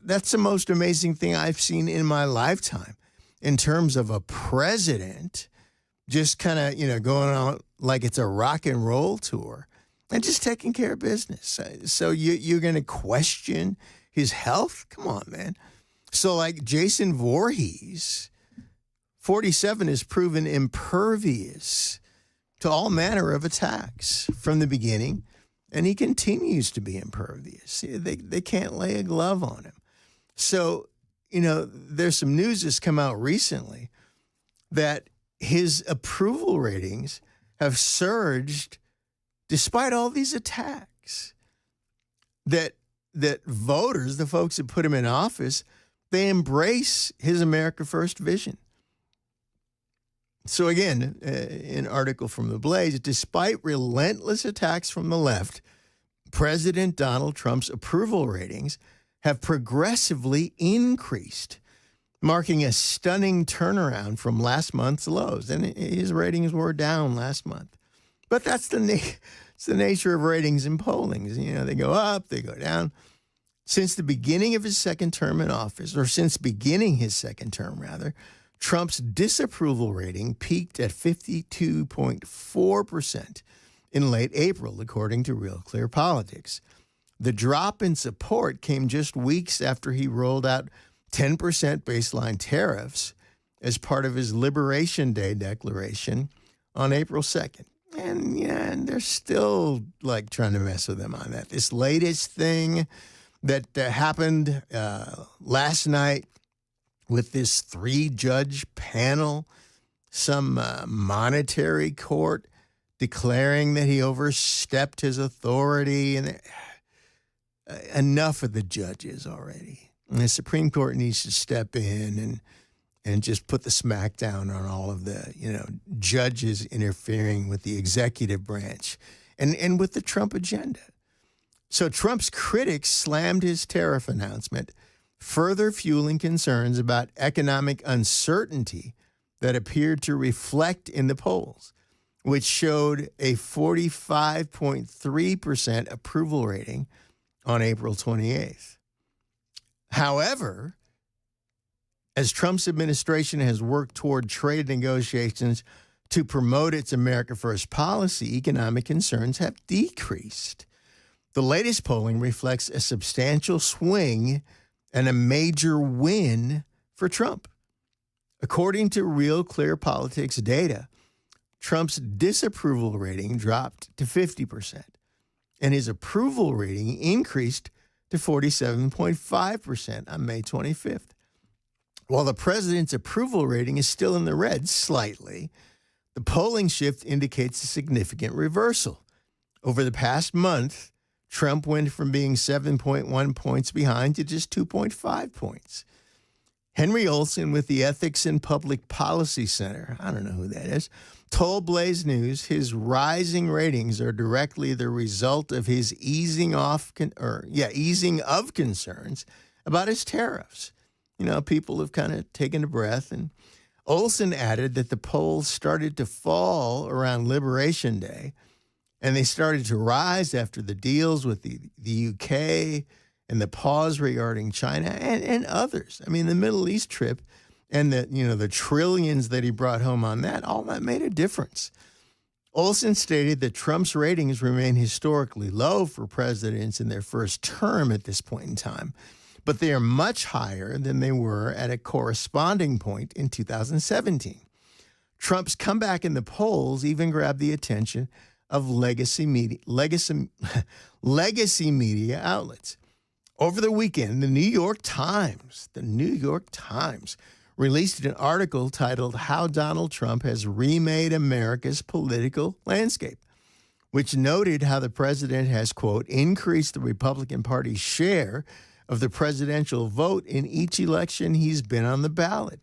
That's the most amazing thing I've seen in my lifetime in terms of a president just kind of, going on like it's a rock and roll tour and just taking care of business. So you're going to question his health? Come on, man. So like Jason Voorhees, 47, is proven impervious to all manner of attacks from the beginning, and he continues to be impervious. They can't lay a glove on him. So, there's some news that's come out recently that his approval ratings have surged despite all these attacks. That voters, the folks that put him in office, they embrace his America First vision. So again, an article from The Blaze, despite relentless attacks from the left, President Donald Trump's approval ratings have progressively increased, marking a stunning turnaround from last month's lows. And his ratings were down last month. But that's it's the nature of ratings and polling. They go up, they go down. Since the beginning of his second term in office, or since beginning his second term, rather, Trump's disapproval rating peaked at 52.4% in late April, according to Real Clear Politics. The drop in support came just weeks after he rolled out 10% baseline tariffs as part of his Liberation Day declaration on April 2nd. And they're still trying to mess with him on that. This latest thing that happened last night with this 3-judge panel, some monetary court declaring that he overstepped his authority, and enough of the judges already. And the Supreme Court needs to step in and just put the smackdown on all of the, judges interfering with the executive branch and with the Trump agenda. So Trump's critics slammed his tariff announcement, further fueling concerns about economic uncertainty that appeared to reflect in the polls, which showed a 45.3% approval rating on April 28th. However, as Trump's administration has worked toward trade negotiations to promote its America First policy, economic concerns have decreased. The latest polling reflects a substantial swing and a major win for Trump. According to Real Clear Politics data, Trump's disapproval rating dropped to 50%, and his approval rating increased to 47.5% on May 25th. While the president's approval rating is still in the red slightly, the polling shift indicates a significant reversal. Over the past month, Trump went from being 7.1 points behind to just 2.5 points. Henry Olson with the Ethics and Public Policy Center, I don't know who that is, told Blaze News his rising ratings are directly the result of his easing of concerns about his tariffs. People have kind of taken a breath, and Olson added that the polls started to fall around Liberation Day, and they started to rise after the deals with the UK and the pause regarding China and others. I mean, the Middle East trip and the trillions that he brought home on that, all that made a difference. Olson stated that Trump's ratings remain historically low for presidents in their first term at this point in time, but they are much higher than they were at a corresponding point in 2017. Trump's comeback in the polls even grabbed the attention of legacy media outlets. Over the weekend, the New York Times released an article titled "How Donald Trump Has Remade America's Political Landscape," which noted how the president has, quote, increased the Republican Party's share of the presidential vote in each election he's been on the ballot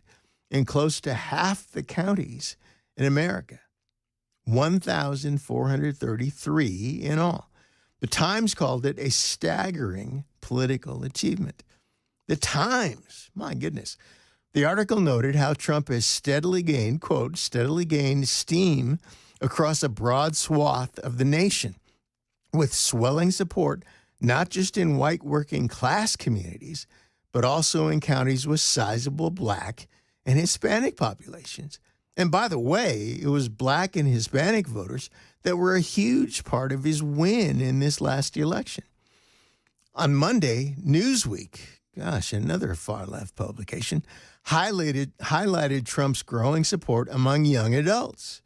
in close to half the counties in America, 1,433 in all. The Times called it a staggering political achievement. The Times, my goodness. The article noted how Trump has steadily gained steam across a broad swath of the nation, with swelling support not just in white working class communities, but also in counties with sizable Black and Hispanic populations. And by the way, it was Black and Hispanic voters that were a huge part of his win in this last election. On Monday, Newsweek, another far-left publication, highlighted Trump's growing support among young adults.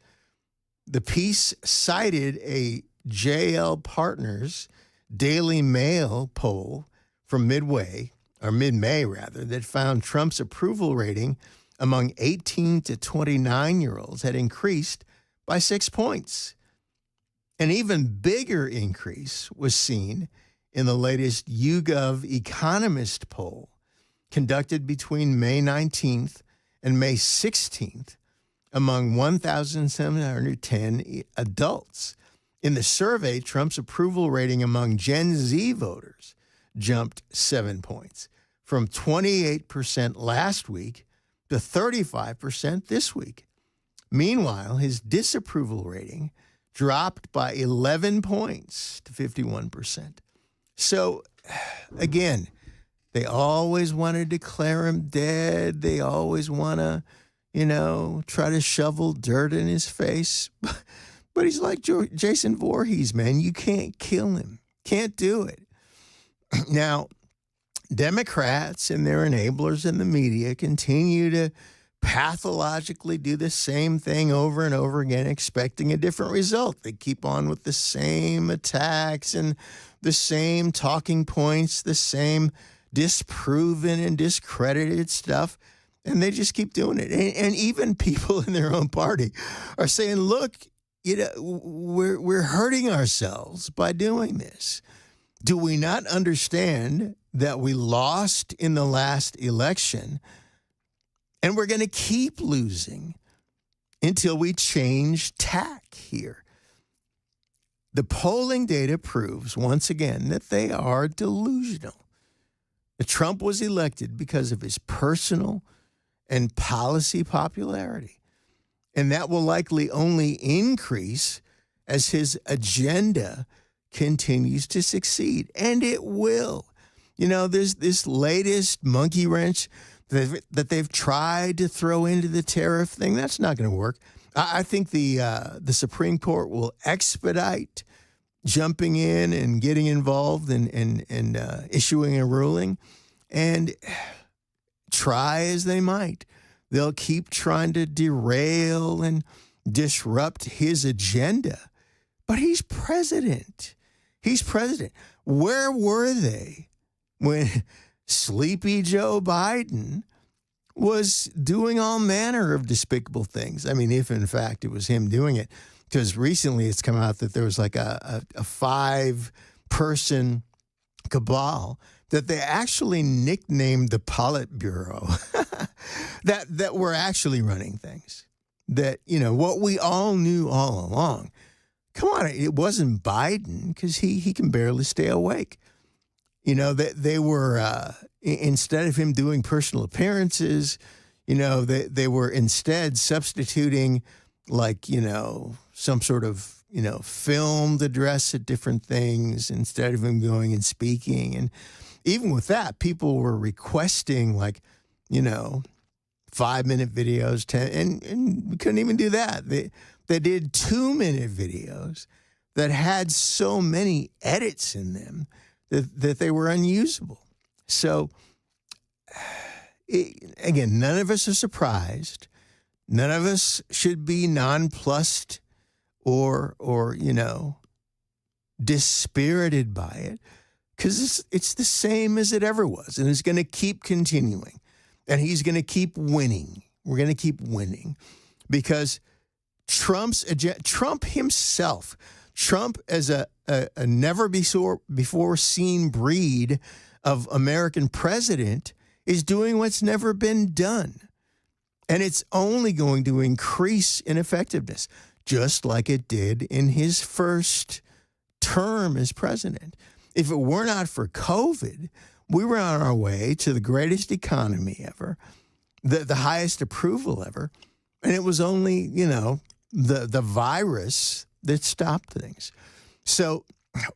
The piece cited a JL Partners Daily Mail poll from mid-May that found Trump's approval rating among 18 to 29-year-olds had increased by 6 points. An even bigger increase was seen in the latest YouGov Economist poll conducted between May 19th and May 16th among 1,710 adults. In the survey, Trump's approval rating among Gen Z voters jumped 7 points, from 28% last week to 35% this week. Meanwhile, his disapproval rating dropped by 11 points to 51%. So, again, they always want to declare him dead. They always want to, try to shovel dirt in his face. But he's like Jason Voorhees, man. You can't kill him. Can't do it. Now, Democrats and their enablers in the media continue to pathologically do the same thing over and over again, expecting a different result. They keep on with the same attacks and the same talking points, the same disproven and discredited stuff, and they just keep doing it. And even people in their own party are saying, look, we're hurting ourselves by doing this. Do we not understand that we lost in the last election And we're going to keep losing until we change tack here. The polling data proves once again that they are delusional. Trump was elected because of his personal and policy popularity. And that will likely only increase as his agenda continues to succeed. And it will. You know, there's this latest monkey wrench that they've tried to throw into the tariff thing. That's not going to work. I think the Supreme Court will expedite jumping in and getting involved and issuing a ruling. And try as they might, they'll keep trying to derail and disrupt his agenda. But he's president. He's president. Where were they when sleepy Joe Biden was doing all manner of despicable things? I mean, if in fact it was him doing it, because recently it's come out that there was like a 5-person cabal that they actually nicknamed the Politburo that were actually running things. That, you know, what we all knew all along. Come on, it wasn't Biden, because he can barely stay awake. You know, they were, instead of him doing personal appearances, you know, they were instead substituting, like, you know, some sort of, you know, filmed address at different things instead of him going and speaking. And even with that, people were requesting, like, you know, 5-minute videos, 10, and we couldn't even do that. They did 2-minute videos that had so many edits in them that they were unusable. So, again, none of us are surprised. None of us should be nonplussed or you know, dispirited by it, because it's the same as it ever was, and it's going to keep continuing, and he's going to keep winning. We're going to keep winning because Trump himself, Trump as a never before seen breed of American president, is doing what's never been done. And it's only going to increase in effectiveness, just like it did in his first term as president. If it were not for COVID, we were on our way to the greatest economy ever, the highest approval ever, and it was only, you know, the virus that stopped things. So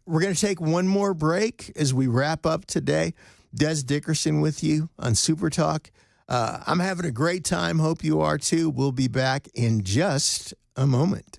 we're going to take one more break as we wrap up today. Des Dickerson with you on Super Talk. I'm having a great time. Hope you are too. We'll be back in just a moment.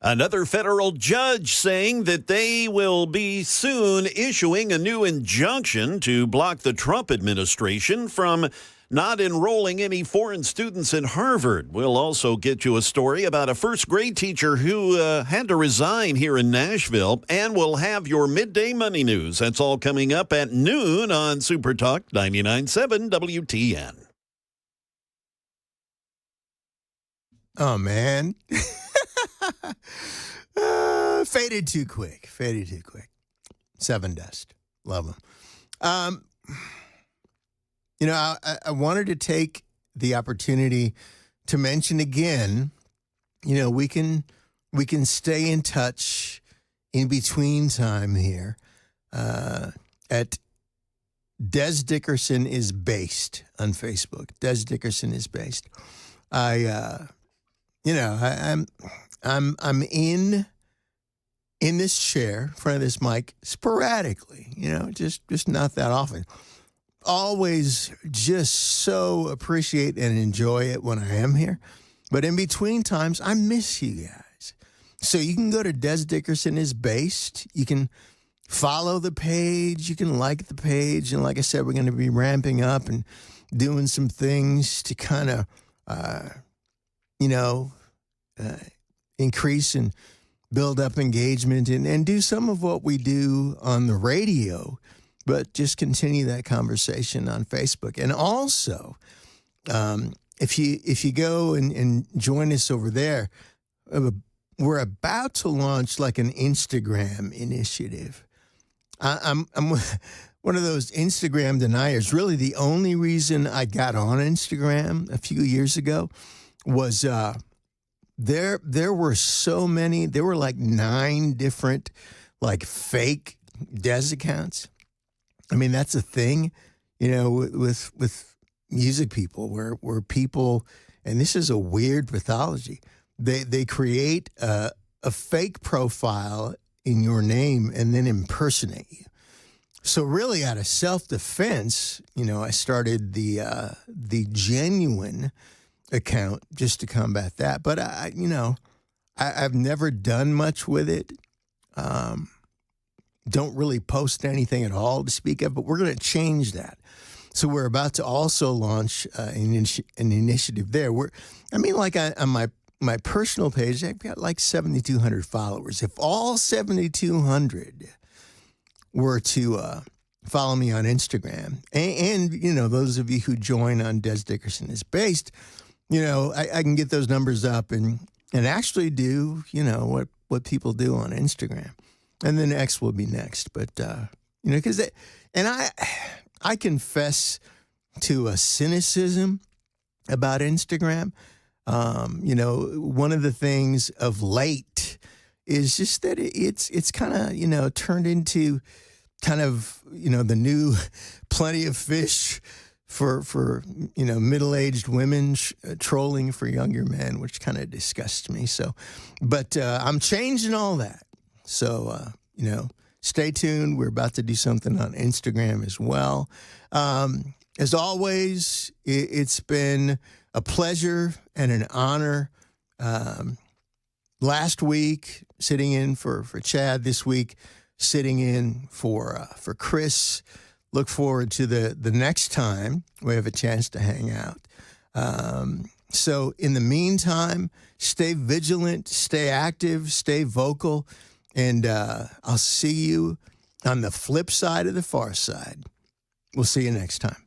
Another federal judge saying that they will be soon issuing a new injunction to block the Trump administration from not enrolling any foreign students in Harvard. We'll also get you a story about a first grade teacher who had to resign here in Nashville, and we'll have your midday money news. That's all coming up at noon on Super Talk 99.7 WTN. Oh, man. Faded too quick. 7 Dust. Love them. I wanted to take the opportunity to mention again, we can stay in touch in between time here at Des Dickerson is based on Facebook. Des Dickerson is based. I'm in this chair, in front of this mic, sporadically, just not that often. Always just so appreciate and enjoy it when I am here. But in between times, I miss you guys. So you can go to Des Dickerson is based. You can follow the page. You can like the page. And like I said, we're going to be ramping up and doing some things to kind of, increase and build up engagement and do some of what we do on the radio, but just continue that conversation on Facebook. And also, if you go and join us over there, we're about to launch like an Instagram initiative. I'm one of those Instagram deniers. Really, the only reason I got on Instagram a few years ago was there were so many. There were like 9 different like fake Des accounts. I mean, that's a thing, with music people where people, and this is a weird pathology. They create a fake profile in your name and then impersonate you. So really, out of self-defense, I started the genuine account just to combat that. But I've never done much with it. Don't really post anything at all to speak of, but we're going to change that. So we're about to also launch an initiative there. On my personal page, I've got like 7,200 followers. If all 7,200 were to follow me on Instagram, and those of you who join on Des Dickerson is based, I can get those numbers up and actually do, what people do on Instagram. And then X will be next. But, because I confess to a cynicism about Instagram. One of the things of late is just that it's kind of, turned into kind of, the new Plenty of Fish for middle-aged women trolling for younger men, which kind of disgusts me. So, but I'm changing all that. So, stay tuned. We're about to do something on Instagram as well. As always, it's been a pleasure and an honor. Last week, sitting in for Chad. This week, sitting in for Chris. Look forward to the next time we have a chance to hang out. So in the meantime, stay vigilant, stay active, stay vocal, and I'll see you on the flip side of the far side. We'll see you next time.